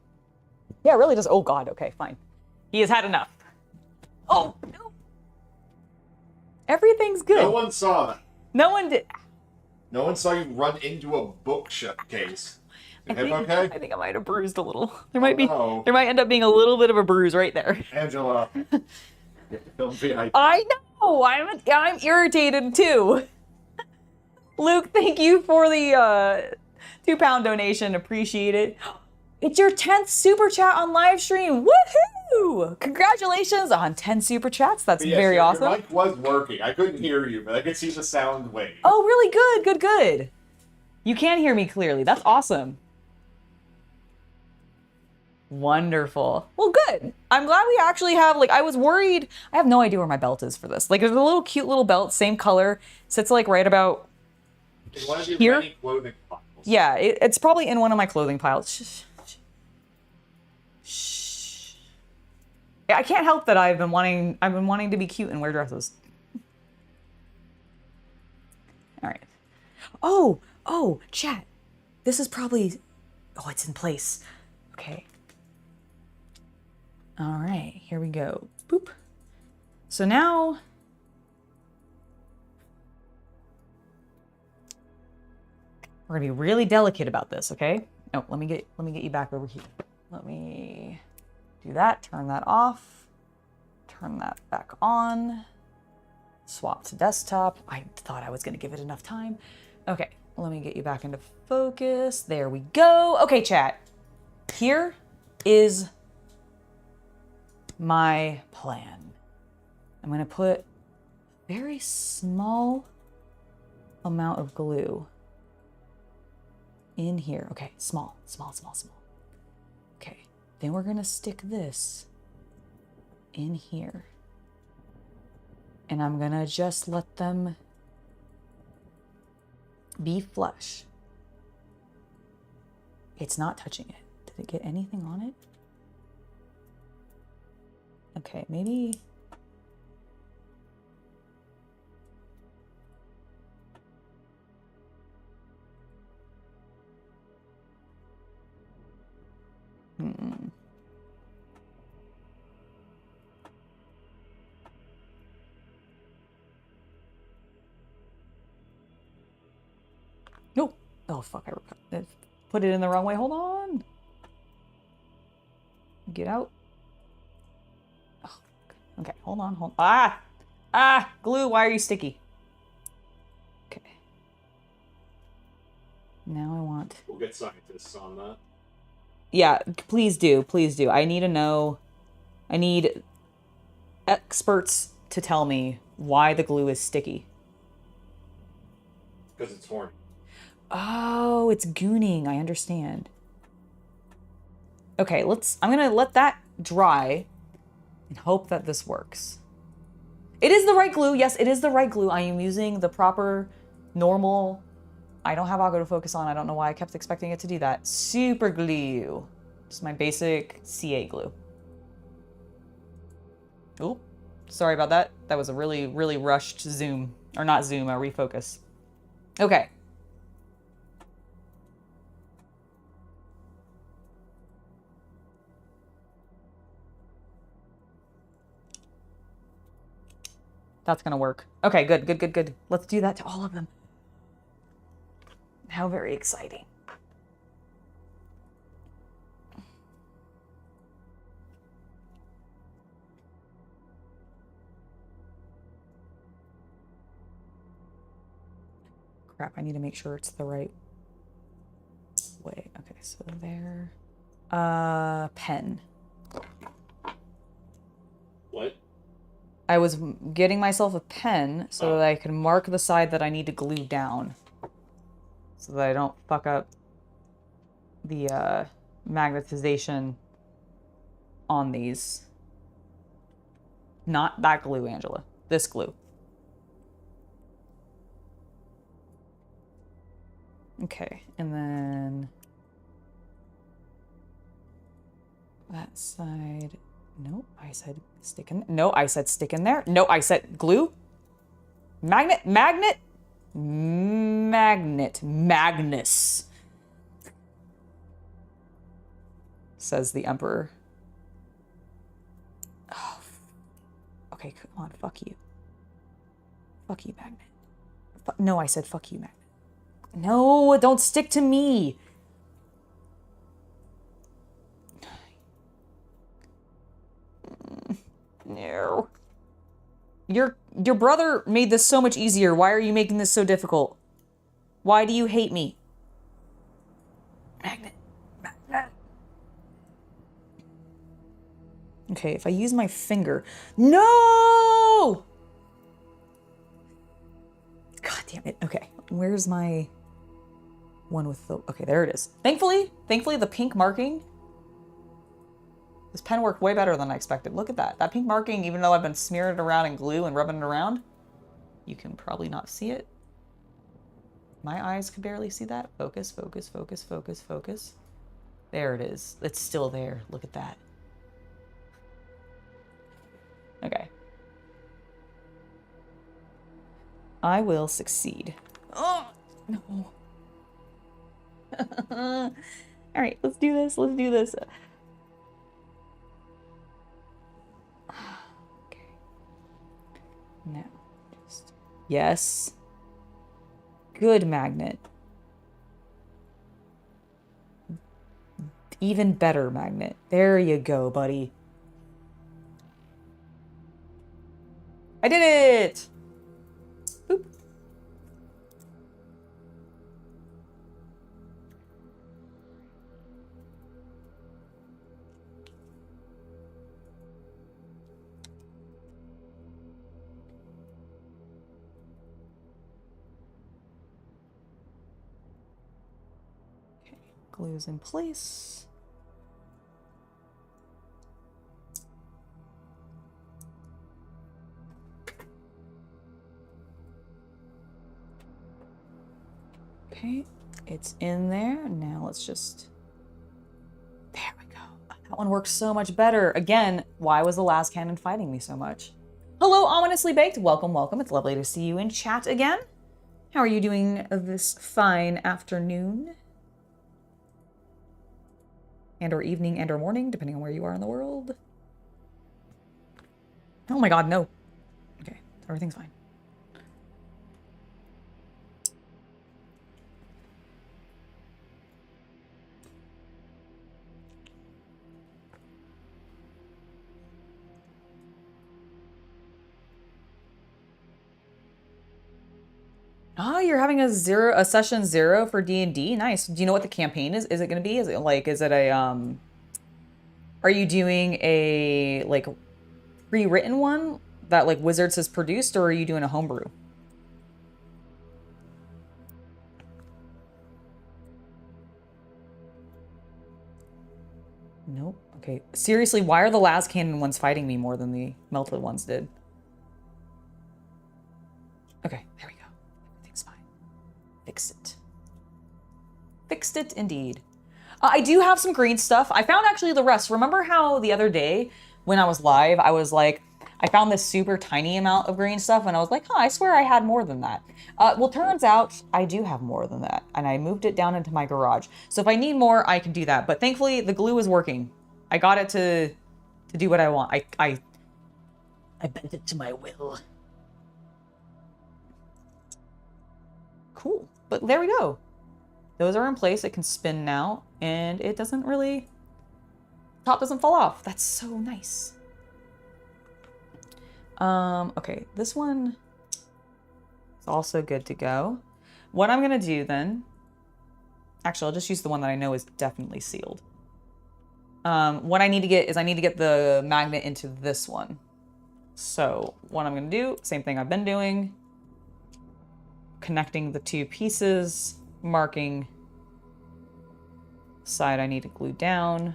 Yeah, it really does. Oh, God. Okay, fine. He has had enough. Oh, no. Everything's good. No one saw that. No one did. No one saw you run into a bookcase. Is him okay? I think I might have bruised a little. There might be. no. There might end up being a little bit of a bruise right there. Angela. Film VIP. I know. I'm irritated too. Luke, thank you for the £2 donation. Appreciate it. It's your 10th super chat on live stream. Woohoo! Congratulations on 10 super chats. That's Yes, very awesome. Your mic was working. I couldn't hear you, but I could see the sound wave. Oh, really good. Good. You can hear me clearly. That's awesome. Wonderful. Well, good. I'm glad we actually have, like, I was worried. I have no idea where my belt is for this. Like, there's a little cute little belt, same color, sits like right about In one of your here. many clothing piles. Yeah, it's probably in one of my clothing piles. Shh. Yeah, I can't help that I've been wanting to be cute and wear dresses. All right. Oh, chat. This is probably, it's in place. Okay. All right, here we go. Boop. So now, we're gonna be really delicate about this, okay? Oh, let me get you back over here. Let me do that, turn that off, turn that back on, swap swap to desktop. I thought I was going to give it enough time. Okay, let me get you back into focus. There we go. Okay, chat. Here is my plan. I'm going to put a very small amount of glue in here. Okay, small. Okay, then we're going to stick this in here. And I'm going to just let them be flush. It's not touching it. Did it get anything on it? Okay, maybe... Nope. Oh, fuck. I put it in the wrong way. Hold on. Get out. Oh, okay, hold on. Ah! Glue, why are you sticky? Okay. Now I want... We'll get scientists on that. Yeah, please do. I need to know... I need experts to tell me why the glue is sticky. Because it's horny. Oh, it's gooning. I understand. Okay, I'm gonna let that dry and hope that this works. It is the right glue. Yes, it is the right glue. I am using the proper, normal... I don't have autofocus on. I don't know why I kept expecting it to do that. Super glue. Just my basic CA glue. Oh, sorry about that. That was a really, really rushed zoom. Or not zoom, a refocus. Okay. That's gonna work. Okay, good. Let's do that to all of them. How very exciting. Crap, I need to make sure it's the right way. Okay, so there. Pen. What? I was getting myself a pen so that I can mark the side that I need to glue down. So that I don't fuck up the magnetization on these. Not that glue, Angela. This glue. Okay, and then that side. Nope, I said stick in. No, I said stick in there. No, I said glue. Magnus. Says the Emperor. Oh, okay, come on, fuck you. Fuck you, Magnet. No, I said fuck you, Magnet. No, don't stick to me. No. Your brother made this so much easier. Why are you making this so difficult? Why do you hate me? Magnet. Okay, if I use my finger. No! God damn it. Okay, where's my one with the... Okay, there it is. Thankfully, the pink marking... This pen worked way better than I expected. Look at that. That pink marking, even though I've been smearing it around in glue and rubbing it around, you can probably not see it. My eyes could barely see that. Focus. There it is. It's still there. Look at that. Okay. I will succeed. Oh, no. All right, let's do this. Okay. Now, just... Yes. Good, Magnet. Even better, Magnet. There you go, buddy. I did it! Glue's in place. Okay, it's in there. Now let's just... There we go. That one works so much better. Again, why was the last cannon fighting me so much? Hello, Ominously Baked. Welcome, welcome. It's lovely to see you in chat again. How are you doing this fine afternoon? And or evening and or morning, depending on where you are in the world. Oh my god, no. Okay, everything's fine. Oh, you're having a session 0 for D&D? Nice. Do you know what the campaign is? Is it going to be? Is it a, are you doing a, like, pre-written one that, like, Wizards has produced, or are you doing a homebrew? Nope. Okay. Seriously, why are the last cannon ones fighting me more than the melted ones did? Okay, there we go. Everything's fine. Fix it. Fixed it, indeed. I do have some green stuff. I found actually the rest. Remember how the other day when I was live, I was like, I found this super tiny amount of green stuff, and I was like, huh, I swear I had more than that. Well, turns out I do have more than that, and I moved it down into my garage. So if I need more, I can do that. But thankfully, the glue is working. I got it to do what I want. I bent it to my will. Cool. But there we go. Those are in place. It can spin now, and it doesn't really... Top doesn't fall off. That's so nice. Okay, this one is also good to go. What I'm gonna do then... Actually, I'll just use the one that I know is definitely sealed. What I need to get is I need to get the magnet into this one. So what I'm gonna do, same thing I've been doing. Connecting the two pieces, marking side I need to glue down.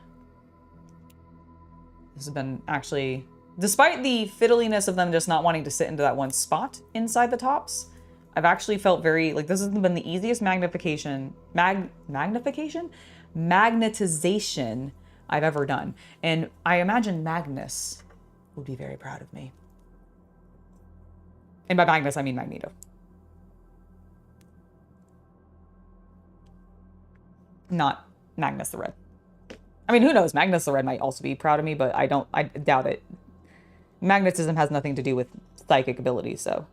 This has been actually, despite the fiddliness of them just not wanting to sit into that one spot inside the tops, I've actually felt very, like, this has been the easiest magnetization I've ever done. And I imagine Magnus would be very proud of me. And by Magnus, I mean Magneto. Not Magnus the Red. I mean, who knows? Magnus the Red might also be proud of me, but I doubt it. Magnetism has nothing to do with psychic abilities, so.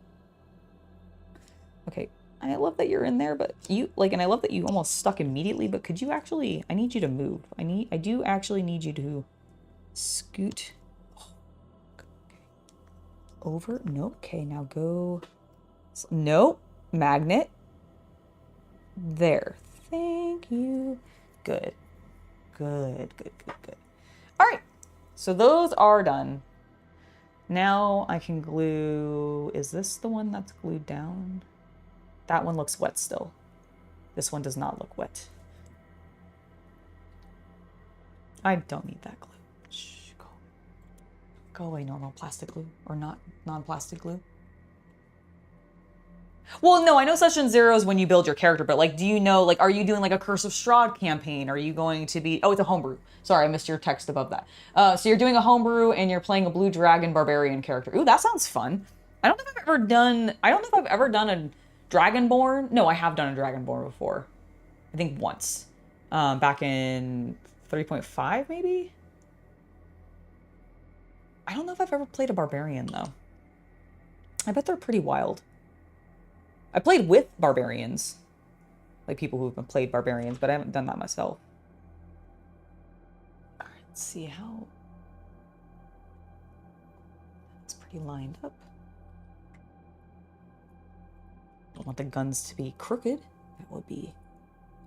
Okay, I love that you're in there, but you, like, and I love that you almost stuck immediately, but could you actually, I need you to move. I do actually need you to scoot over. Nope. Okay, now go. Nope. Magnet. There. Thank you. Good. Good. All right. So those are done. Now I can glue. Is this the one that's glued down? That one looks wet still. This one does not look wet. I don't need that glue. Shh, go away, normal plastic glue. Or not non-plastic glue. Well, no, I know session 0 is when you build your character, but, like, do you know, like, are you doing, like, a Curse of Strahd campaign? Are you going to be... Oh, it's a homebrew. Sorry, I missed your text above that. So you're doing a homebrew, and you're playing a Blue Dragon Barbarian character. Ooh, that sounds fun. I don't know if I've ever done... I don't know if I've ever done a Dragonborn. No, I have done a Dragonborn before. I think once. Back in 3.5, maybe? I don't know if I've ever played a Barbarian, though. I bet they're pretty wild. I played with barbarians, like people who've played barbarians, but I haven't done that myself. All right, let's see how it's pretty lined up. Don't want the guns to be crooked. That would be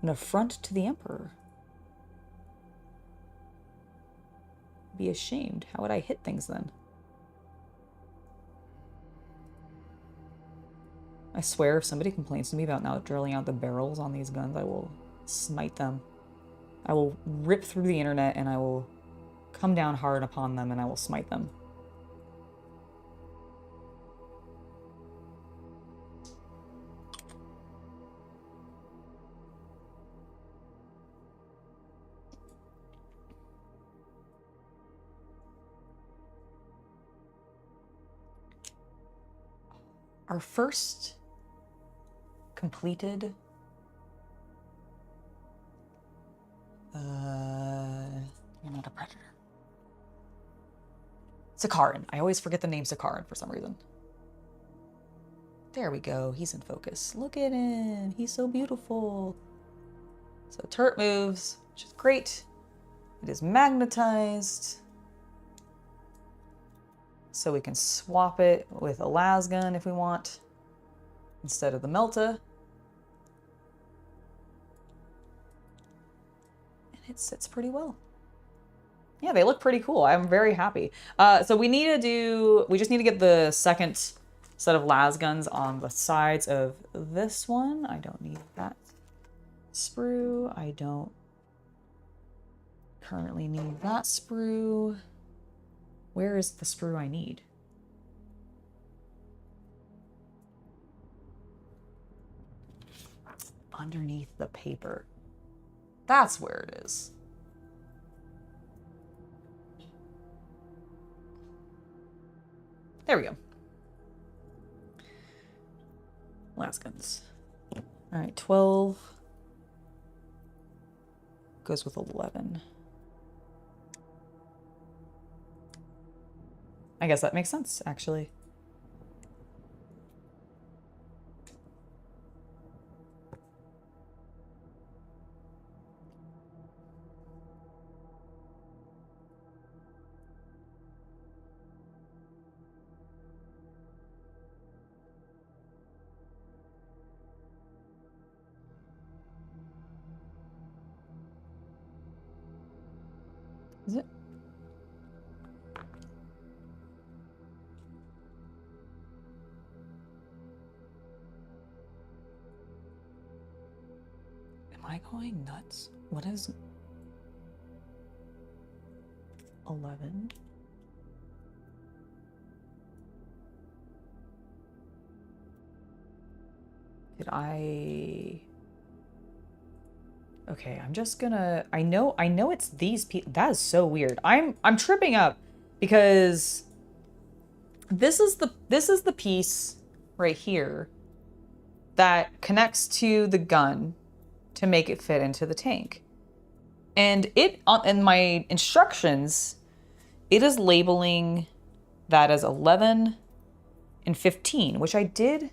an affront to the Emperor. Be ashamed. How would I hit things then? I swear if somebody complains to me about not drilling out the barrels on these guns, I will smite them. I will rip through the internet and I will come down hard upon them and I will smite them. Our first completed you're not a predator. Sakaran. I always forget the name Sakaran for some reason. There we go. He's in focus. Look at him. He's so beautiful. So turret moves, which is great. It is magnetized. So we can swap it with a las gun if we want, instead of the Melta. And it sits pretty well. Yeah, they look pretty cool. I'm very happy. So we just need to get the second set of las guns on the sides of this one. I don't need that sprue. I don't currently need that sprue. Where is the sprue I need? Underneath the paper. That's where it is. There we go. Las guns. All right, 12 goes with 11. I guess that makes sense, actually. Is it? Am I going nuts? What is 11? Did I... Okay, I'm just gonna... I know it's these people. That is so weird. I'm tripping up because this is the piece right here that connects to the gun to make it fit into the tank. And in my instructions, it is labeling that as 11 and 15, which I did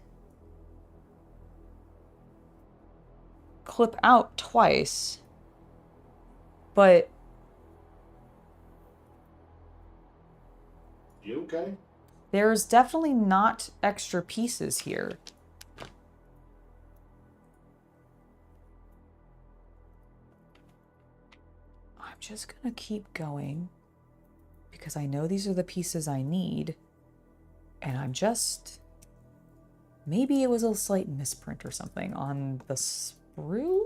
clip out twice, but You okay? there's definitely not extra pieces here. I'm just gonna keep going because I know these are the pieces I need, and I'm just... Maybe it was a slight misprint or something on the sprue?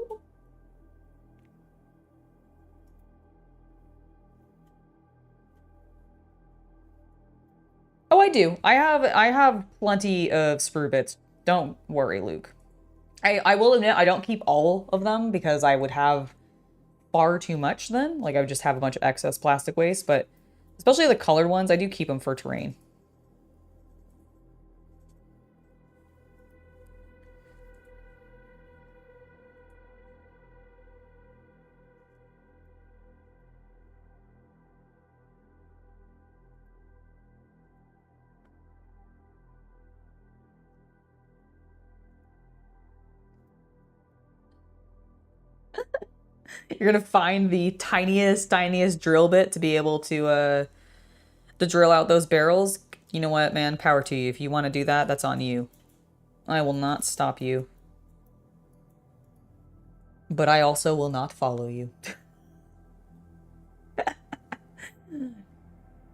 Oh, I do. I have plenty of sprue bits. Don't worry, Luke. I will admit I don't keep all of them because I would have far too much then. Like I would just have a bunch of excess plastic waste, but especially the colored ones, I do keep them for terrain. You're gonna find the tiniest drill bit to be able to drill out those barrels. You know what, man? Power to you. If you want to do that, that's on you. I will not stop you. But I also will not follow you.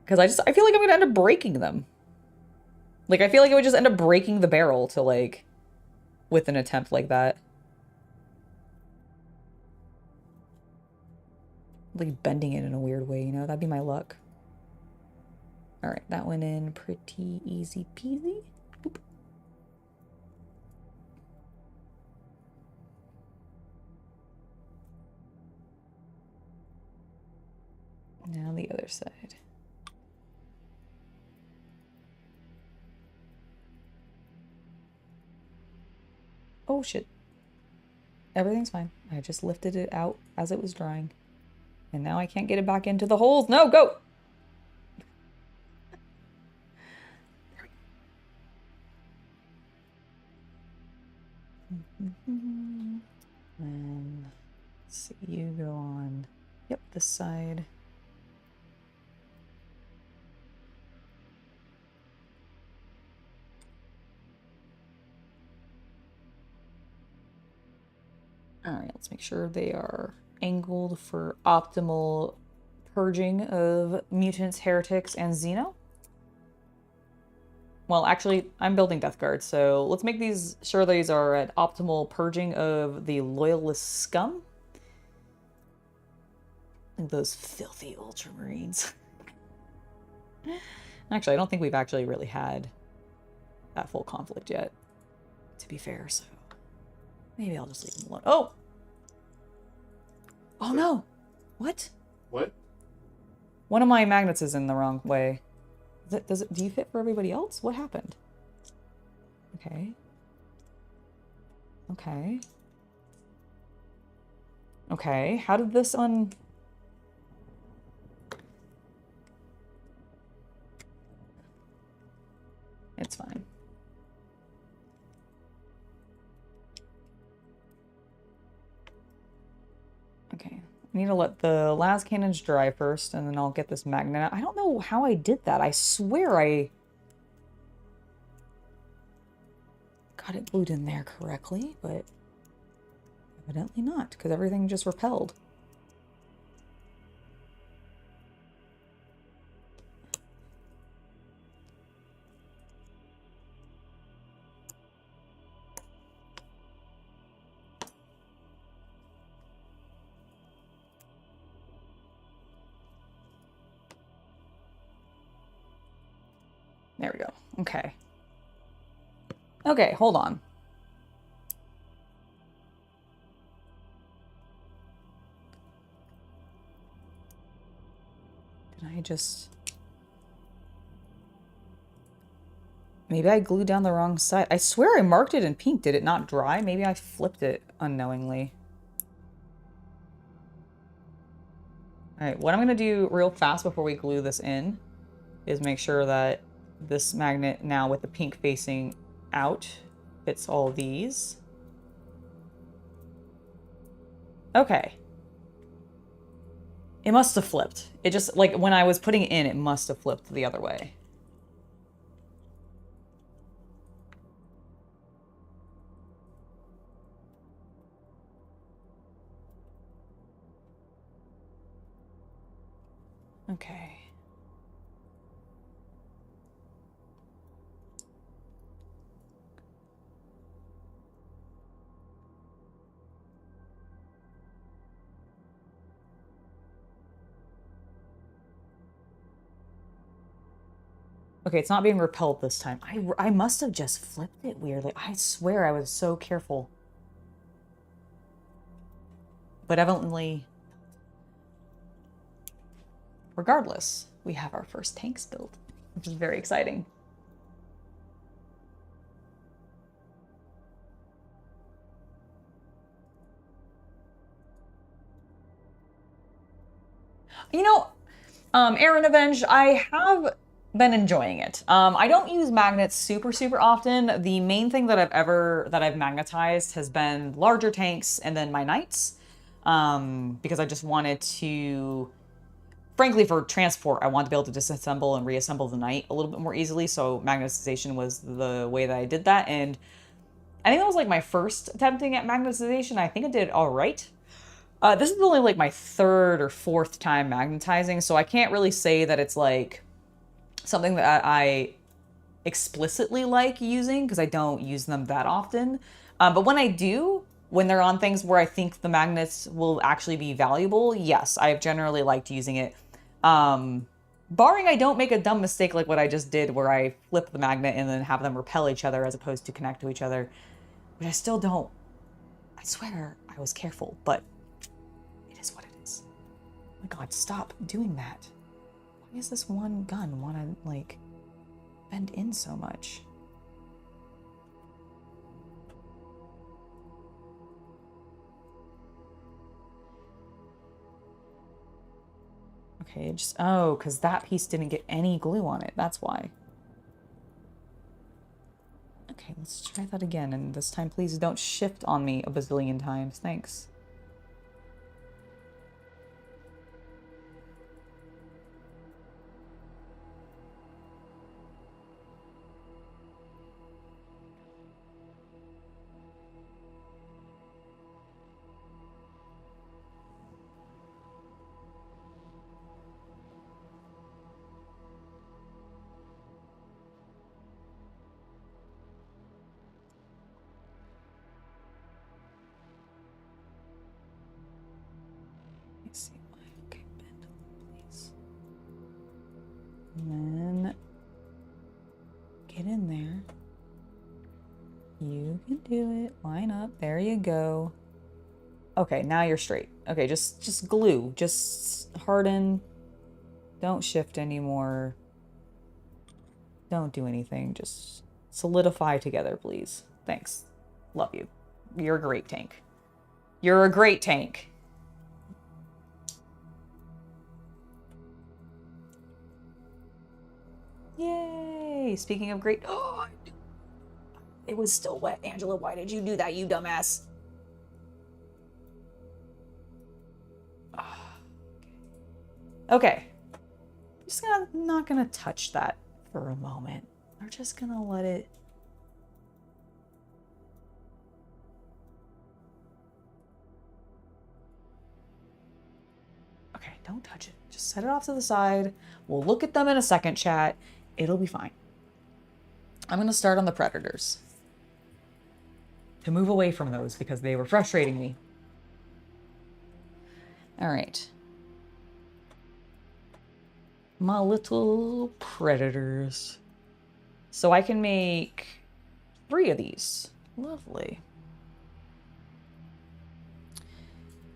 Because I feel like I'm gonna end up breaking them. Like, I feel like it would just end up breaking the barrel to, like, with an attempt like that. like bending it in a weird way, you know? That'd be my luck. All right, that went in pretty easy peasy. Boop. Now the other side. Oh shit. Everything's fine. I just lifted it out as it was drying. And now I can't get it back into the holes. No, go! And let's see, you go on. Yep, this side. All right, let's make sure they are angled for optimal purging of mutants, heretics, and Xeno. Well, actually, I'm building Death Guard, so let's make these sure these are at optimal purging of the loyalist scum. Those filthy Ultramarines. Actually, I don't think we've actually really had that full conflict yet, to be fair, so maybe I'll just leave them alone. Oh! Oh no! What? What? One of my magnets is in the wrong way. Do you fit for everybody else? What happened? Okay. Okay. Okay, how did this one... It's fine. Okay, I need to let the las cannons dry first, and then I'll get this magnet out. I don't know how I did that. I swear I got it glued in there correctly, but evidently not, because everything just repelled. There we go. Okay. Okay, hold on. Did I just... Maybe I glued down the wrong side. I swear I marked it in pink. Did it not dry? Maybe I flipped it unknowingly. Alright, what I'm going to do real fast before we glue this in is make sure that this magnet now with the pink facing out fits all these. Okay. It must have flipped. It just, like, when I was putting it in, it must have flipped the other way. Okay. Okay, it's not being repelled this time. I must have just flipped it weirdly. I swear I was so careful. But evidently... Regardless, we have our first tanks built, which is very exciting. You know, Aaron Avenged, I have been enjoying it. I don't use magnets super often. The main thing that I've magnetized has been larger tanks and then my knights, because I just wanted to, frankly, for transport, I wanted to be able to disassemble and reassemble the knight a little bit more easily. So magnetization was the way that I did that, and I think that was like my first attempting at magnetization. I think I did all right. This is only like my third or fourth time magnetizing, so I can't really say that it's like something that I explicitly like using, because I don't use them that often. But when I do, when they're on things where I think the magnets will actually be valuable, yes, I've generally liked using it. Barring I don't make a dumb mistake like what I just did where I flip the magnet and then have them repel each other as opposed to connect to each other, which I still don't. I swear I was careful, but it is what it is. Oh my god, stop doing that. Why does this one gun want to, like, bend in so much? Okay, just, oh, because that piece didn't get any glue on it. That's why. Okay, let's try that again. And this time, please don't shift on me a bazillion times. Thanks. See why. Okay, bend a little, please. And then get in there. You can do it. Line up. There you go. Okay, now you're straight. Okay, just glue. Just harden. Don't shift anymore. Don't do anything. Just solidify together, please. Thanks. Love you. You're a great tank. You're a great tank. Yay! Speaking of great... Oh, it was still wet. Angela, why did you do that, you dumbass? Okay. Just not gonna touch that for a moment. We're just gonna let it... Okay, don't touch it. Just set it off to the side. We'll look at them in a second, chat. It'll be fine. I'm gonna start on the predators. To move away from those because they were frustrating me. All right. My little predators. So I can make 3 of these. Lovely.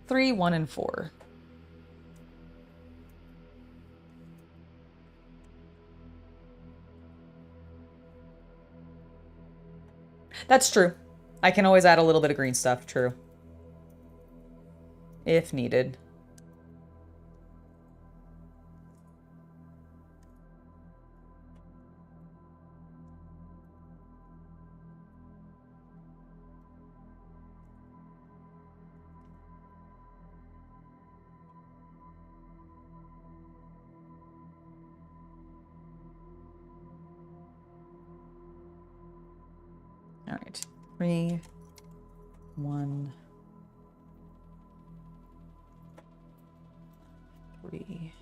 3, 1, and 4. That's true. I can always add a little bit of green stuff, true. If needed. All right, 3, 1, 3.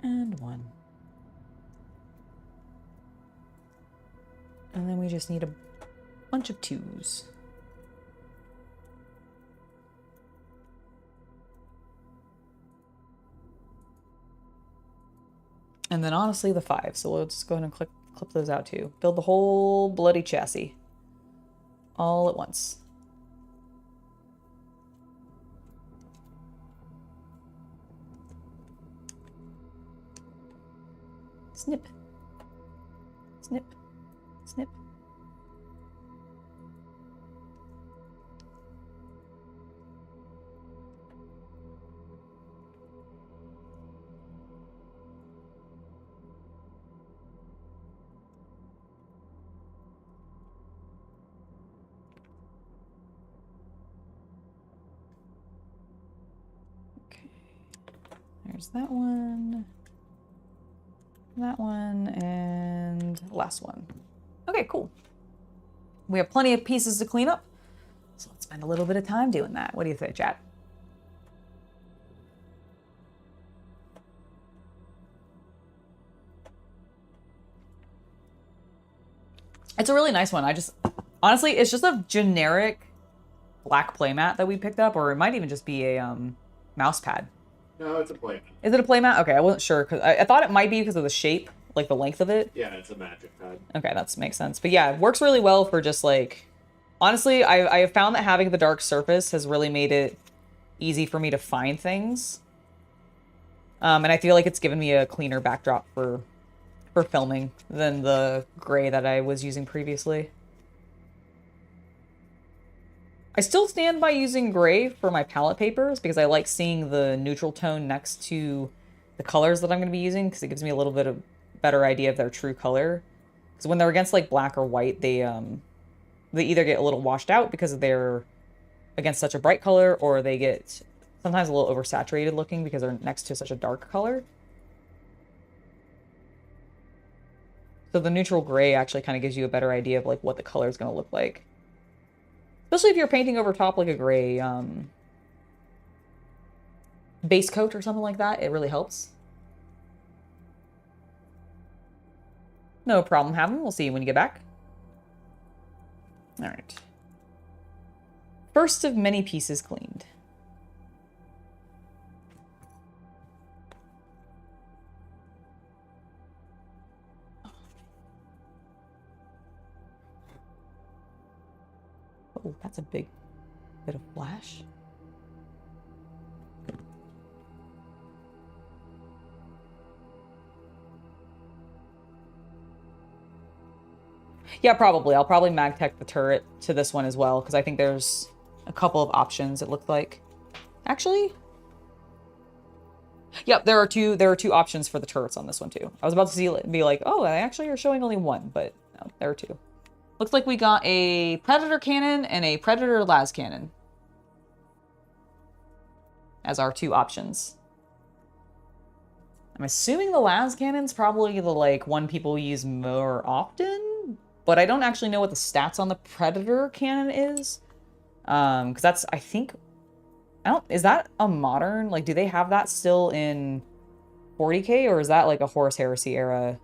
And 1. And then we just need a bunch of 2s. And then honestly the 5. So we'll just go ahead and clip those out too. Build the whole bloody chassis. All at once. Snip. Snip. Snip. There's that one, and last one. Okay, cool. We have plenty of pieces to clean up, so let's spend a little bit of time doing that. What do you think, chat? It's a really nice one. I just, honestly, it's just a generic black playmat that we picked up, or it might even just be a mouse pad. No, it's a playmat. Is it a playmat? Okay, I wasn't sure because I thought it might be because of the shape, like the length of it. Yeah, it's a magic pad. Okay, that makes sense. But yeah, it works really well for just like, honestly, I have found that having the dark surface has really made it easy for me to find things. And I feel like it's given me a cleaner backdrop for filming than the gray that I was using previously. I still stand by using gray for my palette papers because I like seeing the neutral tone next to the colors that I'm going to be using because it gives me a little bit of better idea of their true color. Because when they're against like black or white, they either get a little washed out because they're against such a bright color, or they get sometimes a little oversaturated looking because they're next to such a dark color. So the neutral gray actually kind of gives you a better idea of like what the color is going to look like. Especially if you're painting over top like a gray base coat or something like that, it really helps. No problem having. We'll see you when you get back. All right. First of many pieces cleaned. Oh, that's a big bit of flash. Yeah, probably. I'll probably magtech the turret to this one as well, because I think there's a couple of options, it looked like. Actually, yep, there are two options for the turrets on this one too. I was about to be like, oh, I actually are showing only one, but no, there are two. Looks like we got a Predator cannon and a Predator las cannon as our two options. I'm assuming the las cannon's probably the like one people use more often, but I don't actually know what the stats on the Predator cannon is. Because that's, I think, is that a modern, like, do they have that still in 40K, or is that like a Horus Heresy era?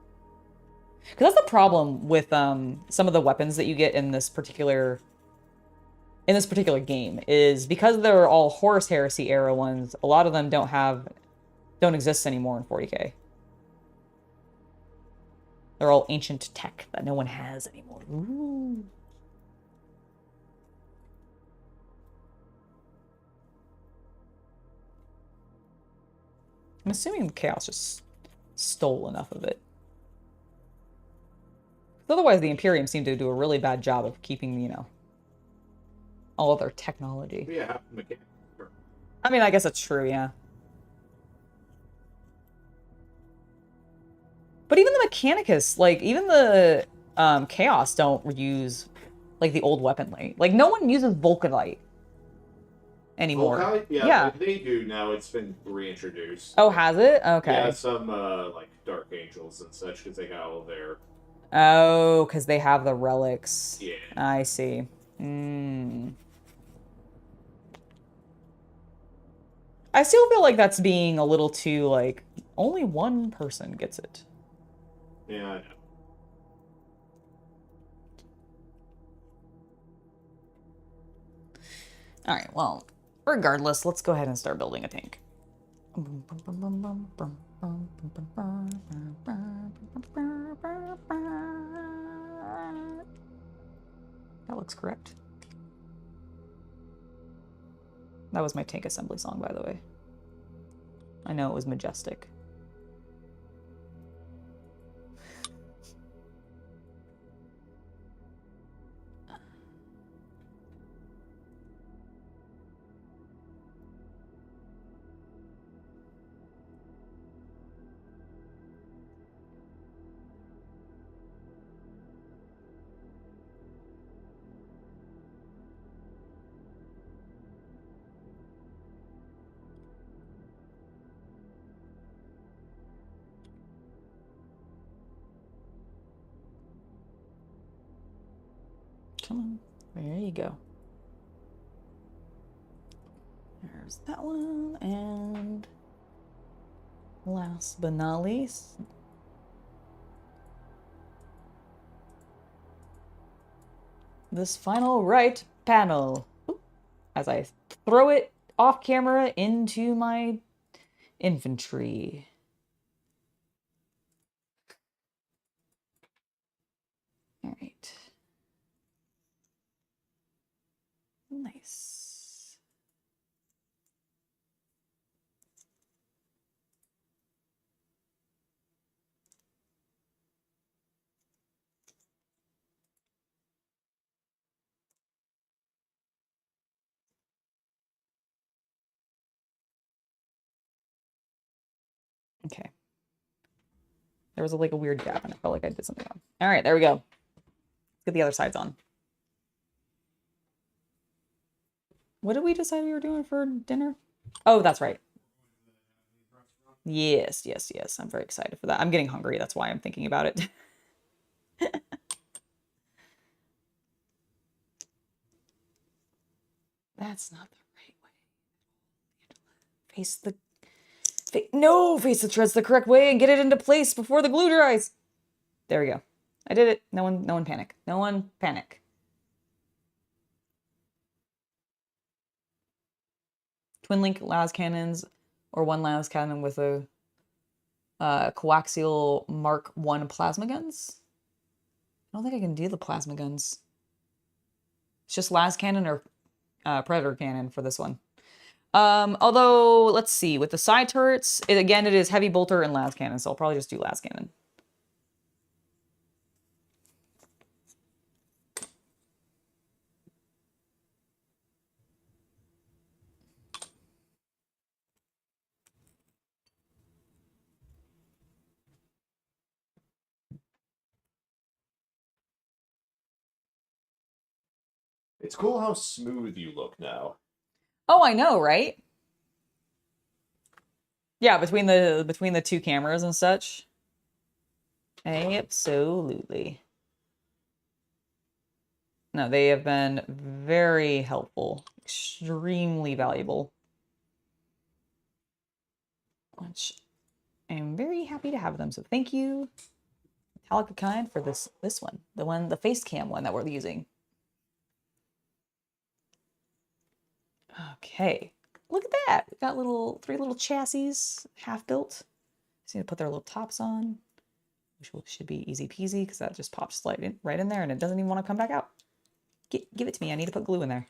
Because that's the problem with some of the weapons that you get in this particular game, is because they're all Horus Heresy era ones, a lot of them don't exist anymore in 40K. They're all ancient tech that no one has anymore. Ooh. I'm assuming the Chaos just stole enough of it. Otherwise, the Imperium seemed to do a really bad job of keeping, you know, all of their technology. Yeah, mechanic. I mean, I guess that's true, yeah. But even the Mechanicus, like, even the Chaos don't use, like, the old weaponry. Like, no one uses Vulcanite anymore. Volkite? Yeah, they do now. It's been reintroduced. Oh, has it? Okay. Yeah, some, like, Dark Angels and such, because they got all their... Oh, because they have the relics. Yeah. I see. Hmm. I still feel like that's being a little too, like, only one person gets it. Yeah, I know. All right, well, regardless, let's go ahead and start building a tank. That looks correct. That was my tank assembly song, by the way. I know it was majestic. Come on, there you go. There's that one, and last but not least, this final right panel as I throw it off camera into my infantry. All right. Nice. Okay. There was like a weird gap and I felt like I did something wrong. All right, there we go. Let's get the other sides on. What did we decide we were doing for dinner? Oh, that's right. Yes, yes, yes. I'm very excited for that. I'm getting hungry. That's why I'm thinking about it. That's not the right way. Face the... No! Face the threads the correct way and get it into place before the glue dries. There we go. I did it. No one panic. No one panic. Twin link las cannons or one las cannon with a coaxial Mark 1 plasma guns. I don't think I can do the plasma guns. It's just las cannon or predator cannon for this one. Although, let's see, with the side turrets, again, it is heavy bolter and las cannon, so I'll probably just do las cannon. It's cool how smooth you look now. Oh, I know, right? Yeah, between the two cameras and such. Absolutely. No, they have been very helpful, extremely valuable. Which I'm very happy to have them. So thank you, Metallica Kind, for this one, the face cam one that we're using. Okay, look at that. We've got three little chassis, half built. Just need to put their little tops on, which should be easy peasy because that just pops right in there and it doesn't even want to come back out. Give it to me. I need to put glue in there.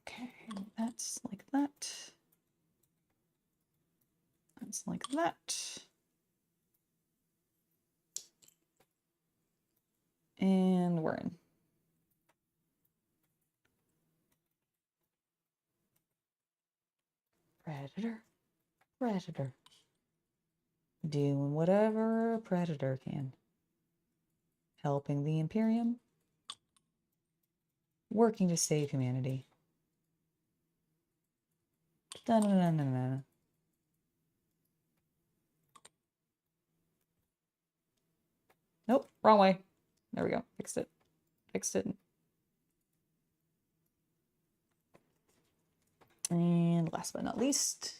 Okay, that's like that. That's like that. And we're in. Predator. Predator. Doing whatever a predator can. Helping the Imperium. Working to save humanity. Dun-dun-dun-dun-dun. Nope, wrong way. There we go. Fixed it. Fixed it. And last but not least.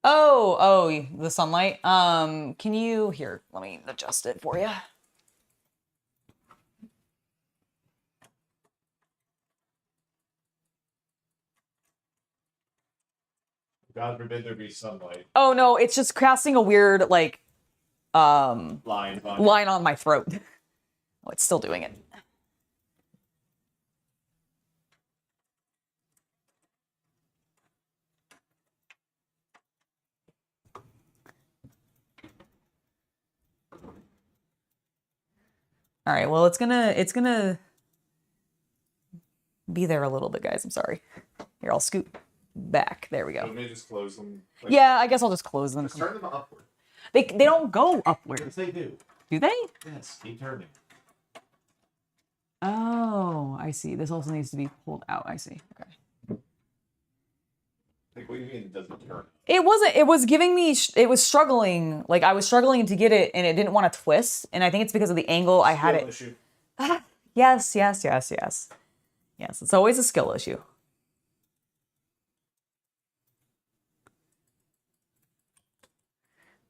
Oh, the sunlight. Can you, here, let me adjust it for you. God forbid there be sunlight. Oh no, it's just casting a weird, like, line on my throat. Oh, it's still doing it. All right, well, it's gonna be there a little bit, guys. I'm sorry. Here, I'll scoot back. There we go. Let me just close them. Like, yeah, I guess I'll just close them. just turn them upward. They don't go upward. Yes, they do. Do they? Yes, keep turning. Oh, I see. This also needs to be pulled out. I see. Okay. Like, what do you mean it doesn't turn? It wasn't. It was giving me. It was struggling. Like I was struggling to get it, and it didn't want to twist. And I think it's because of the angle I had it. Issue. Yes. Yes. It's always a skill issue.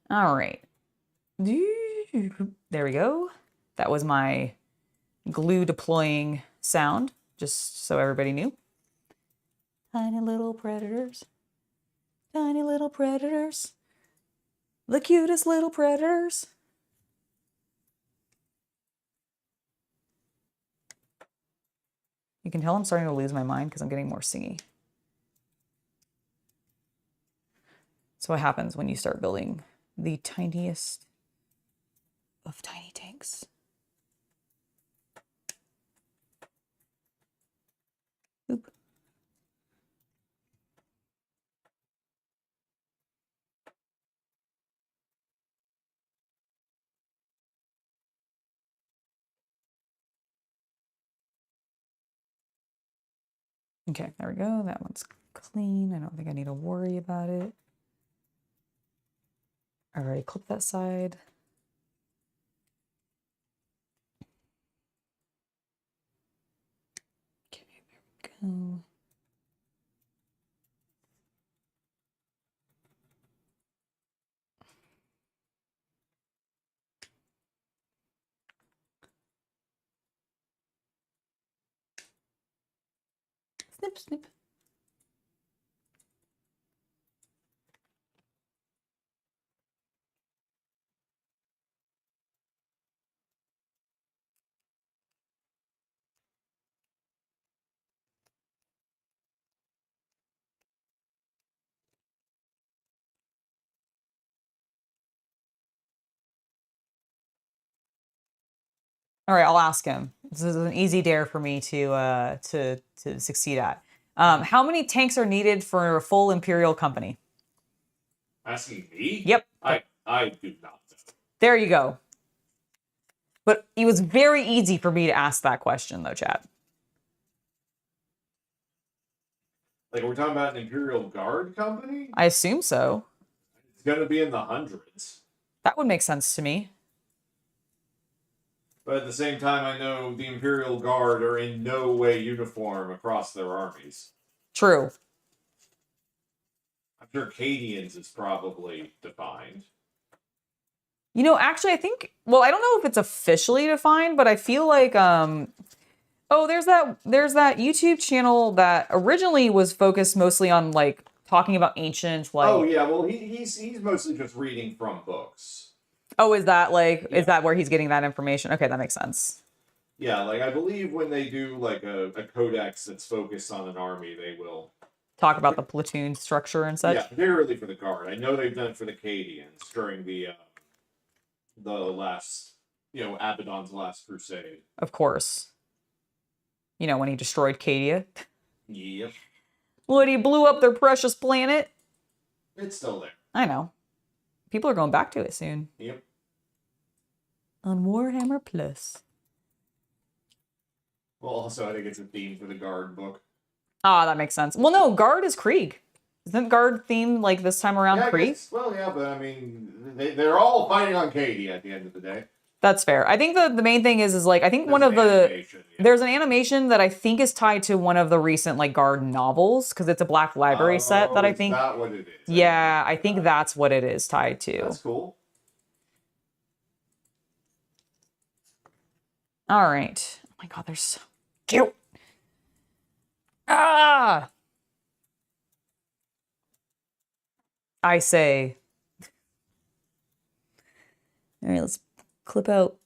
All right. There we go. That was my glue deploying sound, just so everybody knew. Tiny little predators. Tiny little predators. The cutest little predators. You can tell I'm starting to lose my mind because I'm getting more singy. That's what happens when you start building the tiniest of tiny tanks. Oop. Okay, there we go. That one's clean. I don't think I need to worry about it. I already clipped that side. Okay, there we go. Snip, snip. All right, I'll ask him. This is an easy dare for me to succeed at. How many tanks are needed for a full Imperial company? Asking me? Yep. I do not know. There you go. But it was very easy for me to ask that question, though, Chad. Like, we're talking about an Imperial Guard company? I assume so. It's going to be in the hundreds. That would make sense to me. But at the same time, I know the Imperial Guard are in no way uniform across their armies. True. I'm sure Cadians is probably defined. You know, actually, I think, well, I don't know if it's officially defined, but I feel like, oh, there's that YouTube channel that originally was focused mostly on, like, talking about ancient, like... Oh, yeah, well, he's mostly just reading from books. Oh, is that, like, is that where he's getting that information? Okay, that makes sense. Yeah, like, I believe when they do, like, a codex that's focused on an army, they will... Talk about the platoon structure and such? Yeah, particularly for the Guard. I know they've done it for the Cadians during the last, Abaddon's Last Crusade. Of course. You know, when he destroyed Cadia. Yep. When he blew up their precious planet. It's still there. I know. People are going back to it soon. Yep. On Warhammer Plus. Well, also, I think it's a theme for the Guard book. Ah, that makes sense. Well, no, Guard is Krieg. Isn't Guard themed, like, this time around Krieg? Well, yeah, but, I mean, they're all fighting on Cadia at the end of the day. That's fair. I think the main thing is like, I think one of the... There's an animation that I think is tied to one of the recent, like, Guard novels, because it's a Black Library set that I think... Is that what it is? Yeah, I think that's what it is tied to. That's cool. All right. Oh my god, they're so cute. Ah! I say... All right, let's clip out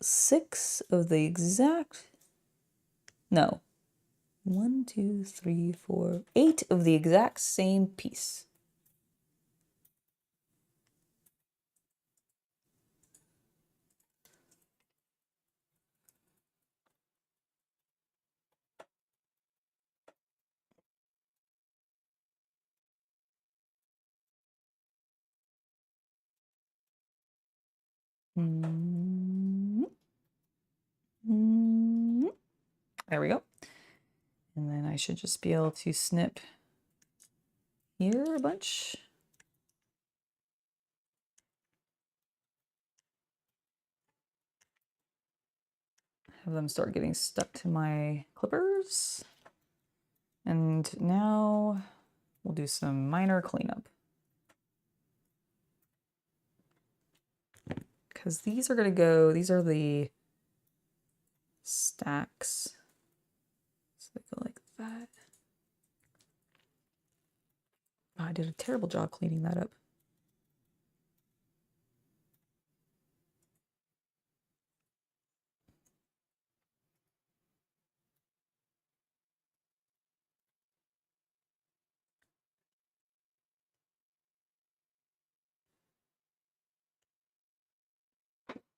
6 of the exact... No. 1, 2, 3, 4, 8 of the exact same piece. There we go. And then I should just be able to snip here a bunch. Have them start getting stuck to my clippers. And now we'll do some minor cleanup. Because these are going to go, these are the stacks. So they go like that. Oh, I did a terrible job cleaning that up.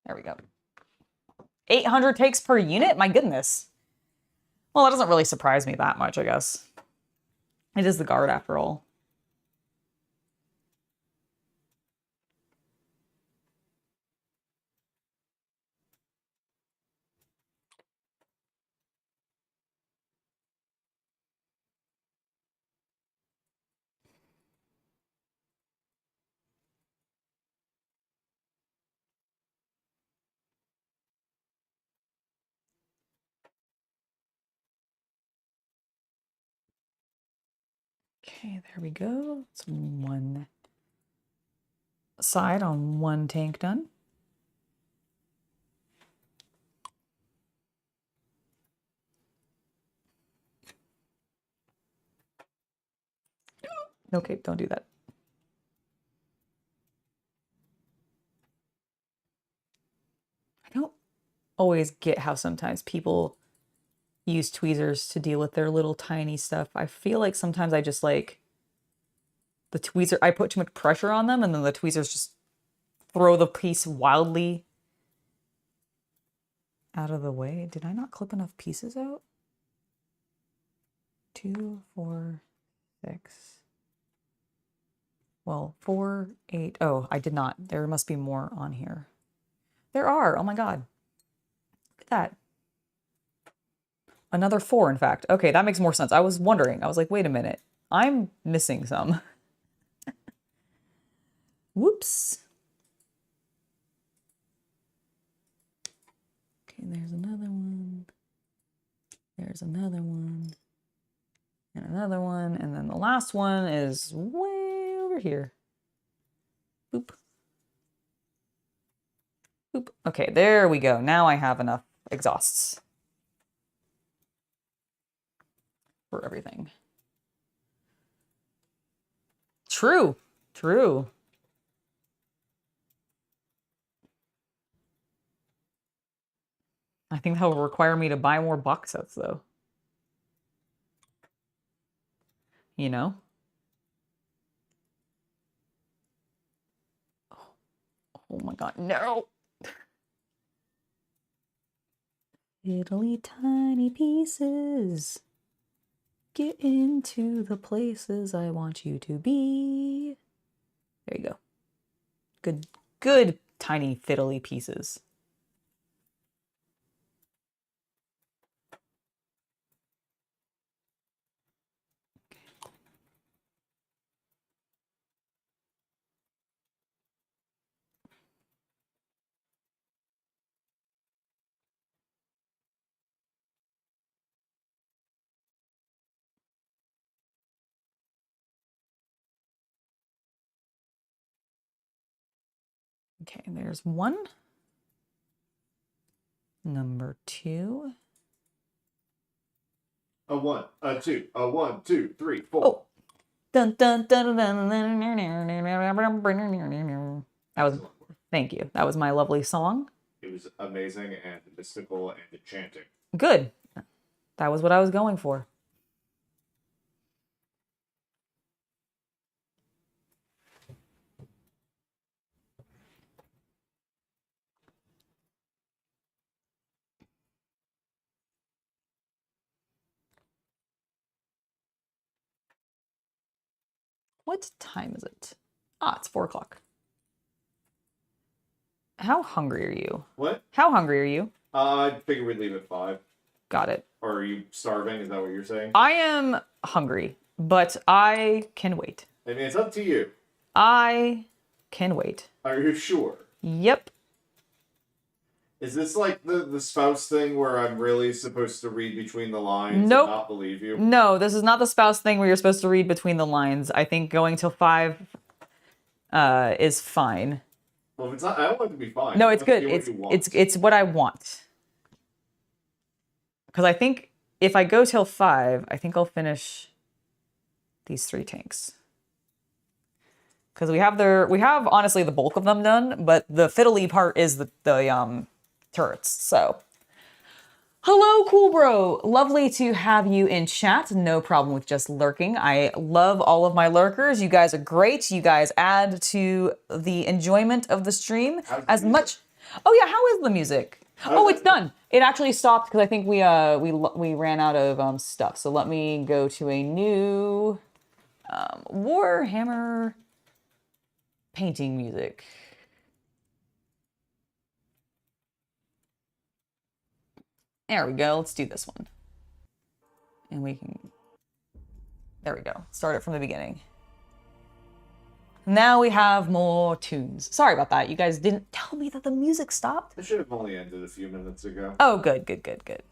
There we go. 800 takes per unit? My goodness. Well, that doesn't really surprise me that much, I guess. It is the guard after all. Okay, there we go. It's one side on one tank done. Okay, don't do that. I don't always get how sometimes people use tweezers to deal with their little tiny stuff. I feel like sometimes I just like the tweezer, I put too much pressure on them and then the tweezers just throw the piece wildly out of the way. Did I not clip enough pieces out? 2, 4, 6. Well, 4, 8. Oh, I did not. There must be more on here. There are. Oh my God. Look at that. Another 4, in fact. Okay, that makes more sense. I was wondering. I was like, wait a minute. I'm missing some. Whoops. Okay, there's another one. There's another one. And another one. And then the last one is way over here. Boop. Boop. Okay, there we go. Now I have enough exhausts for everything. True. True. I think that will require me to buy more box sets, though. You know? Oh my God, no! Little tiny pieces. Get into the places I want you to be. There you go. Good tiny fiddly pieces. Okay, there's one. Number 2. A 1, a 2, a 1, 2, 3, 4. Oh. Dun, dun, dun, dun, dun, that was, thank you. That was my lovely song. It was amazing and mystical and enchanting. Good. That was what I was going for. What time is it? Ah, it's 4 o'clock. How hungry are you? What? How hungry are you? I figured we'd leave at 5. Got it. Or are you starving? Is that what you're saying? I am hungry, but I can wait. I mean, it's up to you. I can wait. Are you sure? Yep. Is this like the spouse thing where I'm really supposed to read between the lines Nope. and not believe you? No, this is not the spouse thing where you're supposed to read between the lines. I think going till 5 is fine. Well, if it's not, I don't want it to be fine. No, it's good. Be what you want. It's what I want. Because I think if I go till 5, I think I'll finish these 3 tanks. Because we have honestly the bulk of them done, but the fiddly part is the turrets. So, hello, cool bro. Lovely to have you in chat. No problem with just lurking. I love all of my lurkers. You guys are great. You guys add to the enjoyment of the stream as much. Oh yeah, how is the music? Oh, it's done. It actually stopped because I think we ran out of stuff. So let me go to a new Warhammer painting music. There we go. Let's do this one. And we can... There we go. Start it from the beginning. Now we have more tunes. Sorry about that. You guys didn't tell me that the music stopped. It should have only ended a few minutes ago. Oh, good, good, good, good.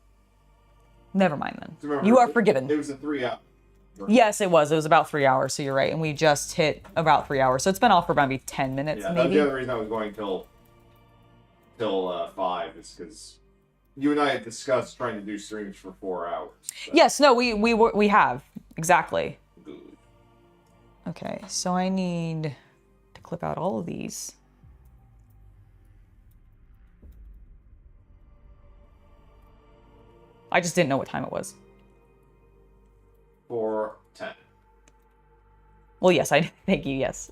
Never mind then. Remember, you are forgiven. It was a 3-hour. Yes, it was. It was about 3 hours, so you're right. And we just hit about 3 hours. So it's been off for maybe 10 minutes, Yeah, maybe. that's the other reason I was going till 5 is because you and I had discussed trying to do streams for 4 hours. So. Yes, no, we have. Exactly. Good. Okay, so I need to clip out all of these. I just didn't know what time it was. 4:10. Well, yes, I thank you, yes.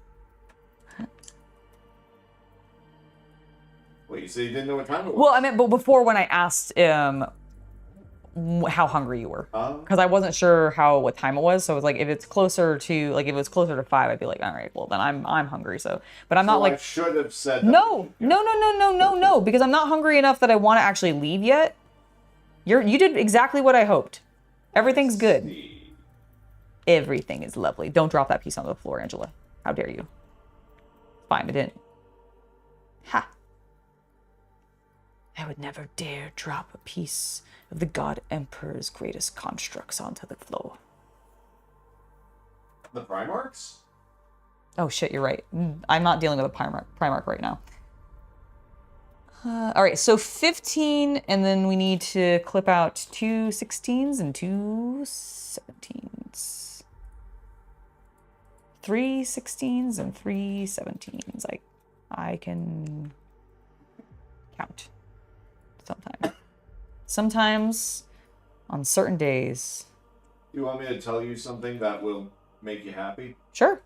Wait, you said you didn't know what time it was? Well, I meant, but before when I asked how hungry you were, because I wasn't sure what time it was. So it was like if it's closer to if it was closer to 5, I'd be like, all right, well then I'm hungry. So, but I'm not like I should have said that. No, because I'm not hungry enough that I want to actually leave yet. You did exactly what I hoped. Everything's good. Everything is lovely. Don't drop that piece on the floor, Angela. How dare you? Fine, I didn't. Ha. I would never dare drop a piece of the God Emperor's greatest constructs onto the floor. The Primarchs? Oh shit, you're right. I'm not dealing with a Primarch right now. All right, so 15, and then we need to clip out 2 16s and 2 17s. 3 16s and 3 17s. I can count sometimes. Sometimes on certain days. You want me to tell you something that will make you happy? Sure.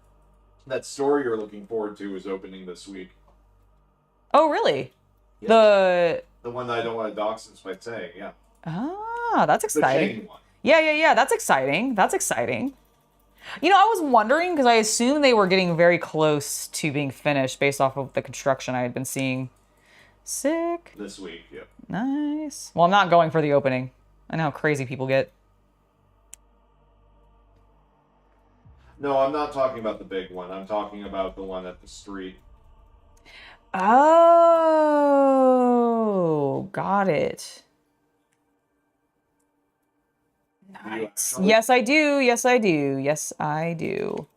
That store you're looking forward to is opening this week. Oh, really? Yeah. The one that I don't want to dox by saying, yeah. Ah, that's exciting. The chain one. Yeah. That's exciting. That's exciting. You know, I was wondering because I assumed they were getting very close to being finished based off of the construction I had been seeing. Sick. This week, yeah. Nice. Well, I'm not going for the opening. I know how crazy people get. No, I'm not talking about the big one. I'm talking about the one at the street. Oh, got it. Nice. Yes, I do. Yes, I do. Yes, I do.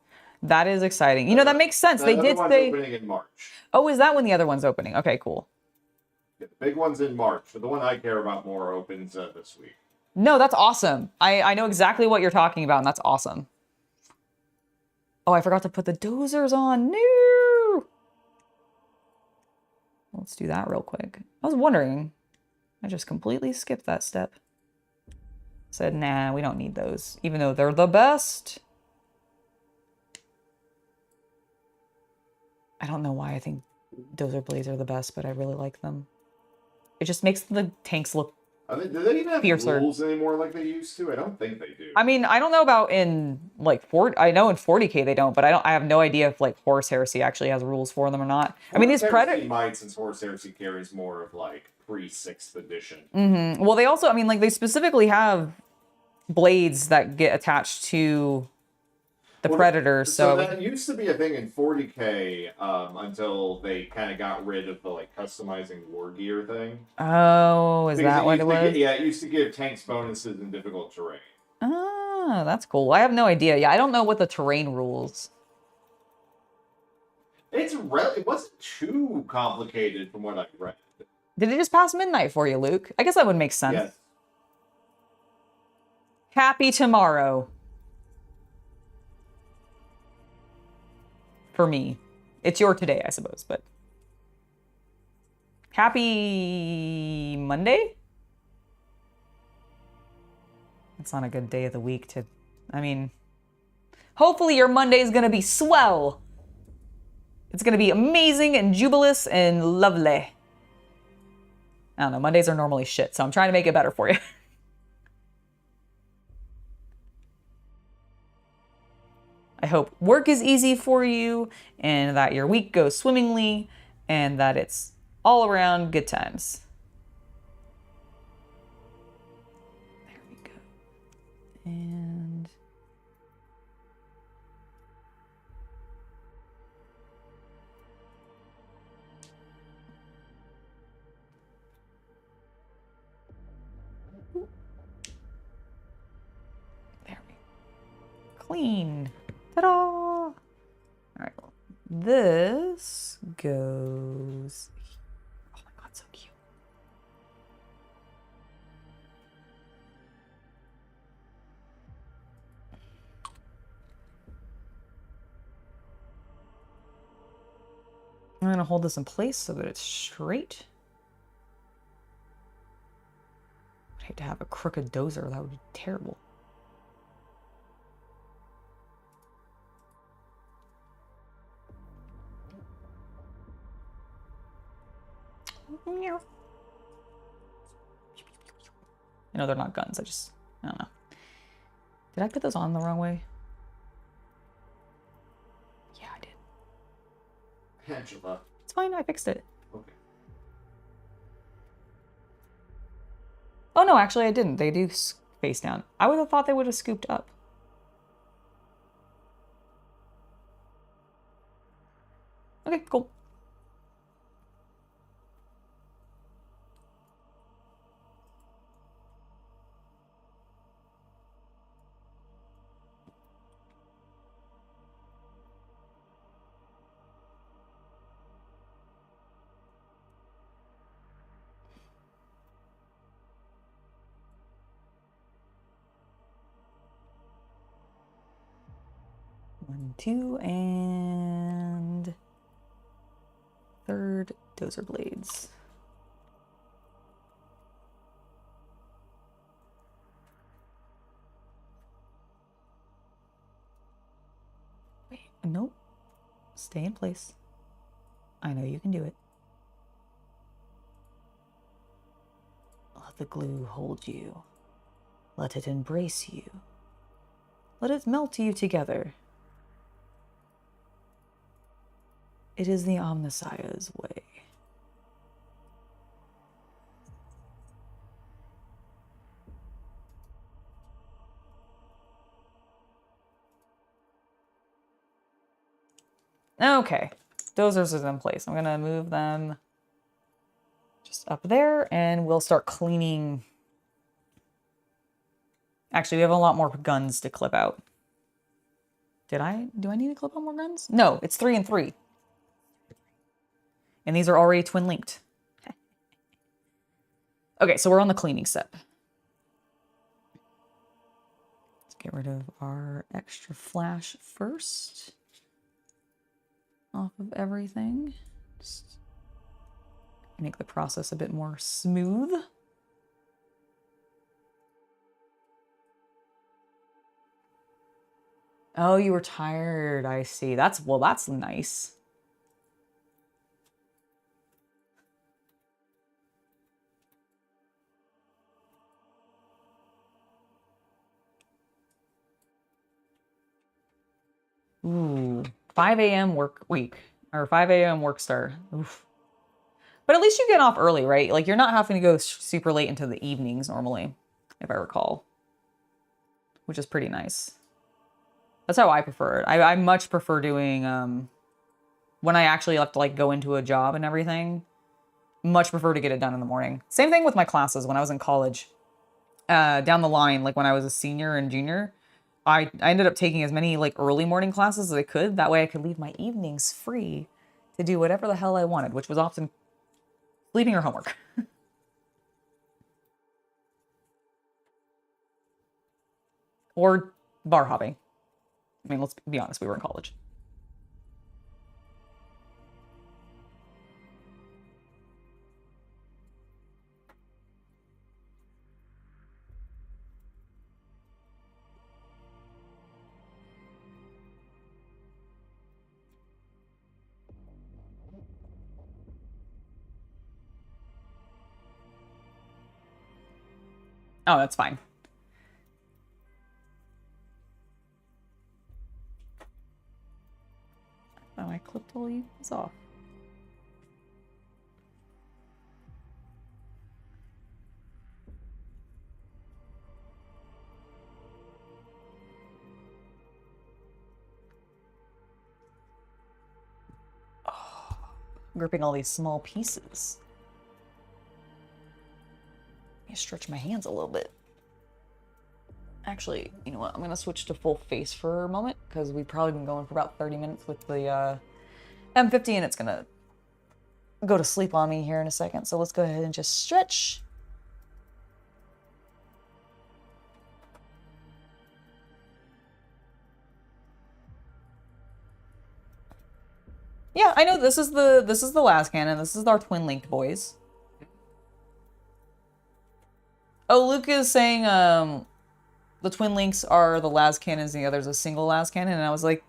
That is exciting. You know, that makes sense. They did say... opening in March. Oh, is that when the other one's opening? Okay, cool. Yeah, the big one's in March, but the one I care about more opens this week. No, that's awesome. I know exactly what you're talking about, and that's awesome. Oh, I forgot to put the dozers on. No! Let's do that real quick. I was wondering. I just completely skipped that step. Said, nah, we don't need those, even though they're the best. I don't know why I think dozer blades are the best, but I really like them. It just makes the tanks look do they even have fiercer. rules anymore like they used to? I don't think they do. I mean, I don't know about in like I know in 40K they don't, but I have no idea if like Horse Heresy actually has rules for them or not. I mean, these Predators might, since Horse Heresy carries more of like pre-6th edition. Mm-hmm. Well, they also, I mean, like they specifically have blades that get attached to the Predators. So that used to be a thing in 40K until they kind of got rid of the like customizing war gear thing. Oh, is that what it was? Yeah, it used to give tanks bonuses in difficult terrain. Ah, that's cool. I have no idea. Yeah, I don't know what the terrain rules. It wasn't too complicated from what I read. Did it just pass midnight for you, Luke? I guess that would make sense. Yes. Happy tomorrow. For me. It's your today, I suppose, but... Happy Monday? That's not a good day of the week to... I mean... Hopefully your Monday is gonna be swell. It's gonna be amazing and jubilous and lovely. I don't know, Mondays are normally shit, so I'm trying to make it better for you. I hope work is easy for you and that your week goes swimmingly and that it's all around good times. There we go. And there we go. Clean. Ta-da! All right, this goes... Oh my god, so cute. I'm gonna hold this in place so that it's straight. I'd hate to have a crooked dozer, that would be terrible. I know they're not guns, I don't know. Did I put those on the wrong way? Yeah, I did. Angela. It's fine, I fixed it. Okay. Oh no, actually I didn't. They do face down. I would have thought they would have scooped up. Okay, cool. One, two, and third dozer blades. Wait, nope. Stay in place. I know you can do it. Let the glue hold you. Let it embrace you. Let it melt you together. It is the Omnissiah's way. Okay, dozers is in place. I'm gonna move them just up there and we'll start cleaning. Actually, we have a lot more guns to clip out. Do I need to clip out more guns? No, it's 3 and 3. And these are already twin linked. Okay, so we're on the cleaning step. Let's get rid of our extra flash first. Off of everything. Just make the process a bit more smooth. Oh, you were tired, I see. That's nice. Ooh, 5 a.m. work week, or 5 a.m. work start. Oof. But at least you get off early, right? Like, you're not having to go super late into the evenings normally, if I recall. Which is pretty nice. That's how I prefer it. I much prefer doing, when I actually have to, like, go into a job and everything, much prefer to get it done in the morning. Same thing with my classes when I was in college. Down the line, like when I was a senior and junior, I ended up taking as many like early morning classes as I could. That way I could leave my evenings free to do whatever the hell I wanted, which was often sleeping or homework. Or bar hopping. I mean, let's be honest, we were in college. Oh, that's fine. Oh, I clipped all these off. Oh, gripping all these small pieces. Let me stretch my hands a little bit. Actually, you know what? I'm gonna switch to full face for a moment because we've probably been going for about 30 minutes with the M50 and it's gonna go to sleep on me here in a second. So let's go ahead and just stretch. Yeah, I know this is the last cannon. This is our twin linked boys. Oh, Luke is saying the twin links are the las cannons and the other's a single las cannon, and I was like,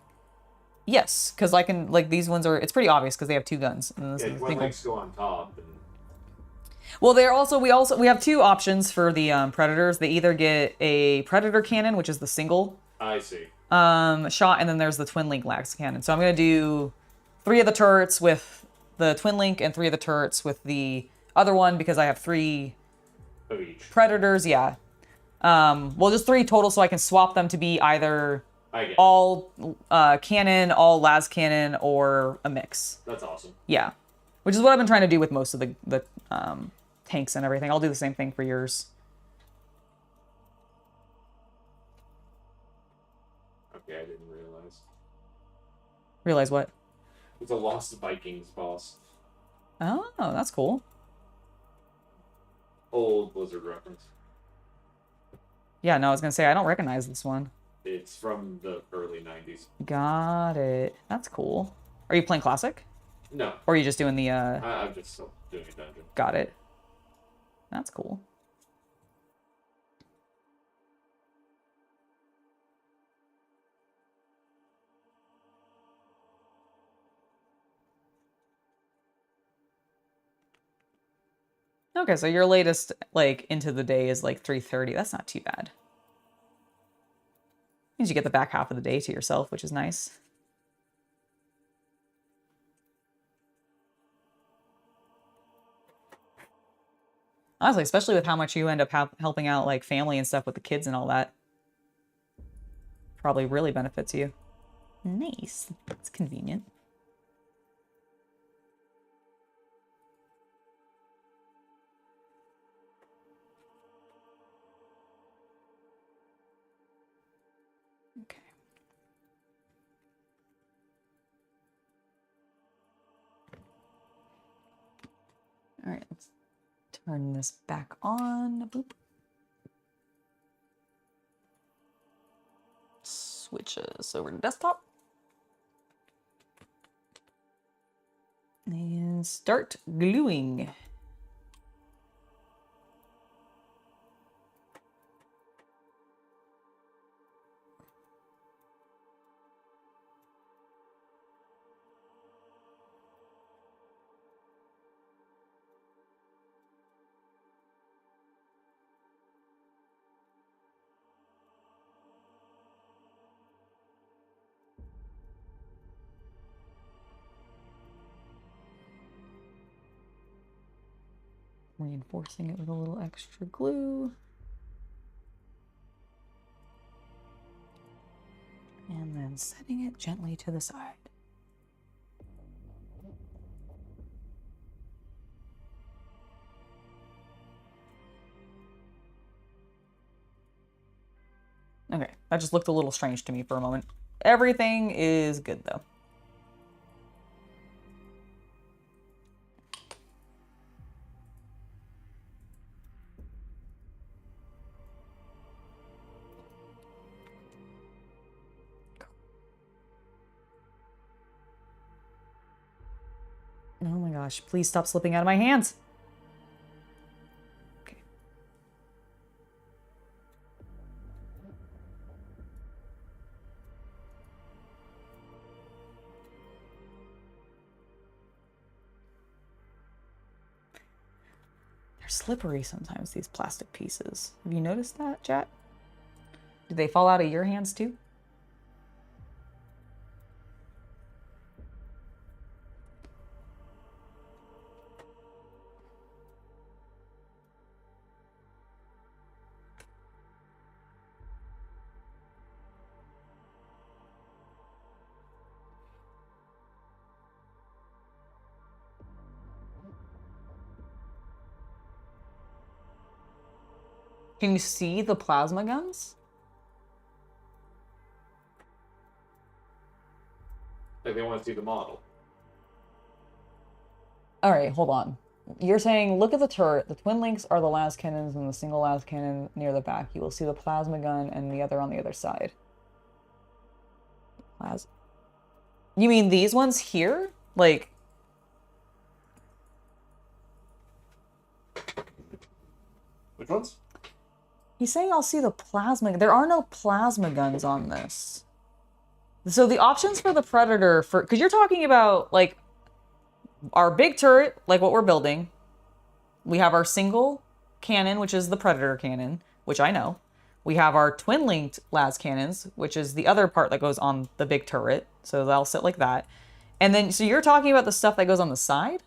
yes, because I can, like, these ones are, it's pretty obvious because they have two guns. And yeah, twin links go on top. And... Well, they're also, we have two options for the predators. They either get a predator cannon, which is the single I see. shot, and then there's the twin link las cannon. So I'm gonna do 3 of the turrets with the twin link and 3 of the turrets with the other one because I have 3 of each. Predators, yeah. Well, just 3 total, so I can swap them to be either I all cannon, all las cannon, or a mix. That's awesome. Yeah, which is what I've been trying to do with most of the tanks and everything. I'll do the same thing for yours. Okay, I didn't realize. Realize what? It's a Lost Vikings boss. Oh, that's cool. Old Blizzard reference. Yeah, no, I was gonna say I don't recognize this one. It's from the early 90s. Got it. That's cool. Are you playing Classic? No. Or are you just doing the I'm just still doing a dungeon. Got it. That's cool. Okay, so your latest, like, into the day is like 3:30. That's not too bad. Means you get the back half of the day to yourself, which is nice. Honestly, especially with how much you end up helping out, like, family and stuff with the kids and all that. Probably really benefits you. Nice. It's convenient. Okay. All right, let's turn this back on. Boop. Switch us over to desktop. And start gluing. Reinforcing it with a little extra glue. And then setting it gently to the side. Okay, that just looked a little strange to me for a moment. Everything is good though. gosh, please stop slipping out of my hands. Okay. They're slippery sometimes, these plastic pieces. Have you noticed that, chat? Do they fall out of your hands too? Can you see the plasma guns? Like they want to see the model. All right, hold on. You're saying, look at the turret. The twin links are the las cannons and the single las cannon near the back. You will see the plasma gun and the other on the other side. You mean these ones here? Like... Which ones? He's saying I'll see the plasma... There are no plasma guns on this. So the options for the Predator... Because you're talking about, like, our big turret, like what we're building. We have our single cannon, which is the Predator cannon, which I know. We have our twin-linked las cannons, which is the other part that goes on the big turret. So they'll sit like that. And then, so you're talking about the stuff that goes on the side?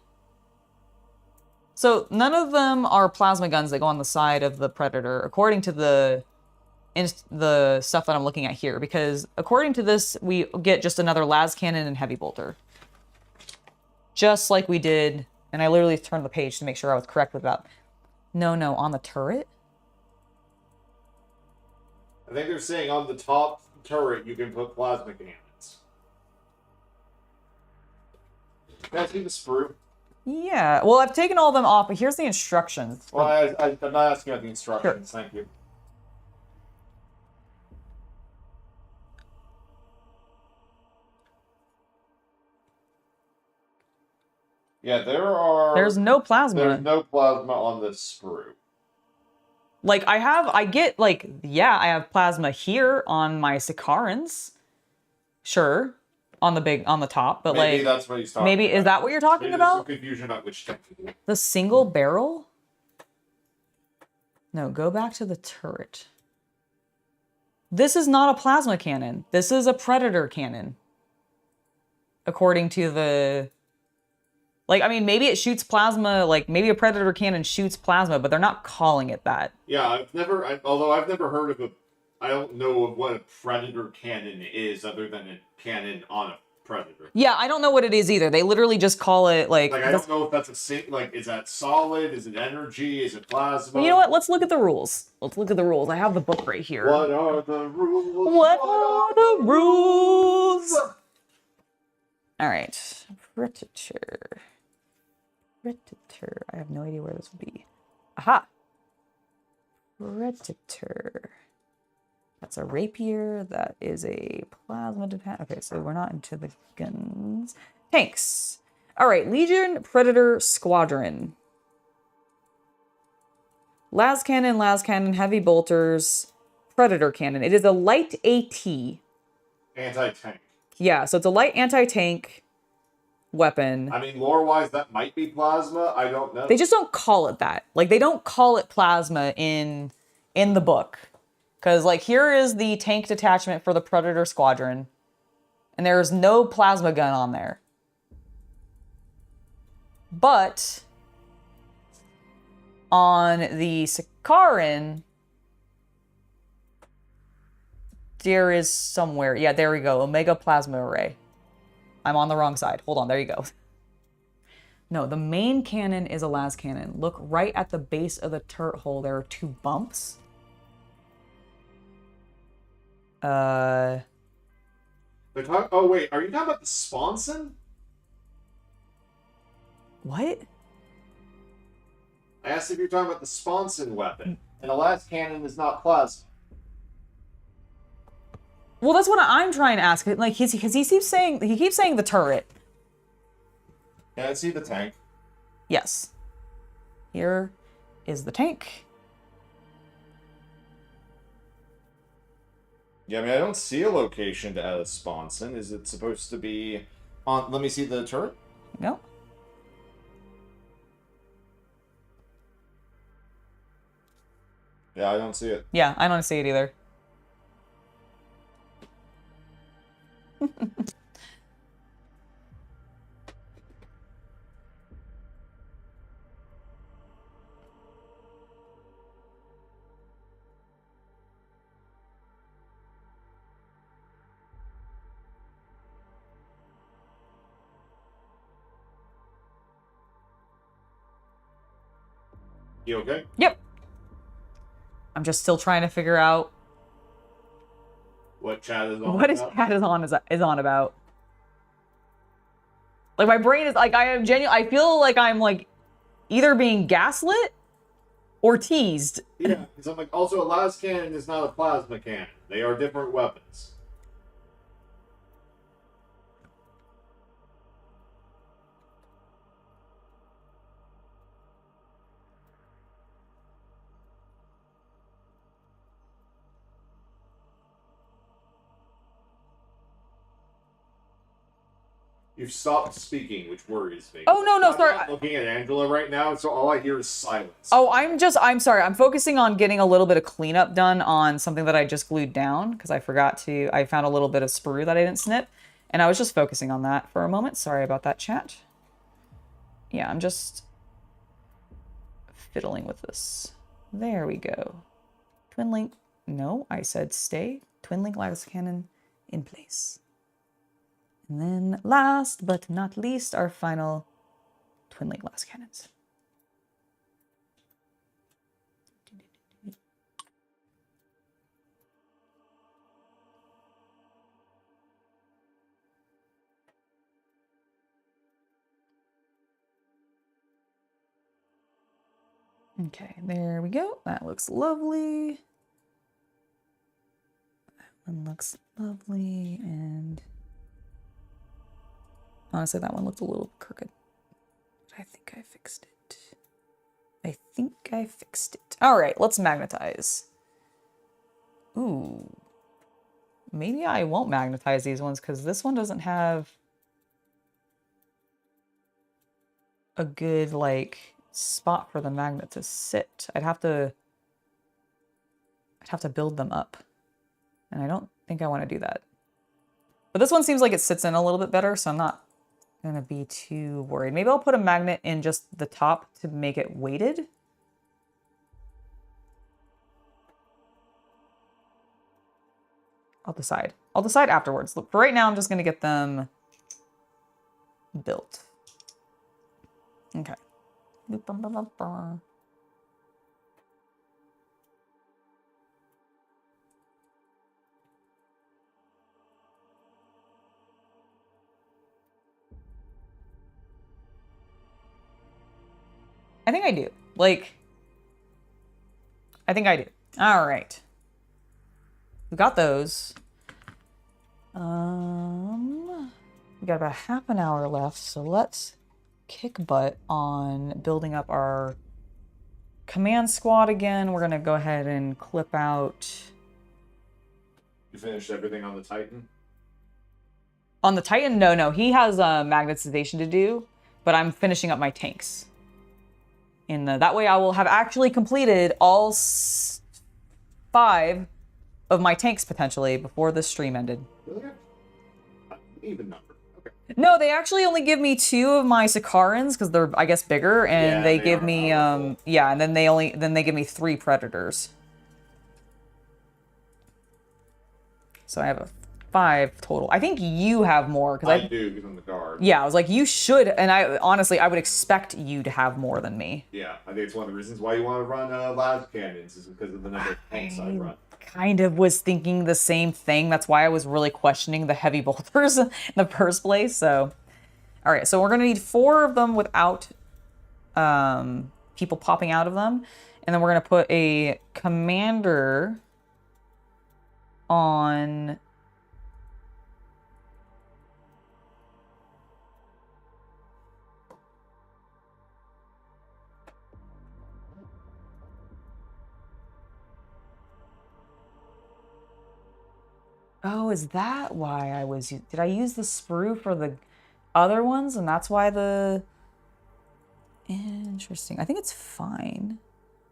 So none of them are plasma guns that go on the side of the Predator, according to the stuff that I'm looking at here. Because according to this, we get just another las cannon and heavy bolter. Just like we did, and I literally turned the page to make sure I was correct with that. No, on the turret? I think they're saying on the top turret you can put plasma cannons. Can I see the sprue? Yeah, well, I've taken all of them off, but here's the instructions. Well, I'm not asking about the instructions, Sure. Thank you. Yeah, There's no plasma. There's no plasma on the sprue. Like, I have plasma here on my Sicarans. Sure. On the top, but maybe like... that's what he's talking maybe, about. is that what you're talking Maybe about? There's some confusion on which tank. The single barrel? No, go back to the turret. This is not a plasma cannon. This is a Predator cannon. According to the... Like, I mean, maybe it shoots plasma, like, maybe a Predator cannon shoots plasma, but they're not calling it that. Yeah, although I've never heard of I don't know of what a Predator cannon is other than a cannon on a Predator. Yeah, I don't know what it is either. They literally just call it, like... I don't know if that's is that solid? Is it energy? Is it plasma? You know what? Let's look at the rules. I have the book right here. What are the rules? What are the rules? All right. Predator. I have no idea where this would be. Aha! Predator. That's a rapier. That is a plasma dependent. Okay, so we're not into the guns. Tanks. All right, Legion Predator Squadron. Las cannon, heavy bolters, Predator cannon. It is a light AT. Anti-tank. Yeah, so it's a light anti-tank weapon. I mean, lore-wise, that might be plasma. I don't know. They just don't call it that. Like, they don't call it plasma in the book. Because, like, here is the tank detachment for the Predator Squadron. And there's no plasma gun on there. But on the Sicaran, there is somewhere. Yeah, there we go. Omega Plasma Array. I'm on the wrong side. Hold on, there you go. No, the main cannon is a las cannon. Look right at the base of the turret hole. There are two bumps. Oh wait, are you talking about the sponson? What? I asked if you're talking about the sponson weapon, and the last cannon is not plasma. Well, that's what I'm trying to ask. Like, because he keeps saying the turret. Can I see the tank? Yes. Here is the tank. Yeah, I mean, I don't see a location to add a sponson. Is it supposed to be on... Let me see the turret. No. Yeah, I don't see it. Yeah, I don't see it either. You okay? Yep. I'm just still trying to figure out What chat is on what his about? chat is on about. Like, my brain is like, I am genuine. I feel like I'm like either being gaslit or teased. Yeah, because I'm like, also a las cannon is not a plasma cannon. They are different weapons. You've stopped speaking, which worries me. Oh, no, I'm sorry. not looking at Angela right now, so all I hear is silence. Oh, I'm sorry. I'm focusing on getting a little bit of cleanup done on something that I just glued down because I found a little bit of sprue that I didn't snip. And I was just focusing on that for a moment. Sorry about that, chat. Yeah, I'm just fiddling with this. There we go. Twin link. No, I said stay. Twin link lattice cannon in place. And then last but not least, our final twin link lattice cannons. Okay, there we go. That looks lovely. That one looks lovely, and honestly, that one looked a little crooked. But I think I fixed it. All right, let's magnetize. Ooh. Maybe I won't magnetize these ones because this one doesn't have a good, like, spot for the magnet to sit. I'd have to build them up. And I don't think I want to do that. But this one seems like it sits in a little bit better, so I'm not going to be too worried. Maybe I'll put a magnet in just the top to make it weighted. I'll decide. I'll decide afterwards. Look, for right now, I'm just going to get them built. Okay. I think I do. Like, I think I do. All right. We got those. We got about half an hour left, so let's kick butt on building up our command squad again. We're gonna go ahead and clip out. You finished everything on the Titan? On the Titan, no. He has magnetization to do, but I'm finishing up my tanks. That way I will have actually completed all 5 of my tanks potentially before the stream ended. Really? Even number. Okay. No, they actually only give me 2 of my Sicarans because they're, I guess, bigger, and Yeah, they they give are me powerful. yeah, and then they give me 3 Predators. So I have a 5 total. I think you have more because I do, because I'm the guard. Yeah, I was like, you should, and I honestly, I would expect you to have more than me. Yeah, I think it's one of the reasons why you want to run las cannons is because of the number of tanks I run. Kind of was thinking the same thing. That's why I was really questioning the heavy bolters in the first place. So, all right, so we're gonna need 4 of them without people popping out of them, and then we're gonna put a commander on. Oh, is that why I was... Did I use the sprue for the other ones? And that's why the... Interesting. I think it's fine.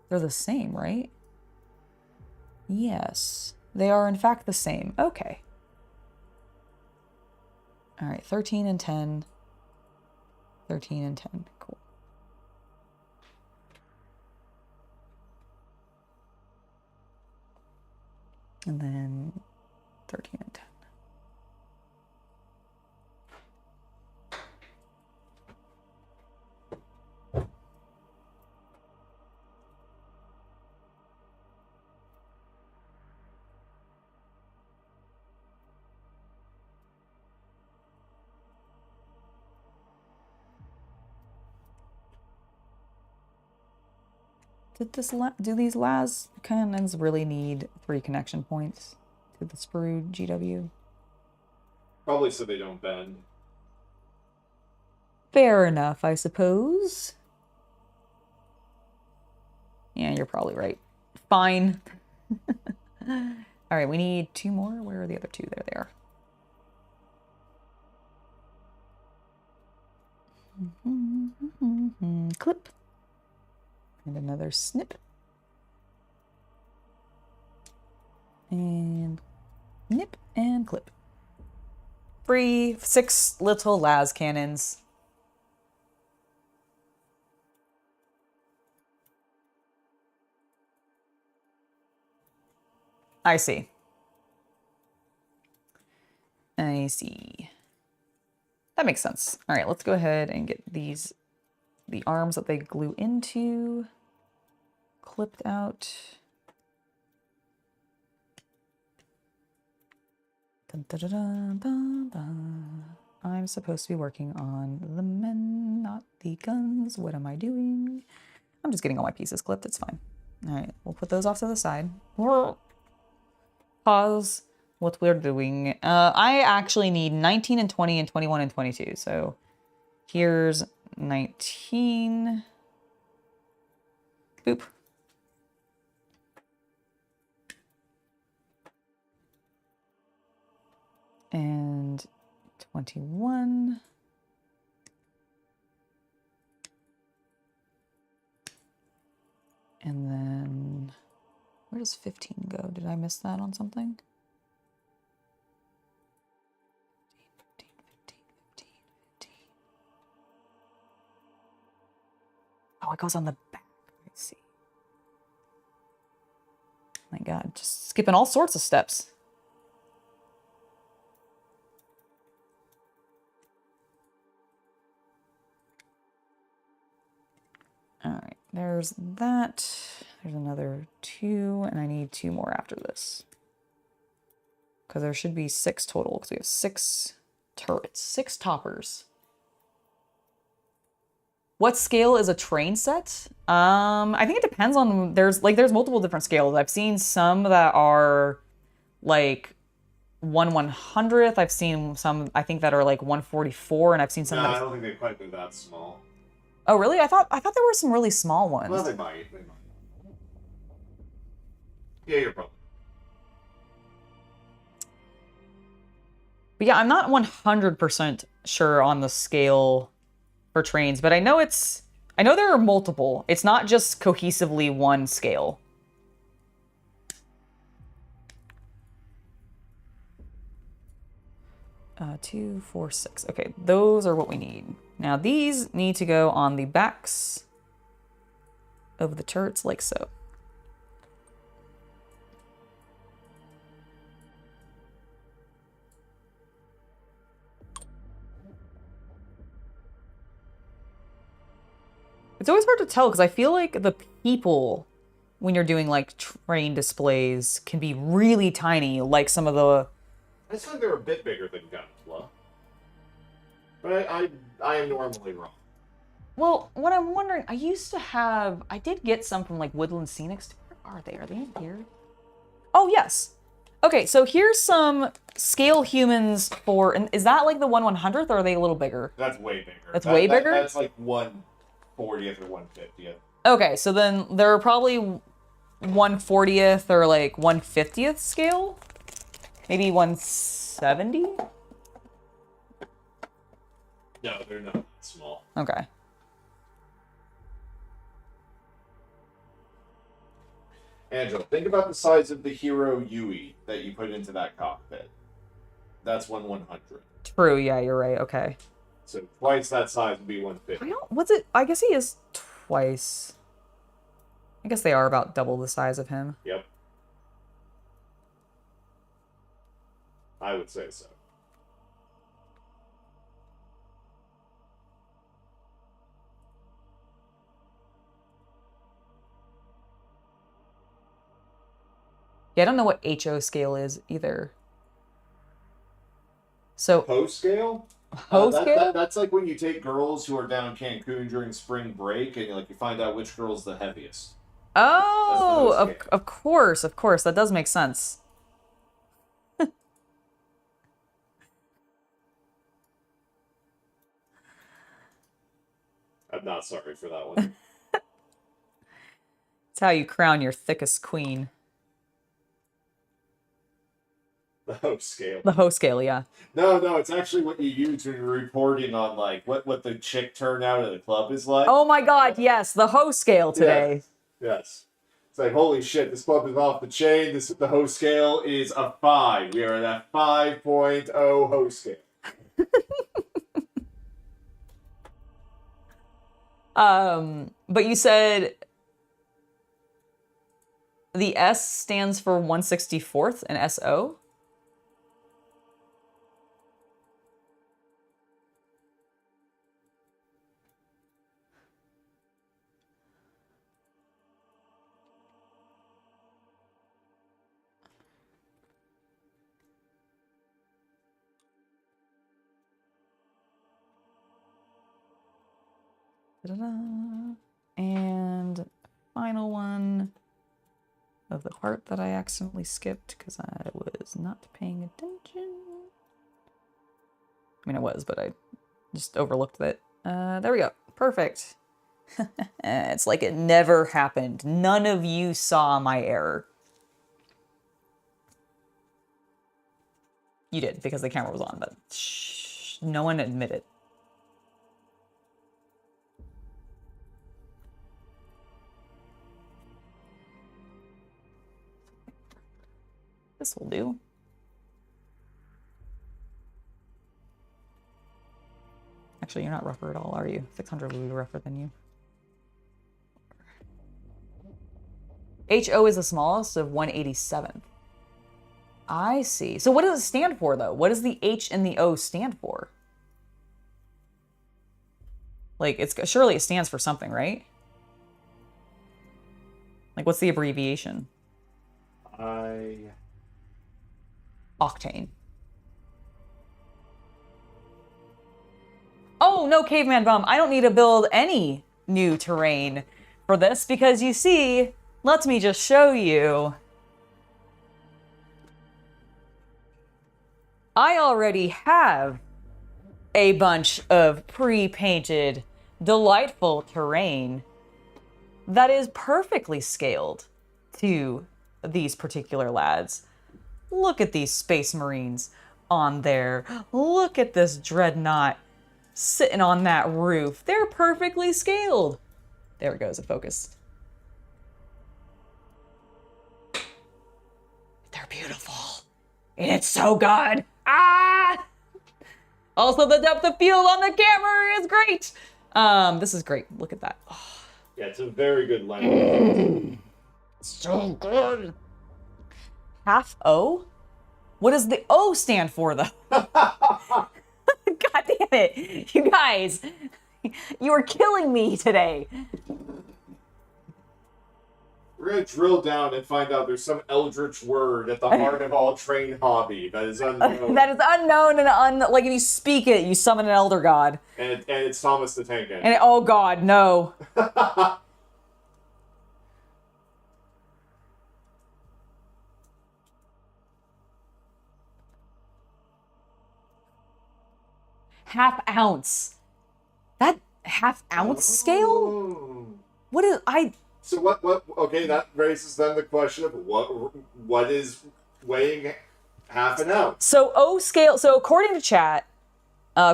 They're the same, right? Yes. They are, in fact, the same. Okay. All right, 13 and 10. 13 and 10. Cool. And then 13 and 10. Do these las cannons really need 3 connection points to the Sprue GW? Probably so they don't bend. Fair enough, I suppose. Yeah, you're probably right. Fine. All right, we need 2 more. Where are the other 2? There they are. Clip. And another snip. And nip and clip. 6 little las cannons. I see. I see. That makes sense. All right, let's go ahead and get the arms that they glue into clipped out. Dun, dun, dun, dun, dun, dun. I'm supposed to be working on the men, not the guns. What am I doing? I'm just getting all my pieces clipped. It's fine. All right, we'll put those off to the side. Pause what we're doing. I actually need 19 and 20 and 21 and 22. So here's 19. Boop. And 21. And then where does 15 go? Did I miss that on something? 15, 15, 15, 15. Oh, it goes on the back. I see. My God, just skipping all sorts of steps. All right, there's that. There's another 2, and I need 2 more after this. Because there should be 6 total, because we have 6 turrets, 6 toppers. What scale is a train set? I think it depends on, there's multiple different scales. I've seen some that are like 1/100th. I've seen some, I think, that are like 1/44, and I've seen some No, that... I don't think they quite go that small. Oh, really? I thought there were some really small ones. Well, they might. They might. Yeah, you're probably. But yeah, I'm not 100% sure on the scale for trains, but I know there are multiple. It's not just cohesively one scale. Uh, 2, 4, 6. Okay, those are what we need. Now these need to go on the backs of the turrets like so. It's always hard to tell because I feel like the people, when you're doing like train displays, can be really tiny, like some of the... I just think they're a bit bigger than Gunpla. But I am normally wrong. Well, what I'm wondering, I did get some from like Woodland Scenics. Where are they? Are they in here? Oh, yes. Okay, so here's some scale humans for, and is that like the 1/100th, or are they a little bigger? That's way bigger. That's way bigger? That's like 1/40th or 1/50th. Okay, so then they're probably 1/40th or like 1/50th scale? Maybe 170? No, they're not that small. Okay. Angela, think about the size of the hero Yui that you put into that cockpit. That's 1/100. True, yeah, you're right. Okay. So twice that size would be 150. What's it? I guess he is twice. I guess they are about double the size of him. Yep. I would say so. Yeah, I don't know what HO scale is either. So Ho scale? Ho scale? That's like when you take girls who are down in Cancun during spring break and you find out which girl's the heaviest. Oh, That's the Ho scale. of course, that does make sense. I'm not sorry for that one. It's how you crown your thickest queen. The Ho scale. The Ho scale, yeah. No, it's actually what you use when you're reporting on like what the chick turnout at the club is like. Oh my god, yes, the Ho scale today. Yes. It's like, holy shit, this club is off the chain. The Ho scale is a 5. We are at a 5.0 Ho scale. But you said the S stands for 164th and SO? And final one of the part that I accidentally skipped because I was not paying attention. I mean, I was, but I just overlooked that. There we go. Perfect. It's like it never happened. None of you saw my error. You did, because the camera was on, but shh, no one admitted. This will do. Actually, you're not rougher at all, are you? 600 will be rougher than you. HO is the smallest of 187. I see. So what does it stand for, though? What does the H and the O stand for? Like, surely it stands for something, right? Like, what's the abbreviation? Octane. Oh, no, Caveman Bum. I don't need to build any new terrain for this because you see, let me just show you. I already have a bunch of pre-painted, delightful terrain that is perfectly scaled to these particular lads. Look at these Space Marines on there. Look at this Dreadnought sitting on that roof. They're perfectly scaled. There it goes, it focused. They're beautiful. And it's so good. Ah! Also, the depth of field on the camera is great. This is great. Look at that. Oh. Yeah, it's a very good lens. So good. Half O? What does the O stand for, though? God damn it. You guys, you are killing me today. We're going to drill down and find out there's some eldritch word at the heart of all train hobby that is unknown. That is unknown and like if you speak it, you summon an elder god. And it's Thomas the Tank Engine. And oh god, no. Half ounce. That half ounce scale? What is So what okay, that raises then the question of what is weighing half an ounce. So O scale, so according to chat,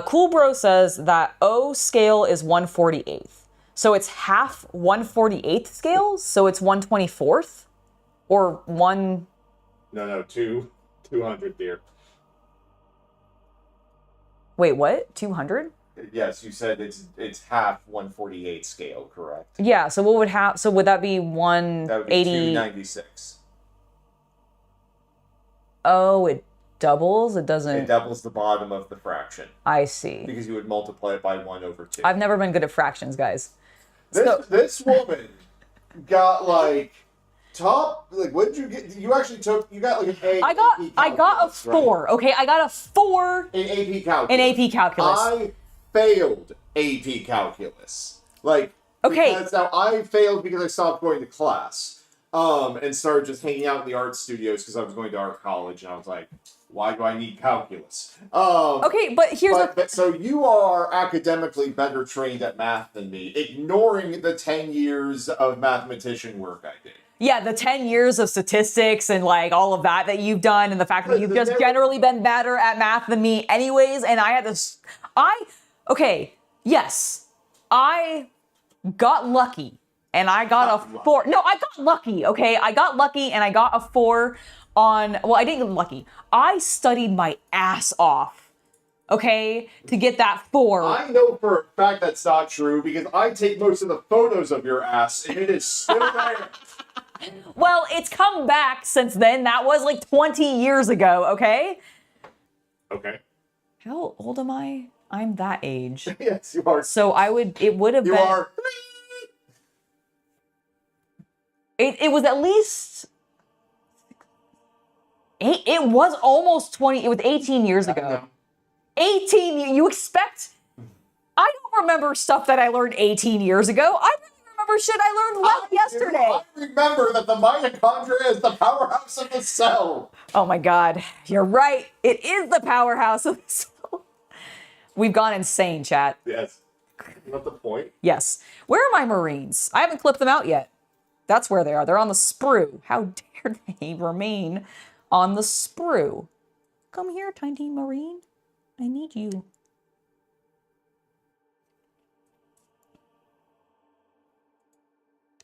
Cool Bro says that O scale is 1/48th. So it's half 1/48th scale, so it's 1/24th? Or 1... No, 200, dear. Wait, what? 200? Yes, you said it's half 1/48 scale, correct? Yeah, so what would so would that be 180? That would be 296. Oh, it doubles? It doesn't... It doubles the bottom of the fraction. I see. Because you would multiply it by 1/2. I've never been good at fractions, guys. This woman got like top, like, what did you get? You actually you got like an A. I got a 4, right? Okay? I got a 4 in AP calculus. In AP calculus. I failed AP calculus. Like, okay. Because now I failed because I stopped going to class. And started just hanging out in the art studios because I was going to art college, and I was like, why do I need calculus? Okay, but here's so you are academically better trained at math than me, ignoring the 10 years of mathematician work I did. Yeah, the 10 years of statistics and like all of that you've done, and the fact that you've just generally been better at math than me anyways, and I had this... Okay, yes, I got lucky. And I got a 4. No, I got lucky, okay? I got lucky and I got a 4 on... Well, I didn't get lucky. I studied my ass off, okay, to get that 4. I know for a fact that's not true because I take most of the photos of your ass and it is still there. Well, it's come back since then. That was like 20 years ago, okay? Okay. How old am I? I'm that age. Yes, you are. So it would have been... You are... It was at least... It was almost 20... It was 18 years ago. 18... You expect... I don't remember stuff that I learned 18 years ago. I remember shit I learned yesterday. I remember that the mitochondria is the powerhouse of the cell. Oh my god. You're right. It is the powerhouse of the cell. We've gone insane, chat. Yes. Isn't that the point? Yes. Where are my Marines? I haven't clipped them out yet. That's where they are. They're on the Sprue. How dare they remain on the Sprue? Come here, tiny Marine. I need you.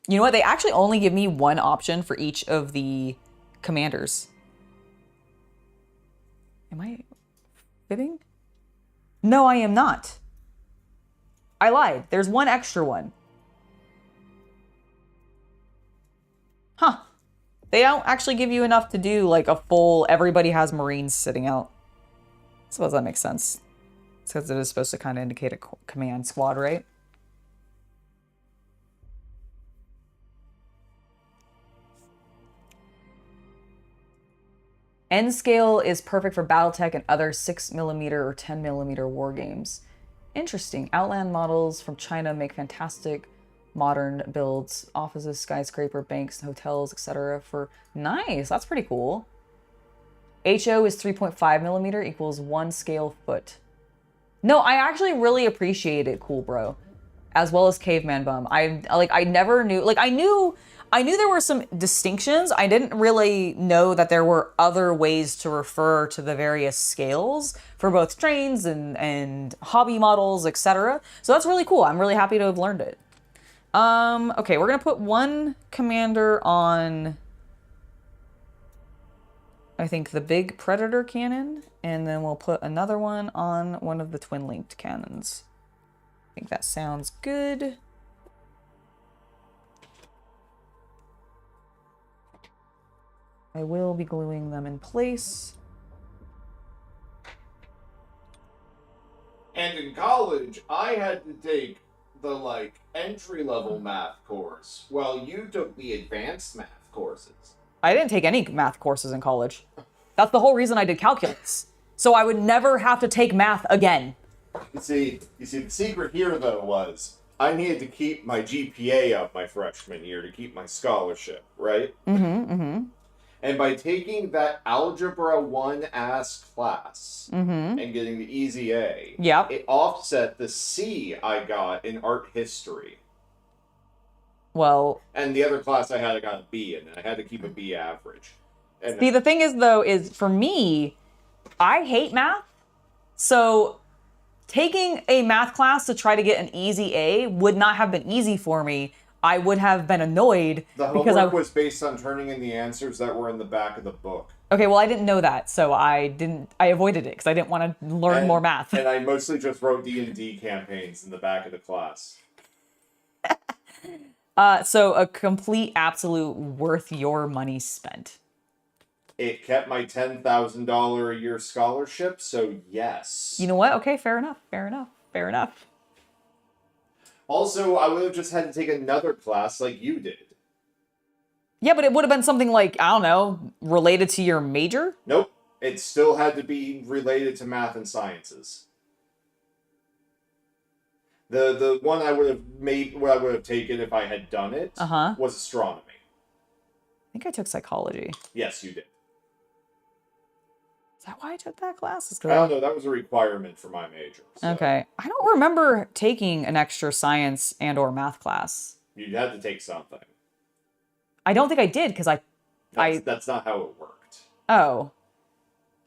You know what? They actually only give me one option for each of the commanders. Am I fibbing? No, I am not. I lied. There's one extra one. Huh. They don't actually give you enough to do like a full, everybody has Marines sitting out. I suppose that makes sense. It's because it is supposed to kind of indicate a command squad, right? N scale is perfect for Battletech and other 6mm or 10mm war games. Interesting. Outland models from China make fantastic modern builds, offices, skyscraper, banks, hotels, etc. for... Nice, that's pretty cool. HO is 3.5mm equals 1 scale foot. No, I actually really appreciate it, Cool Bro. As well as Caveman Bum. I never knew... Like, I knew there were some distinctions. I didn't really know that there were other ways to refer to the various scales for both trains and hobby models, etc. So that's really cool. I'm really happy to have learned it. Okay, we're gonna put one commander on, I think, the big Predator cannon, and then we'll put another one on one of the twin-linked cannons. I think that sounds good. I will be gluing them in place. And in college, I had to take the, like, entry-level math course, while you took the advanced math courses. I didn't take any math courses in college. That's the whole reason I did calculus. So I would never have to take math again. You see, the secret here, though, was I needed to keep my GPA up my freshman year to keep my scholarship, right? Mm-hmm, mm-hmm. And by taking that Algebra 1 ass class mm-hmm. and getting the easy A, yep. it offset the C I got in art history. Well... And the other class I got a B in, and I had to keep a B average. And See, the thing is, though, is for me, I hate math. So taking a math class to try to get an easy A would not have been easy for me. I would have been annoyed the because homework was based on turning in the answers that were in the back of the book. Okay, well, I didn't know that, so I avoided it because I didn't want to learn more math. And I mostly just wrote D&D campaigns in the back of the class. So a complete, absolute worth your money spent. It kept my $10,000 a year scholarship, so yes. You know what? Okay, fair enough. Also, I would have just had to take another class like you did. Yeah, but it would have been something like, I don't know, related to your major? Nope. It still had to be related to math and sciences. The one I would have taken if I had done it was astronomy. I think I took psychology. Yes, you did. Is that why I took that class? I don't know. That was a requirement for my major. So. Okay. I don't remember taking an extra science and or math class. You had to take something. I don't think I did because That's not how it worked. Oh.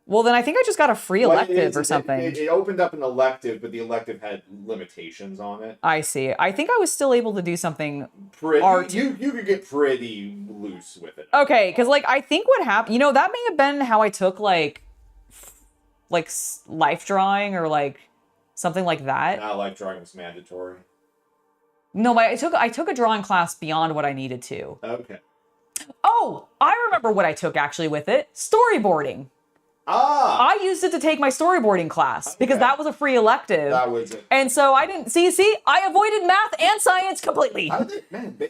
Well, then I think I just got a free elective or something. It opened up an elective, but the elective had limitations on it. I see. I think I was still able to do something art. You could get pretty loose with it. Okay, because like I think what happened, that may have been how I took like life drawing or like something like that. Not life drawing was mandatory. No, but I took a drawing class beyond what I needed to. Okay. Oh, I remember what I took actually with it. Storyboarding. I used it to take my storyboarding class because that was a free elective. That was it. And so I didn't see, I avoided math and science completely.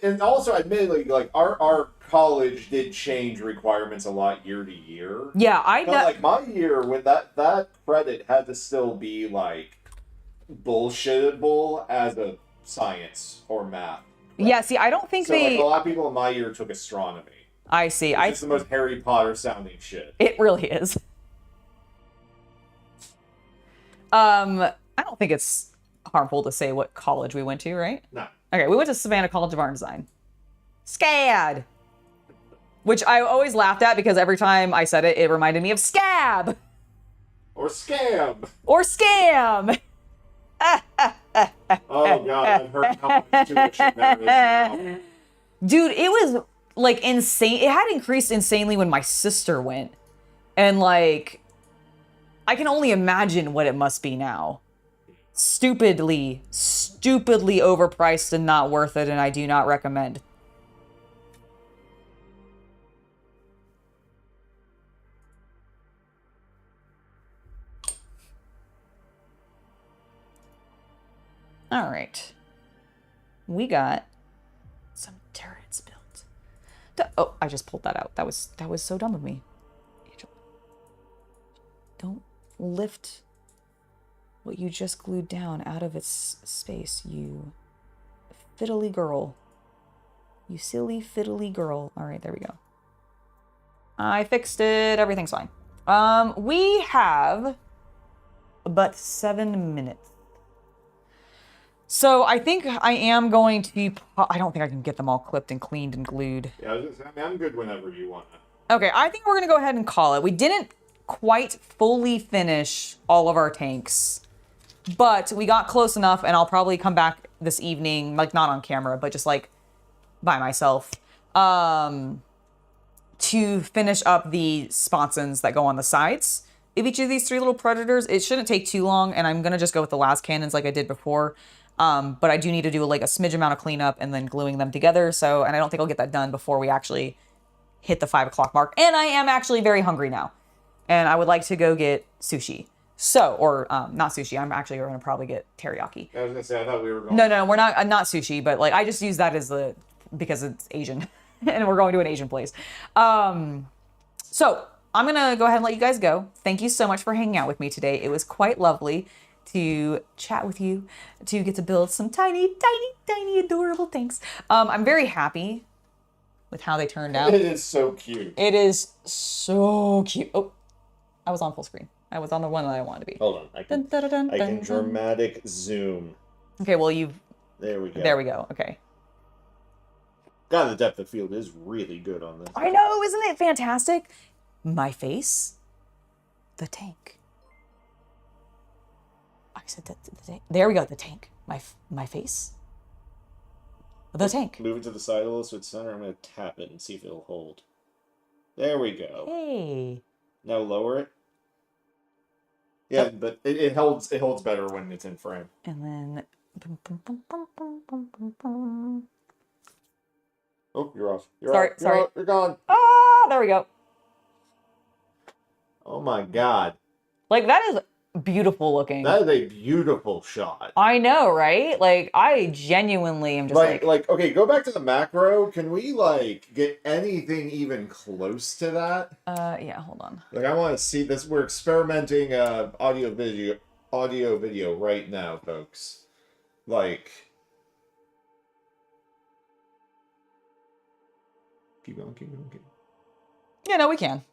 And also, admittedly, like our college did change requirements a lot year to year. Yeah, like my year when that credit had to still be like bullshittable as a science or math. Right? Yeah, see, I don't think like a lot of people in my year took astronomy. I see. It's the most Harry Potter sounding shit. It really is. I don't think it's harmful to say what college we went to, right? No. Okay, we went to Savannah College of Art and Design. SCAD! Which I always laughed at because every time I said it, it reminded me of scab! Or scam! Or scam! Oh god, I've heard how much tuition there is now. Dude, it was like insane. It had increased insanely when my sister went. And like, I can only imagine what it must be now. Stupidly overpriced and not worth it, and I do not recommend. All right. We got some turrets built. Oh, I just pulled that out. That was so dumb of me. Don't lift what you just glued down out of its space, you fiddly girl. You silly fiddly girl. All right, there we go. I fixed it. Everything's fine. We have but 7 minutes. So I think I am going to... I don't think I can get them all clipped and cleaned and glued. Yeah, I'm good whenever you want to. Okay, I think we're going to go ahead and call it. We didn't quite fully finish all of our tanks, but we got close enough, and I'll probably come back this evening, like not on camera, but just like by myself, to finish up the sponsons that go on the sides of each of these 3 little predators. It shouldn't take too long, and I'm going to just go with the last cannons like I did before. But I do need to do like a smidge amount of cleanup and then gluing them together. So, and I don't think I'll get that done before we actually hit the 5 o'clock mark. And I am actually very hungry now. And I would like to go get sushi. So, or not sushi. I'm actually going to probably get teriyaki. I was going to say, I thought we were going... No, we're not sushi, but like I just use that as because it's Asian. And we're going to an Asian place. So, I'm going to go ahead and let you guys go. Thank you so much for hanging out with me today. It was quite lovely to chat with you, to get to build some tiny, adorable tanks. I'm very happy with how they turned out. It is so cute. It is so cute. Oh, I was on full screen. I was on the one that I wanted to be. Hold on. I can dramatic zoom. Okay, well, There we go. There we go. Okay. God, the depth of field is really good on this. I know, isn't it fantastic? my face, the tank. I said the tank. There we go, the tank. My face, the tank. Move it to the side a little so it's center. I'm going to tap it and see if it'll hold. There we go. Hey. Now lower it. Yeah, but it holds better when it's in frame. And then... Oh, you're off. Sorry. You're gone. Ah, there we go. Oh my god. Like, that is beautiful looking. That is a beautiful shot. I know, right? Like, I genuinely am just like... okay, go back to the macro. Can we, like, get anything even close to that? Yeah, hold on. Like, I want to see this. We're experimenting audio video right now, folks. Like... Keep going. Yeah, no, we can.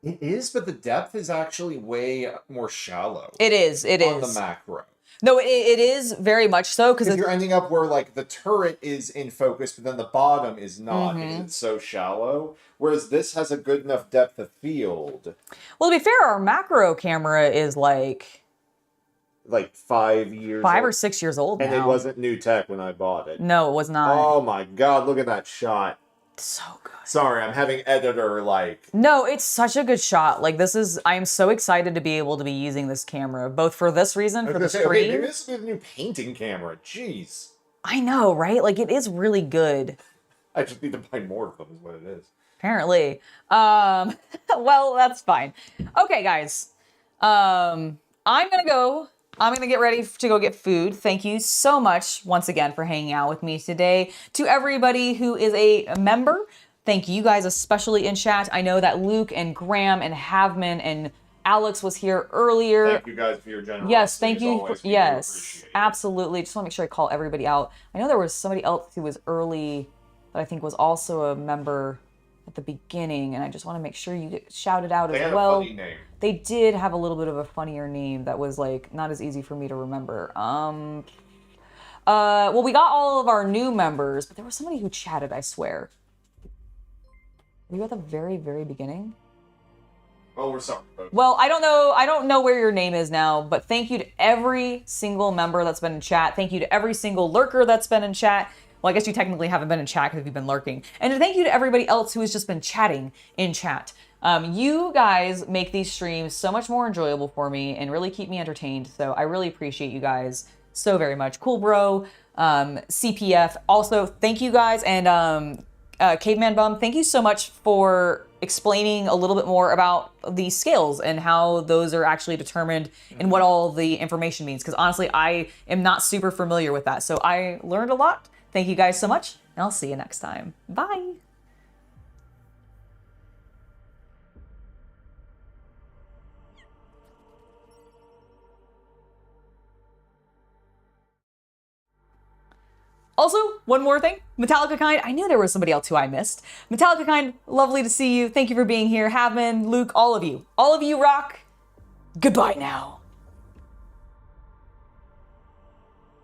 It is, but the depth is actually way more shallow. It is. On the macro. No, it is very much so, because you're ending up where, like, the turret is in focus, but then the bottom is not because it's so shallow. Whereas this has a good enough depth of field. Well, to be fair, our macro camera is like 5 years 5 or 6 years old now. And it wasn't new tech when I bought it. No, it was not. Oh my god, look at that shot. So good. Sorry, I'm having editor, like... No, it's such a good shot. Like, I am so excited to be able to be using this camera, both for this reason, for the stream. Okay, maybe this is a new painting camera. Jeez. I know, right? Like, it is really good. I just need to buy more of them, is what it is. Apparently. Well, that's fine. Okay, guys. I'm gonna get ready to go get food. Thank you so much once again for hanging out with me today. To everybody who is a member, thank you guys, especially in chat. I know that Luke and Graham and Havman and Alex was here earlier. Thank you guys for your generosity. Yes, thank you. Always. Yes, absolutely. Just want to make sure I call everybody out. I know there was somebody else who was early that I think was also a member at the beginning, and I just want to make sure you get shouted out as well. They had a funny name. They did have a little bit of a funnier name that was like not as easy for me to remember. Well, we got all of our new members, but there was somebody who chatted, I swear. Were you at the very, very beginning? Oh, we're sorry, folks. Well, I don't know where your name is now, but thank you to every single member that's been in chat. Thank you to every single lurker that's been in chat. Well, I guess you technically haven't been in chat because you've been lurking. And thank you to everybody else who has just been chatting in chat. You guys make these streams so much more enjoyable for me and really keep me entertained. So I really appreciate you guys so very much. Cool Bro, CPF. Also, thank you guys. And Caveman Bum, thank you so much for explaining a little bit more about the scales and how those are actually determined and what all the information means. Because honestly, I am not super familiar with that. So I learned a lot. Thank you guys so much, and I'll see you next time. Bye. Also, one more thing. Metallica Kind, I knew there was somebody else who I missed. Metallica Kind, lovely to see you. Thank you for being here. Havman, Luke, all of you. All of you rock. Goodbye now.